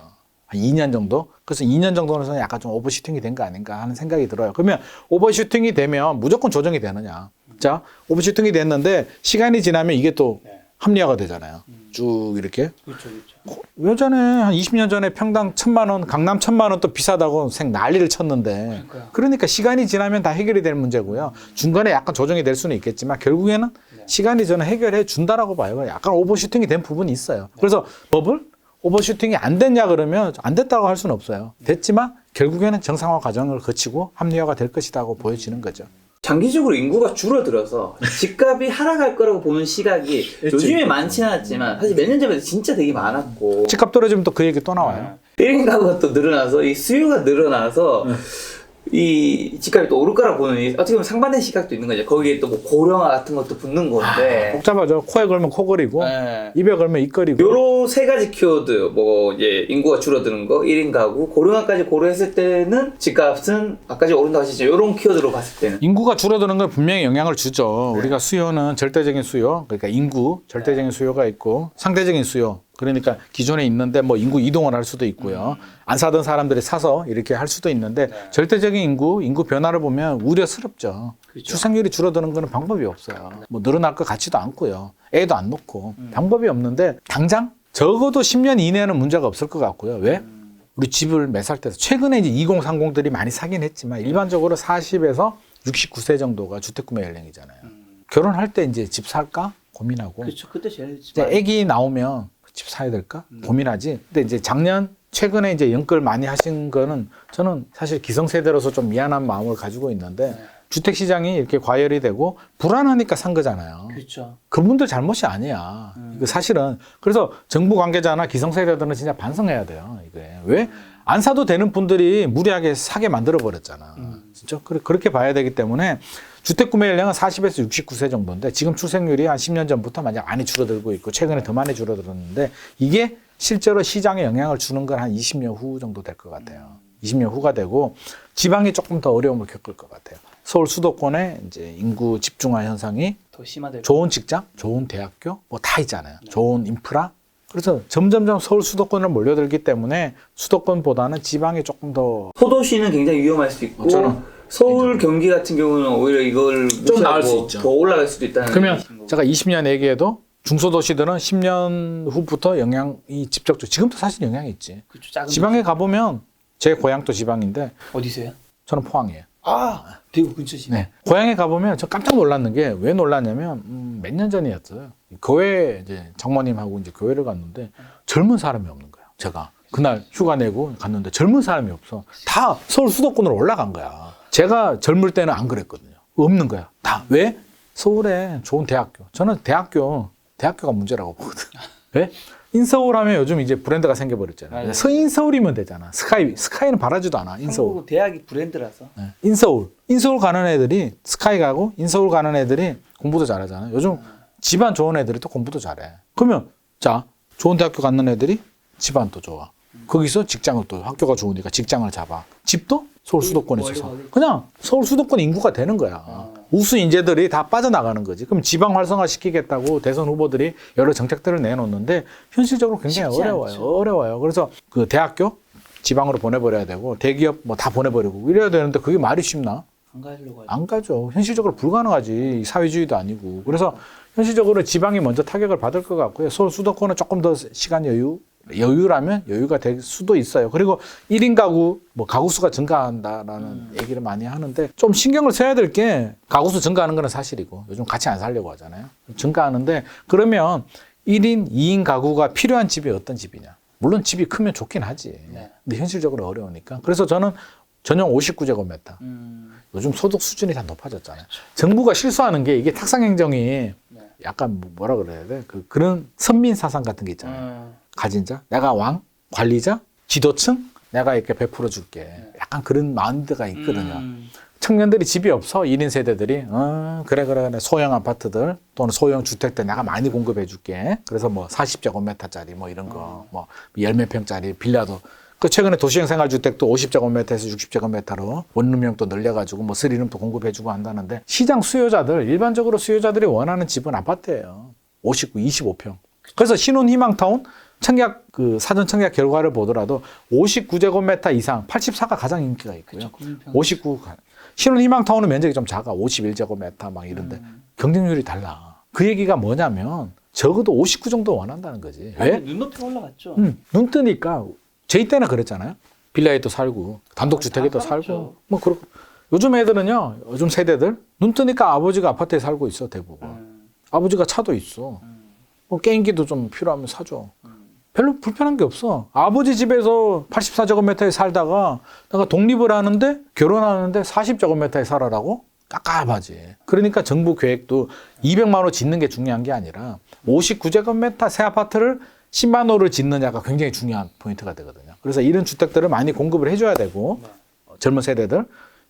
한 2년 정도? 그래서 2년 정도는 약간 좀 오버슈팅이 된 거 아닌가 하는 생각이 들어요. 그러면 오버슈팅이 되면 무조건 조정이 되느냐. 자, 오버슈팅이 됐는데 시간이 지나면 이게 또 합리화가 되잖아요. 쭉 이렇게. 그렇죠, 그렇죠. 예전에 한 20년 전에 평당 1,000만 원, 강남 1,000만 원 또 비싸다고 난리를 쳤는데. 그러니까요. 그러니까 시간이 지나면 다 해결이 될 문제고요. 중간에 약간 조정이 될 수는 있겠지만 결국에는 시간이 저는 해결해 준다라고 봐요. 약간 오버슈팅이 된 부분이 있어요. 그래서 버블? 오버슈팅이 안 됐냐 그러면 안 됐다고 할 수는 없어요. 됐지만 결국에는 정상화 과정을 거치고 합리화가 될 것이라고 보여지는 거죠. 장기적으로 인구가 줄어들어서 집값이 하락할 거라고 보는 시각이 요즘에 많지는 않았지만 사실 몇 년 전에 진짜 되게 많았고 집값 떨어지면 또 그 얘기 또 나와요. 1인 가구가 또 늘어나서 이 수요가 늘어나서 이 집값이 또 오를 거라 보는 어떻게 보면 상반된 시각도 있는 거죠. 거기에 또 뭐 고령화 같은 것도 붙는 건데 복잡하죠. 코에 걸면 코걸이고 네. 입에 걸면 입걸이고. 요런 세 가지 키워드 뭐 이제 인구가 줄어드는 거 1인 가구 고령화까지 고려했을 때는 집값은 아까 오른다고 하시죠. 요런 키워드로 봤을 때는 인구가 줄어드는 건 분명히 영향을 주죠. 우리가 수요는 절대적인 수요, 그러니까 인구, 절대적인 수요가 있고 상대적인 수요, 그러니까 기존에 있는데 뭐 인구 이동을 할 수도 있고요. 안 사던 사람들이 사서 이렇게 할 수도 있는데 절대적인 인구 변화를 보면 우려스럽죠. 그렇죠. 출생률이 줄어드는 거는 방법이 없어요. 뭐 늘어날 것 같지도 않고요. 애도 안 놓고 방법이 없는데 당장 적어도 10년 이내에는 문제가 없을 것 같고요. 왜? 우리 집을 매살 때 최근에 이제 2030들이 많이 사긴 했지만 일반적으로 40에서 69세 정도가 주택구매 연령이잖아요. 결혼할 때 이제 집 살까 고민하고 그렇죠. 그때 제일 이제 아기 나오면 집 사야 될까 고민하지. 근데 이제 최근에 이제 연끌 많이 하신 거는 저는 사실 기성세대로서 좀 미안한 마음을 가지고 있는데 주택 시장이 이렇게 과열이 되고 불안하니까 산 거잖아요. 그렇죠. 그분들 잘못이 아니야. 이거 사실은. 그래서 정부 관계자나 기성세대들은 진짜 반성해야 돼요. 이게 왜? 안 사도 되는 분들이 무리하게 사게 만들어 버렸잖아. 진짜 그렇게 봐야 되기 때문에 주택 구매 연령은 40에서 69세 정도인데 지금 출생률이 한 10년 전부터 많이 줄어들고 있고 최근에 더 많이 줄어들었는데 이게 실제로 시장에 영향을 주는 건 한 20년 후 정도 될 것 같아요. 20년 후가 되고 지방이 조금 더 어려움을 겪을 것 같아요. 서울 수도권에 이제 인구 집중화 현상이 더 심화될 좋은 직장, 좋은 대학교 뭐 다 있잖아요. 좋은 인프라. 그래서 점점점 서울 수도권으로 몰려들기 때문에 수도권보다는 지방이 조금 더 소도시는 굉장히 위험할 수 있고 저는 서울, 경기 같은 경우는 오히려 이걸 좀 나을 수 있죠. 더 올라갈 수도 있다는 그러면 얘기신 거고. 제가 20년 얘기해도 중소도시들은 10년 후부터 영향이 직접적 지금도 사실 영향이 있지. 그렇죠. 작은 지방에 가보면 제 고향도 지방인데 어디세요? 저는 포항이에요. 아, 대구 근처시네. 네. 고향에 가보면 저 깜짝 놀랐는 게 왜 놀랐냐면 몇 년 전이었어요. 교회 이제 장모님하고 이제 교회를 갔는데 젊은 사람이 없는 거예요. 제가 그날 휴가 내고 갔는데 젊은 사람이 없어. 다 서울 수도권으로 올라간 거야. 제가 젊을 때는 안 그랬거든요. 없는 거야. 다 왜? 서울에 좋은 대학교. 저는 대학교가 문제라고 보거든. 왜? 인서울 하면 요즘 이제 브랜드가 생겨버렸잖아요. 서인서울이면 되잖아. 스카이는 바라지도 않아. 인서울. 한국 대학이 브랜드라서. 네. 인서울 가는 애들이 스카이 가고 인서울 가는 애들이 공부도 잘하잖아요. 요즘 집안 좋은 애들이 또 공부도 잘해. 그러면 자 좋은 대학교 갔는 애들이 집안도 좋아. 거기서 직장을 또 학교가 좋으니까 직장을 잡아. 집도 서울 수도권에 있어서 그냥 서울 수도권 인구가 되는 거야. 우수 인재들이 다 빠져나가는 거지. 그럼 지방 활성화 시키겠다고 대선 후보들이 여러 정책들을 내놓는데 현실적으로 굉장히 어려워요. 그래서 그 대학교 지방으로 보내버려야 되고 대기업 뭐 다 보내버리고 이래야 되는데 그게 말이 쉽나? 안 가려고 하죠. 안 가죠. 현실적으로 불가능하지. 사회주의도 아니고. 그래서 현실적으로 지방이 먼저 타격을 받을 것 같고요. 서울 수도권은 조금 더 시간 여유라면 여유가 될 수도 있어요. 그리고 1인 가구, 뭐 가구 수가 증가한다라는 얘기를 많이 하는데 좀 신경을 써야 될 게 가구 수 증가하는 건 사실이고 요즘 같이 안 살려고 하잖아요. 증가하는데 그러면 1인, 2인 가구가 필요한 집이 어떤 집이냐. 물론 집이 크면 좋긴 하지. 근데 현실적으로 어려우니까. 그래서 저는 전용 59제곱미터. 요즘 소득 수준이 다 높아졌잖아요. 정부가 실수하는 게 이게 탁상행정이 약간 뭐라 그래야 돼? 그런 선민사상 같은 게 있잖아요. 가진 자, 내가 왕, 관리자, 지도층, 내가 이렇게 베풀어 줄게. 약간 그런 마인드가 있거든요. 청년들이 집이 없어 1인 세대들이 그래 소형 아파트들 또는 소형 주택들 내가 많이 공급해 줄게. 그래서 뭐 40제곱미터짜리 뭐 이런 거 뭐 열몇 평짜리 빌라도 그 최근에 도시형 생활주택도 50제곱미터에서 60제곱미터로 원룸형 또 늘려가지고 뭐 3룸도 공급해주고 한다는데 시장 수요자들 일반적으로 수요자들이 원하는 집은 아파트예요. 59, 25평. 그래서 신혼희망타운 청약 사전 청약 결과를 보더라도 59제곱미터 이상 84가 가장 인기가 있고요. 59 신혼희망타운은 면적이 좀 작아 51제곱미터 막 이런데 경쟁률이 달라. 그 얘기가 뭐냐면 적어도 59 정도 원한다는 거지. 왜? 눈높이가 올라갔죠. 눈 뜨니까 저희 때는 그랬잖아요. 빌라에도 살고 단독주택에도 살고 뭐 그렇고 요즘 애들은요. 요즘 세대들 눈 뜨니까 아버지가 아파트에 살고 있어 대부분. 아버지가 차도 있어. 뭐 게임기도 좀 필요하면 사줘. 별로 불편한 게 없어. 아버지 집에서 84제곱미터에 살다가 내가 독립을 하는데 결혼하는데 40제곱미터에 살아라고? 깝깝하지. 그러니까 정부 계획도 200만 호 짓는 게 중요한 게 아니라 59제곱미터 새 아파트를 10만 호를 짓느냐가 굉장히 중요한 포인트가 되거든요. 그래서 이런 주택들을 많이 공급을 해줘야 되고 젊은 세대들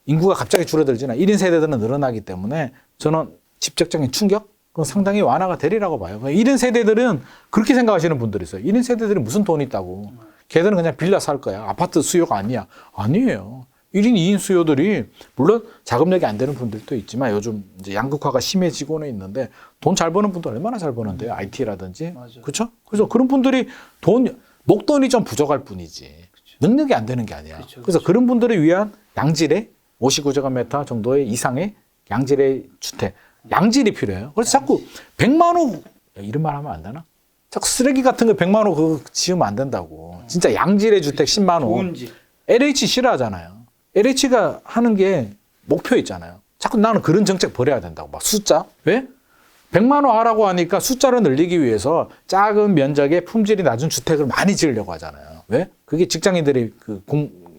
인구가 갑자기 줄어들지만 1인 세대들은 늘어나기 때문에 저는 직접적인 충격 그건 상당히 완화가 되리라고 봐요. 1인 세대들은 그렇게 생각하시는 분들이 있어요. 1인 세대들이 무슨 돈이 있다고. 걔들은 그냥 빌라 살 거야. 아파트 수요가 아니야. 아니에요. 1인 2인 수요들이 물론 자금력이 안 되는 분들도 있지만 요즘 이제 양극화가 심해지고는 있는데 돈 잘 버는 분들 얼마나 잘 버는데요. IT라든지. 맞아요. 그렇죠? 그래서 그런 분들이 목돈이 좀 부족할 뿐이지. 능력이 안 되는 게 아니야. 그래서 그런 분들을 위한 양질의 59제곱미터 정도의 이상의 양질의 주택. 양질이 필요해요. 그래서 자꾸 100만 원 이런 말 하면 안 되나? 자꾸 쓰레기 같은 거 100만 원 그거 지으면 안 된다고. 진짜 양질의 주택 10만 원. 좋은 집. LH 싫어하잖아요. LH가 하는 게 목표 있잖아요. 자꾸 나는 그런 정책 버려야 된다고. 막 숫자. 왜? 100만 원 하라고 하니까 숫자를 늘리기 위해서 작은 면적의 품질이 낮은 주택을 많이 지으려고 하잖아요. 왜? 그게 직장인들의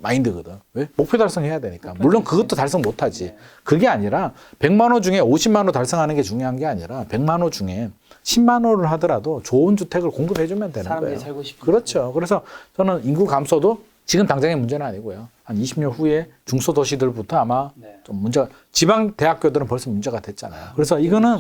마인드거든. 왜? 목표 달성해야 되니까. 물론 그것도 달성 못하지. 그게 아니라 100만 원 중에 50만 원 달성하는 게 중요한 게 아니라 100만 원 중에 10만 원을 하더라도 좋은 주택을 공급해주면 되는 사람들이 거예요. 살고 싶은 그렇죠. 그래서 저는 인구 감소도 지금 당장의 문제는 아니고요. 한 20년 후에 중소도시들부터 아마 좀 문제가, 지방 대학교들은 벌써 문제가 됐잖아요. 그래서 이거는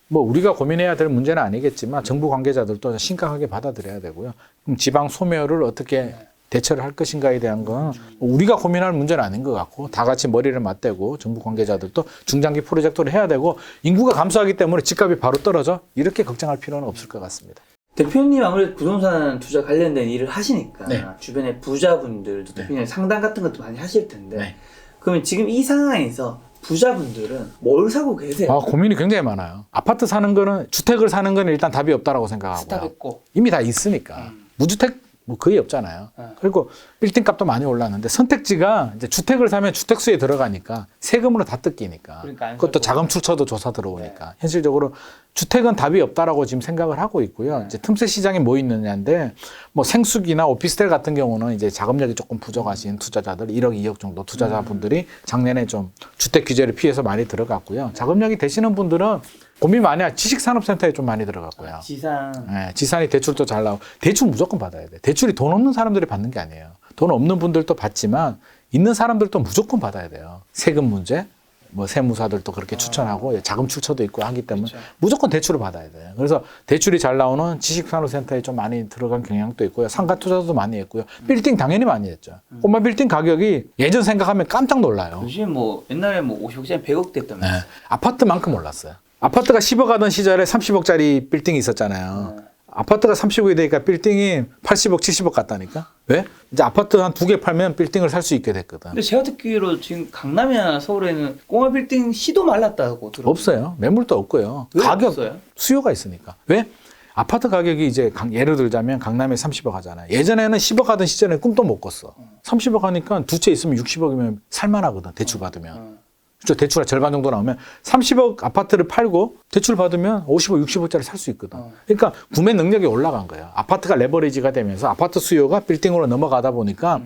뭐 우리가 고민해야 될 문제는 아니겠지만 정부 관계자들도 심각하게 받아들여야 되고요. 그럼 지방 소멸을 어떻게 대처를 할 것인가에 대한 건 우리가 고민할 문제는 아닌 것 같고 다 같이 머리를 맞대고 정부 관계자들도 중장기 프로젝트를 해야 되고 인구가 감소하기 때문에 집값이 바로 떨어져 이렇게 걱정할 필요는 없을 것 같습니다. 대표님 아무래도 부동산 투자 관련된 일을 하시니까 네. 주변에 부자분들도 대표님 상담 같은 것도 많이 하실 텐데 네. 그러면 지금 이 상황에서 부자분들은 뭘 사고 계세요? 고민이 굉장히 많아요. 아파트 사는 거는, 주택을 사는 거는 일단 답이 없다라고 생각하고요. 스탑했고 이미 다 있으니까. 무주택 뭐 거의 없잖아요. 그리고 빌딩 값도 많이 올랐는데 선택지가 이제 주택을 사면 주택수에 들어가니까 세금으로 다 뜯기니까. 그러니까 안 그것도 살고. 자금 출처도 조사 들어오니까. 현실적으로 주택은 답이 없다라고 지금 생각을 하고 있고요. 이제 틈새 시장이 뭐 있느냐인데 뭐 생수기나 오피스텔 같은 경우는 이제 자금력이 조금 부족하신 투자자들 1억, 2억 정도 투자자분들이 작년에 좀 주택 규제를 피해서 많이 들어갔고요. 자금력이 되시는 분들은 고민 많이 하죠. 지식산업센터에 좀 많이 들어갔고요. 지상 네, 지산이 대출도 잘 나오고 대출 무조건 받아야 돼. 대출이 돈 없는 사람들이 받는 게 아니에요. 돈 없는 분들도 받지만 있는 사람들도 무조건 받아야 돼요. 세금 문제, 뭐 세무사들도 그렇게 추천하고 자금 출처도 있고 하기 때문에 그렇죠. 무조건 대출을 받아야 돼요. 그래서 대출이 잘 나오는 지식산업센터에 좀 많이 들어간 경향도 있고요. 상가 투자도 많이 했고요. 빌딩 당연히 많이 했죠. 꼬마 빌딩 가격이 예전 생각하면 깜짝 놀라요. 요즘 뭐 옛날에 뭐 50억짜리 100억 됐다면서 네, 아파트만큼 올랐어요. 아파트가 10억 하던 시절에 30억짜리 빌딩이 있었잖아요. 아파트가 30억이 되니까 빌딩이 80억, 70억 갔다니까? 왜? 이제 아파트 한 2개 팔면 빌딩을 살 수 있게 됐거든. 근데 제가 듣기로 지금 강남이나 서울에는 꼬마 빌딩 시도 말랐다고 들었어요. 없어요. 매물도 없고요. 왜 가격, 없어요? 수요가 있으니까. 왜? 아파트 가격이 이제 예를 들자면 강남에 30억 하잖아요. 예전에는 10억 하던 시절에 꿈도 못 꿨어. 30억 하니까 두 채 있으면 60억이면 살만하거든. 대출 받으면. 그렇죠. 대출 절반 정도 나오면 30억 아파트를 팔고 대출 받으면 50억, 60억짜리 살 수 있거든. 그러니까 구매 능력이 올라간 거예요. 아파트가 레버리지가 되면서 아파트 수요가 빌딩으로 넘어가다 보니까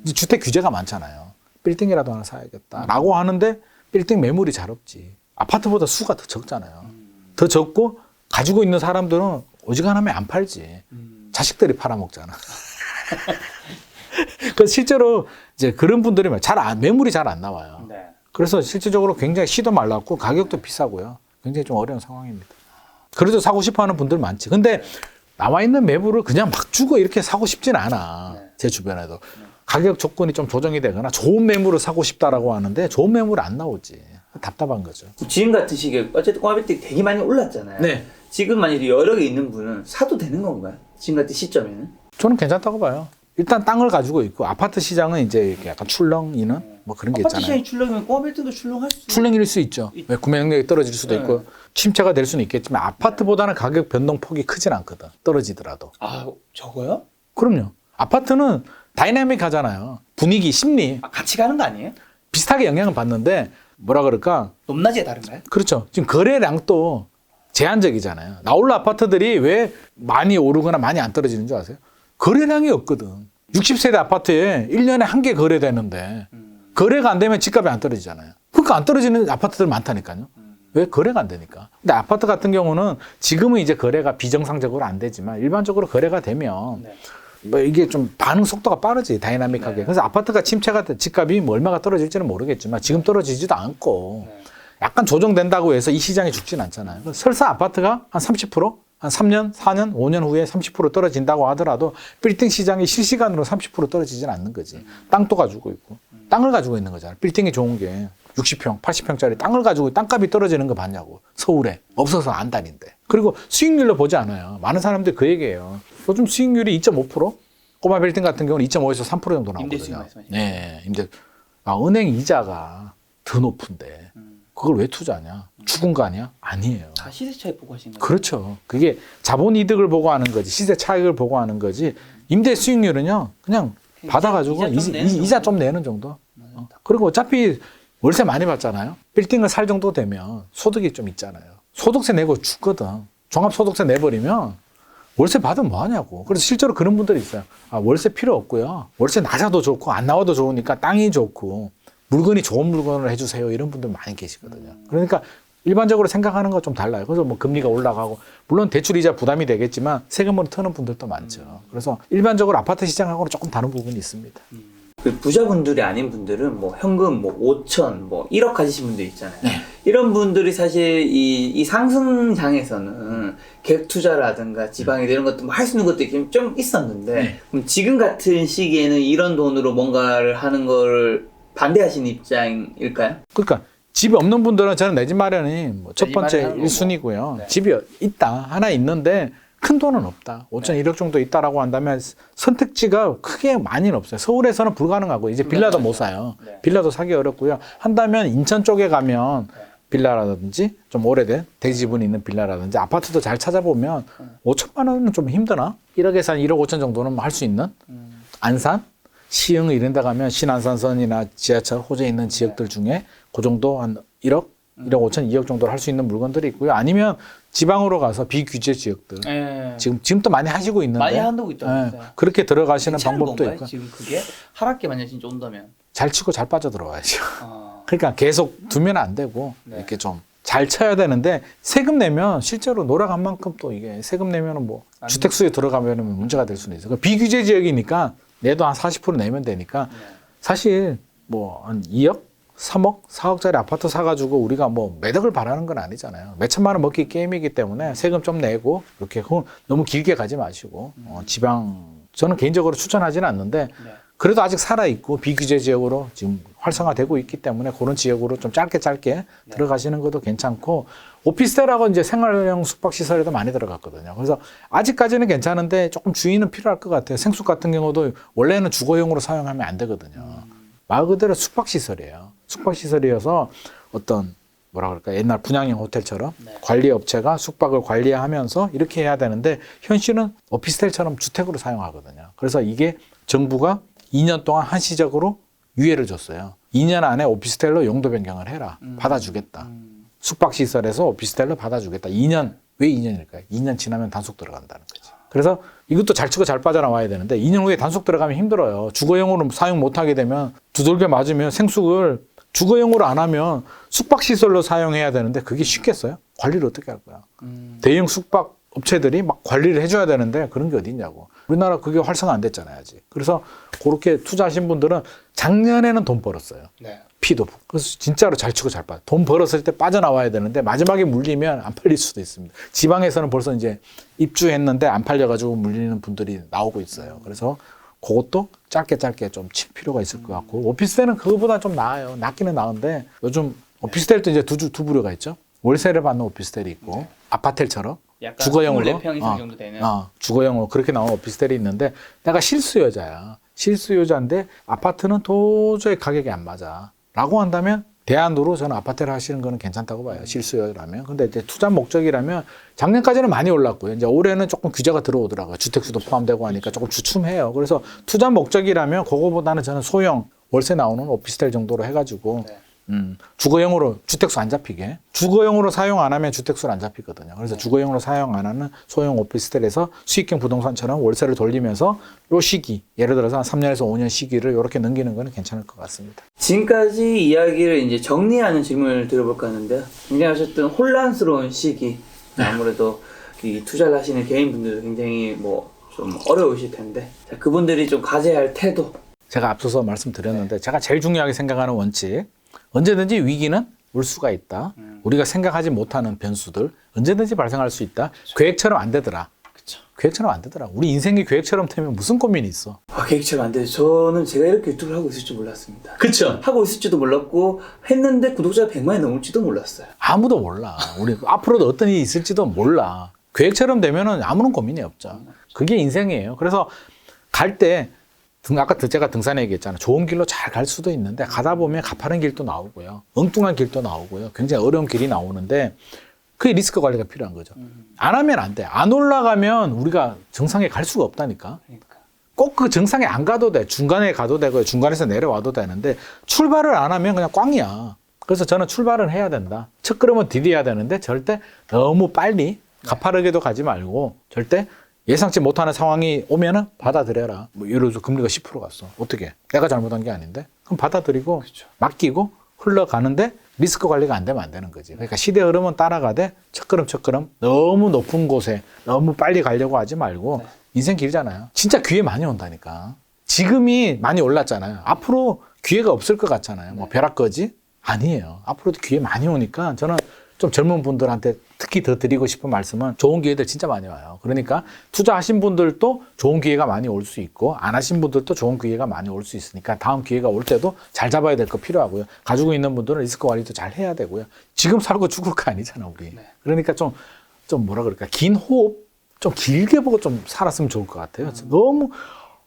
이제 주택 규제가 많잖아요. 빌딩이라도 하나 사야겠다라고 하는데 빌딩 매물이 잘 없지. 아파트보다 수가 더 적잖아요. 더 적고 가지고 있는 사람들은 어지간하면 안 팔지. 자식들이 팔아먹잖아. 그 실제로 이제 그런 분들이 매물이 잘 안 나와요. 네. 그래서 실질적으로 굉장히 시도 말랐고 가격도 비싸고요. 굉장히 좀 어려운 상황입니다. 그래도 사고 싶어 하는 분들 많지. 근데 나와 있는 매물을 그냥 막 주고 이렇게 사고 싶진 않아. 제 주변에도. 가격 조건이 좀 조정이 되거나 좋은 매물을 사고 싶다라고 하는데 좋은 매물이 안 나오지. 답답한 거죠. 지금 같은 시기에 어쨌든 꼬마 빌딩 되게 많이 올랐잖아요. 네. 지금 만약에 여러 개 있는 분은 사도 되는 건가요? 지금 같은 시점에는? 저는 괜찮다고 봐요. 일단 땅을 가지고 있고 아파트 시장은 이제 이렇게 약간 출렁이는 뭐 그런 게 아파트 있잖아요. 시장이 출렁이면 꼬마 빌딩도 출렁할 수 출렁일 수 있죠. 왜 구매 능력이 떨어질 수도 네. 있고 침체가 될 수는 있겠지만 아파트보다는 가격 변동폭이 크진 않거든. 떨어지더라도. 아, 저거요? 그럼요. 아파트는 다이나믹하잖아요. 분위기, 심리 아, 같이 가는 거 아니에요? 비슷하게 영향을 받는데 뭐라 그럴까? 높낮이가 다른가요? 그렇죠. 지금 거래량도 제한적이잖아요. 나홀로 아파트들이 왜 많이 오르거나 많이 안 떨어지는 줄 아세요? 거래량이 없거든. 60세대 아파트에 1년에 한 개 거래되는데 거래가 안 되면 집값이 안 떨어지잖아요. 그러니까 안 떨어지는 아파트들 많다니까요. 왜? 거래가 안 되니까. 근데 아파트 같은 경우는 지금은 이제 거래가 비정상적으로 안 되지만 일반적으로 거래가 되면 네. 뭐 이게 좀 반응 속도가 빠르지, 다이나믹하게. 네. 그래서 아파트가 침체가 집값이 뭐 얼마가 떨어질지는 모르겠지만 지금 떨어지지도 않고 약간 조정된다고 해서 이 시장이 죽진 않잖아요. 설사 아파트가 한 30%? 한 3년, 4년, 5년 후에 30% 떨어진다고 하더라도 빌딩 시장이 실시간으로 30% 떨어지진 않는 거지. 땅도 가지고 있고. 땅을 가지고 있는 거잖아. 빌딩이 좋은 게 60평, 80평짜리 땅을 가지고 땅값이 떨어지는 거 봤냐고. 서울에. 없어서 안 다닌대. 그리고 수익률로 보지 않아요. 많은 사람들이 그 얘기예요. 요즘 수익률이 2.5%? 꼬마 빌딩 같은 경우는 2.5에서 3% 정도 나오거든요. 임대수익 말씀하시는 네. 은행 이자가 더 높은데 그걸 왜 투자하냐? 죽은 거 아니야? 아니에요. 다 시세 차익 보고 하신 거예요? 그렇죠. 그게 자본 이득을 보고 하는 거지. 시세 차익을 보고 하는 거지. 임대 수익률은요. 그냥 받아가지고 이자 좀 내는 정도. 그리고 어차피 월세 많이 받잖아요. 빌딩을 살 정도 되면 소득이 좀 있잖아요. 소득세 내고 죽거든. 종합소득세 내버리면 월세 받으면 뭐 하냐고. 그래서 실제로 그런 분들이 있어요. 아, 월세 필요 없고요. 월세 낮아도 좋고 안 나와도 좋으니까 땅이 좋고 물건이 좋은 물건을 해주세요. 이런 분들 많이 계시거든요. 그러니까 일반적으로 생각하는 거 좀 달라요. 그래서 뭐 금리가 올라가고 물론 대출 이자 부담이 되겠지만 세금으로 트는 분들도 많죠. 그래서 일반적으로 아파트 시장하고는 조금 다른 부분이 있습니다. 그 부자분들이 아닌 분들은 뭐 현금 뭐 5천, 뭐 1억 가지신 분들 있잖아요. 네. 이런 분들이 사실 이 상승장에서는 계획 투자라든가 지방에 이런 것도 할 수 있는 것도 좀 있었는데 네. 그럼 지금 같은 시기에는 이런 돈으로 뭔가를 하는 걸 반대하시는 입장일까요? 그러니까 집이 없는 분들은 저는 내 집 마련이 뭐 첫 집 번째 마련하는 1순위고요. 네. 집이 있다. 하나 있는데 큰 돈은 없다. 5천, 1억 정도 있다라고 한다면 선택지가 크게 많이는 없어요. 서울에서는 불가능하고 이제 빌라도 못 사요. 네. 빌라도 사기 어렵고요. 한다면 인천 쪽에 가면 빌라라든지 좀 오래된 대지분이 있는 빌라라든지 아파트도 잘 찾아보면 5천만 원은 좀 힘드나? 1억에서 한 1억 5천 정도는 할 수 있는? 안산? 시흥 이런 데 가면 신안산선이나 지하철 호재에 있는 지역들 중에 그 정도 한 1억, 1억 5천, 2억 정도를 할 수 있는 물건들이 있고요. 아니면 지방으로 가서 비규제 지역들. 네. 지금도 많이 하시고 있는데. 많이 한다고 있더라고요. 그렇게 들어가시는 괜찮은 방법도 건가요? 있고. 지금 그게 하락기 만약 진짜 온다면. 잘 치고 잘 빠져 들어와야죠. 아, 그러니까 계속 두면 안 되고 네. 이렇게 좀 잘 쳐야 되는데 세금 내면 실제로 놀아간 만큼 또 이게 세금 내면은 뭐 주택 수요 들어가면 문제가 될 수는 있어요. 비규제 지역이니까 내도 한 40% 내면 되니까 사실 뭐 한 2억, 3억, 4억짜리 아파트 사가지고 우리가 뭐 매덕을 바라는 건 아니잖아요. 몇 천만 원 먹기 게임이기 때문에 세금 좀 내고 이렇게 너무 길게 가지 마시고 지방 저는 개인적으로 추천하지는 않는데 네. 그래도 아직 살아있고 비규제 지역으로 지금 활성화되고 있기 때문에 그런 지역으로 좀 짧게 들어가시는 것도 괜찮고 오피스텔하고 이제 생활형 숙박시설에도 많이 들어갔거든요. 그래서 아직까지는 괜찮은데 조금 주의는 필요할 것 같아요. 생숙 같은 경우도 원래는 주거용으로 사용하면 안 되거든요. 말 그대로 숙박시설이에요. 숙박시설이어서 어떤 뭐라 그럴까 옛날 분양형 호텔처럼 관리업체가 숙박을 관리하면서 이렇게 해야 되는데 현실은 오피스텔처럼 주택으로 사용하거든요. 그래서 이게 정부가 2년 동안 한시적으로 유예를 줬어요. 2년 안에 오피스텔로 용도 변경을 해라. 받아주겠다. 숙박시설에서 오피스텔로 받아주겠다. 2년, 왜 2년일까요? 2년 지나면 단속 들어간다는 거죠. 그래서 이것도 잘 치고 잘 빠져나와야 되는데 2년 후에 단속 들어가면 힘들어요. 주거용으로 사용 못하게 되면 두들겨 맞으면 생숙을 주거용으로 안 하면 숙박시설로 사용해야 되는데 그게 쉽겠어요? 관리를 어떻게 할 거야? 대형 숙박 업체들이 막 관리를 해줘야 되는데 그런 게 어디 있냐고. 우리나라 그게 활성화 안 됐잖아요, 아직. 그래서 그렇게 투자하신 분들은 작년에는 돈 벌었어요. 네. 피도. 그래서 진짜로 잘 치고 잘 빠져. 돈 벌었을 때 빠져나와야 되는데 마지막에 물리면 안 팔릴 수도 있습니다. 지방에서는 벌써 이제 입주했는데 안 팔려가지고 물리는 분들이 나오고 있어요. 그래서 그것도 짧게 좀 칠 필요가 있을 것 같고 오피스텔은 그거보다 좀 나아요. 낫기는 나은데 요즘 오피스텔도 이제 두 부류가 있죠. 월세를 받는 오피스텔이 있고 아파텔처럼 주거용으로 24평 이상 정도 되는. 주거용으로 그렇게 나온 오피스텔이 있는데 내가 실수요자야. 실수요자인데 아파트는 도저히 가격이 안 맞아. 라고 한다면 대안으로 저는 아파트를 하시는 거는 괜찮다고 봐요. 실수요라면. 근데 이제 투자 목적이라면 작년까지는 많이 올랐고요. 이제 올해는 조금 규제가 들어오더라고요. 주택수도 포함되고 하니까 조금 주춤해요. 그래서 투자 목적이라면 그거보다는 저는 소형 월세 나오는 오피스텔 정도로 해가지고 주거용으로 주택수 안 잡히게. 주거용으로 사용 안 하면 주택수를 안 잡히거든요. 그래서 주거용으로 사용 안 하는 소형 오피스텔에서 수익형 부동산처럼 월세를 돌리면서 요 시기, 예를 들어서 한 3년에서 5년 시기를 이렇게 넘기는 거는 괜찮을 것 같습니다. 지금까지 이야기를 이제 정리하는 질문을 드려볼까 하는데요. 굉장히 어쨌든 혼란스러운 시기. 아무래도 이 투자를 하시는 개인분들도 굉장히 뭐 좀 어려우실 텐데. 자, 그분들이 좀 가져야 할 태도. 제가 앞서서 말씀드렸는데 제가 제일 중요하게 생각하는 원칙. 언제든지 위기는 올 수가 있다. 우리가 생각하지 못하는 변수들 언제든지 발생할 수 있다. 계획처럼 안 되더라. 그쵸. 계획처럼 안 되더라. 우리 인생이 계획처럼 되면 무슨 고민이 있어. 계획처럼 안 돼서 저는 제가 이렇게 유튜브를 하고 있을 줄 몰랐습니다. 그쵸? 하고 있을지도 몰랐고 했는데 구독자가 100만이 넘을지도 몰랐어요. 아무도 몰라. 우리 앞으로도 어떤 일이 있을지도 몰라. 계획처럼 되면은 아무런 고민이 없죠. 그게 인생이에요. 그래서 갈 때 아까 제가 등산에 얘기했잖아요. 좋은 길로 잘 갈 수도 있는데 가다 보면 가파른 길도 나오고요. 엉뚱한 길도 나오고요. 굉장히 어려운 길이 나오는데 그게 리스크 관리가 필요한 거죠. 안 하면 안 돼. 안 올라가면 우리가 정상에 갈 수가 없다니까. 그러니까. 꼭 그 정상에 안 가도 돼. 중간에 가도 되고요. 중간에서 내려와도 되는데 출발을 안 하면 그냥 꽝이야. 그래서 저는 출발을 해야 된다. 첫 걸음은 디뎌야 되는데 절대 너무 빨리 가파르게도 가지 말고 절대 예상치 못하는 상황이 오면은 받아들여라. 뭐 예를 들어서 금리가 10% 갔어. 어떻게? 내가 잘못한 게 아닌데? 그럼 받아들이고 그렇죠. 맡기고 흘러가는데 리스크 관리가 안 되면 안 되는 거지. 그러니까 시대 흐름은 따라가되 첫 걸음 너무 높은 곳에 너무 빨리 가려고 하지 말고 인생 길잖아요. 진짜 기회 많이 온다니까. 지금이 많이 올랐잖아요. 앞으로 기회가 없을 것 같잖아요. 뭐 벼락거지? 아니에요. 앞으로도 기회 많이 오니까 저는 좀 젊은 분들한테 특히 더 드리고 싶은 말씀은 좋은 기회들 진짜 많이 와요. 그러니까 투자하신 분들도 좋은 기회가 많이 올 수 있고 안 하신 분들도 좋은 기회가 많이 올 수 있으니까 다음 기회가 올 때도 잘 잡아야 될 거 필요하고요. 가지고 있는 분들은 리스크 관리도 잘 해야 되고요. 지금 살고 죽을 거 아니잖아, 우리. 그러니까 좀 뭐라 그럴까. 긴 호흡 좀 길게 보고 좀 살았으면 좋을 것 같아요. 너무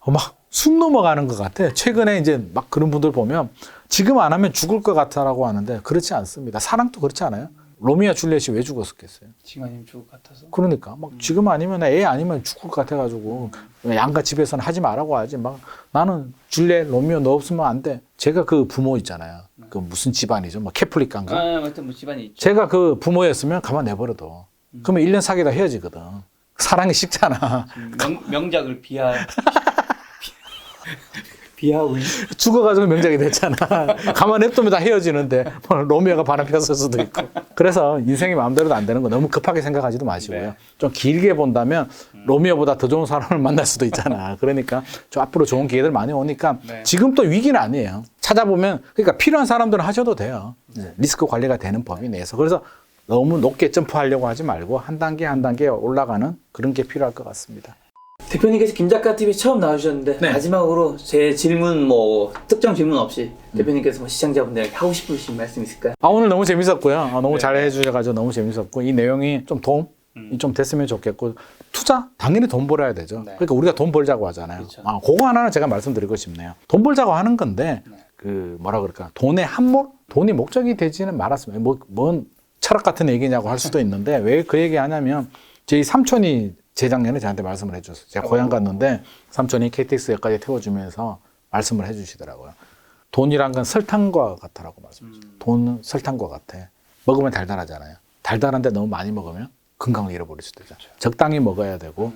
막 숨 넘어가는 것 같아. 최근에 이제 막 그런 분들 보면 지금 안 하면 죽을 것 같아라고 하는데 그렇지 않습니다. 사랑도 그렇지 않아요? 로미오와 줄리엣이 왜 죽었겠어요? 지금 아니면 죽을 것 같아서. 그러니까 막 지금 아니면 애 아니면 죽을 것 같아가지고 양가 집에서는 하지 말라고 하지. 막 나는 줄리엣, 로미오 너 없으면 안 돼. 제가 그 부모 있잖아요. 그 무슨 집안이죠? 뭐 캐톨릭가인가? 아무튼 뭐 집안이 있죠. 제가 그 부모였으면 가만 내버려둬. 그러면 1년 사귀다 헤어지거든. 사랑이 식잖아. 명작을 비하하고 있는. 죽어가지고 명작이 됐잖아. 가만 냅두면 다 헤어지는데 뭐 로미오가 바람 폈을 수도 있고. 그래서 인생이 마음대로도 안 되는 거 너무 급하게 생각하지도 마시고요. 네. 좀 길게 본다면 로미오보다 더 좋은 사람을 만날 수도 있잖아. 그러니까 좀 앞으로 좋은 기회들 많이 오니까 네. 지금 또 위기는 아니에요. 찾아보면 그러니까 필요한 사람들은 하셔도 돼요. 리스크 관리가 되는 범위 내에서. 그래서 너무 높게 점프하려고 하지 말고 한 단계 한 단계 올라가는 그런 게 필요할 것 같습니다. 대표님께서 김작가TV 처음 나와주셨는데 네. 마지막으로 제 질문 뭐 특정 질문 없이 대표님께서 뭐 시청자분들에게 하고 싶으신 말씀 있을까요? 오늘 너무 재밌었고요. 너무 네. 잘 해주셔가지고 너무 재밌었고 이 내용이 좀 도움이 좀 됐으면 좋겠고 투자 당연히 돈 벌어야 되죠. 네. 그러니까 우리가 돈 벌자고 하잖아요. 그렇죠. 그거 하나는 제가 말씀드리고 싶네요. 돈 벌자고 하는 건데 그 뭐라 그럴까 돈의 함몰, 돈이 목적이 되지는 말았으면 뭔 철학 같은 얘기냐고 할 수도 있는데 왜 그 얘기 하냐면 저희 삼촌이 재작년에 저한테 말씀을 해줬어요. 제가 고향 갔는데 삼촌이 KTX역까지 태워주면서 말씀을 해주시더라고요. 돈이란 건 설탕과 같다라고 말씀하셨어요. 돈은 설탕과 같아. 먹으면 달달하잖아요. 달달한데 너무 많이 먹으면 건강을 잃어버릴 수도 있죠. 적당히 먹어야 되고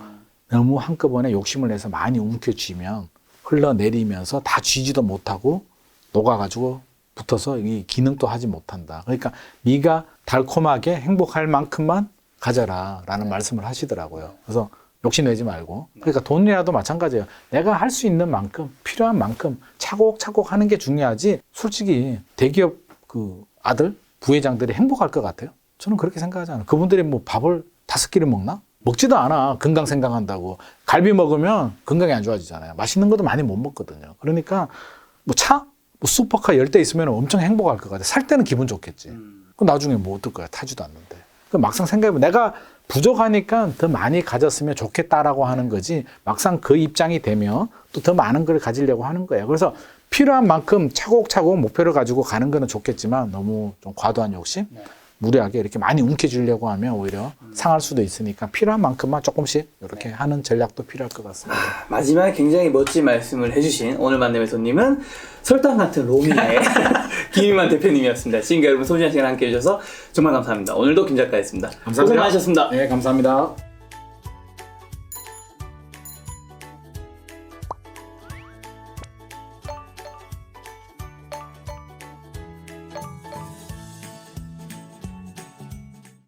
너무 한꺼번에 욕심을 내서 많이 움켜쥐면 흘러내리면서 다 쥐지도 못하고 녹아가지고 붙어서 이 기능도 하지 못한다. 그러니까 네가 달콤하게 행복할 만큼만 가져라 라는 말씀을 하시더라고요. 그래서 욕심내지 말고. 그러니까 돈이라도 마찬가지예요. 내가 할 수 있는 만큼 필요한 만큼 차곡차곡 하는 게 중요하지 솔직히 대기업 그 아들 부회장들이 행복할 것 같아요? 저는 그렇게 생각하지 않아요. 그분들이 뭐 밥을 5끼를 먹나? 먹지도 않아. 건강 생각한다고. 갈비 먹으면 건강이 안 좋아지잖아요. 맛있는 것도 많이 못 먹거든요. 그러니까 뭐 차? 뭐 슈퍼카 10대 있으면 엄청 행복할 것 같아. 살 때는 기분 좋겠지. 그럼 나중에 뭐 어떨 거야? 타지도 않는데. 막상 생각해보면 내가 부족하니까 더 많이 가졌으면 좋겠다라고 하는 거지 막상 그 입장이 되면 또 더 많은 걸 가지려고 하는 거예요. 그래서 필요한 만큼 차곡차곡 목표를 가지고 가는 거는 좋겠지만 너무 좀 과도한 욕심? 무리하게 이렇게 많이 움켜쥐려고 하면 오히려 상할 수도 있으니까 필요한 만큼만 조금씩 이렇게 하는 전략도 필요할 것 같습니다. 마지막에 굉장히 멋진 말씀을 해주신 오늘 만남의 손님은 설탕 같은 로미의 김인만 대표님이었습니다. 지금까지 여러분 소중한 시간 함께 해주셔서 정말 감사합니다. 오늘도 김 작가였습니다. 감사합니다. 고생 많으셨습니다. 네, 감사합니다.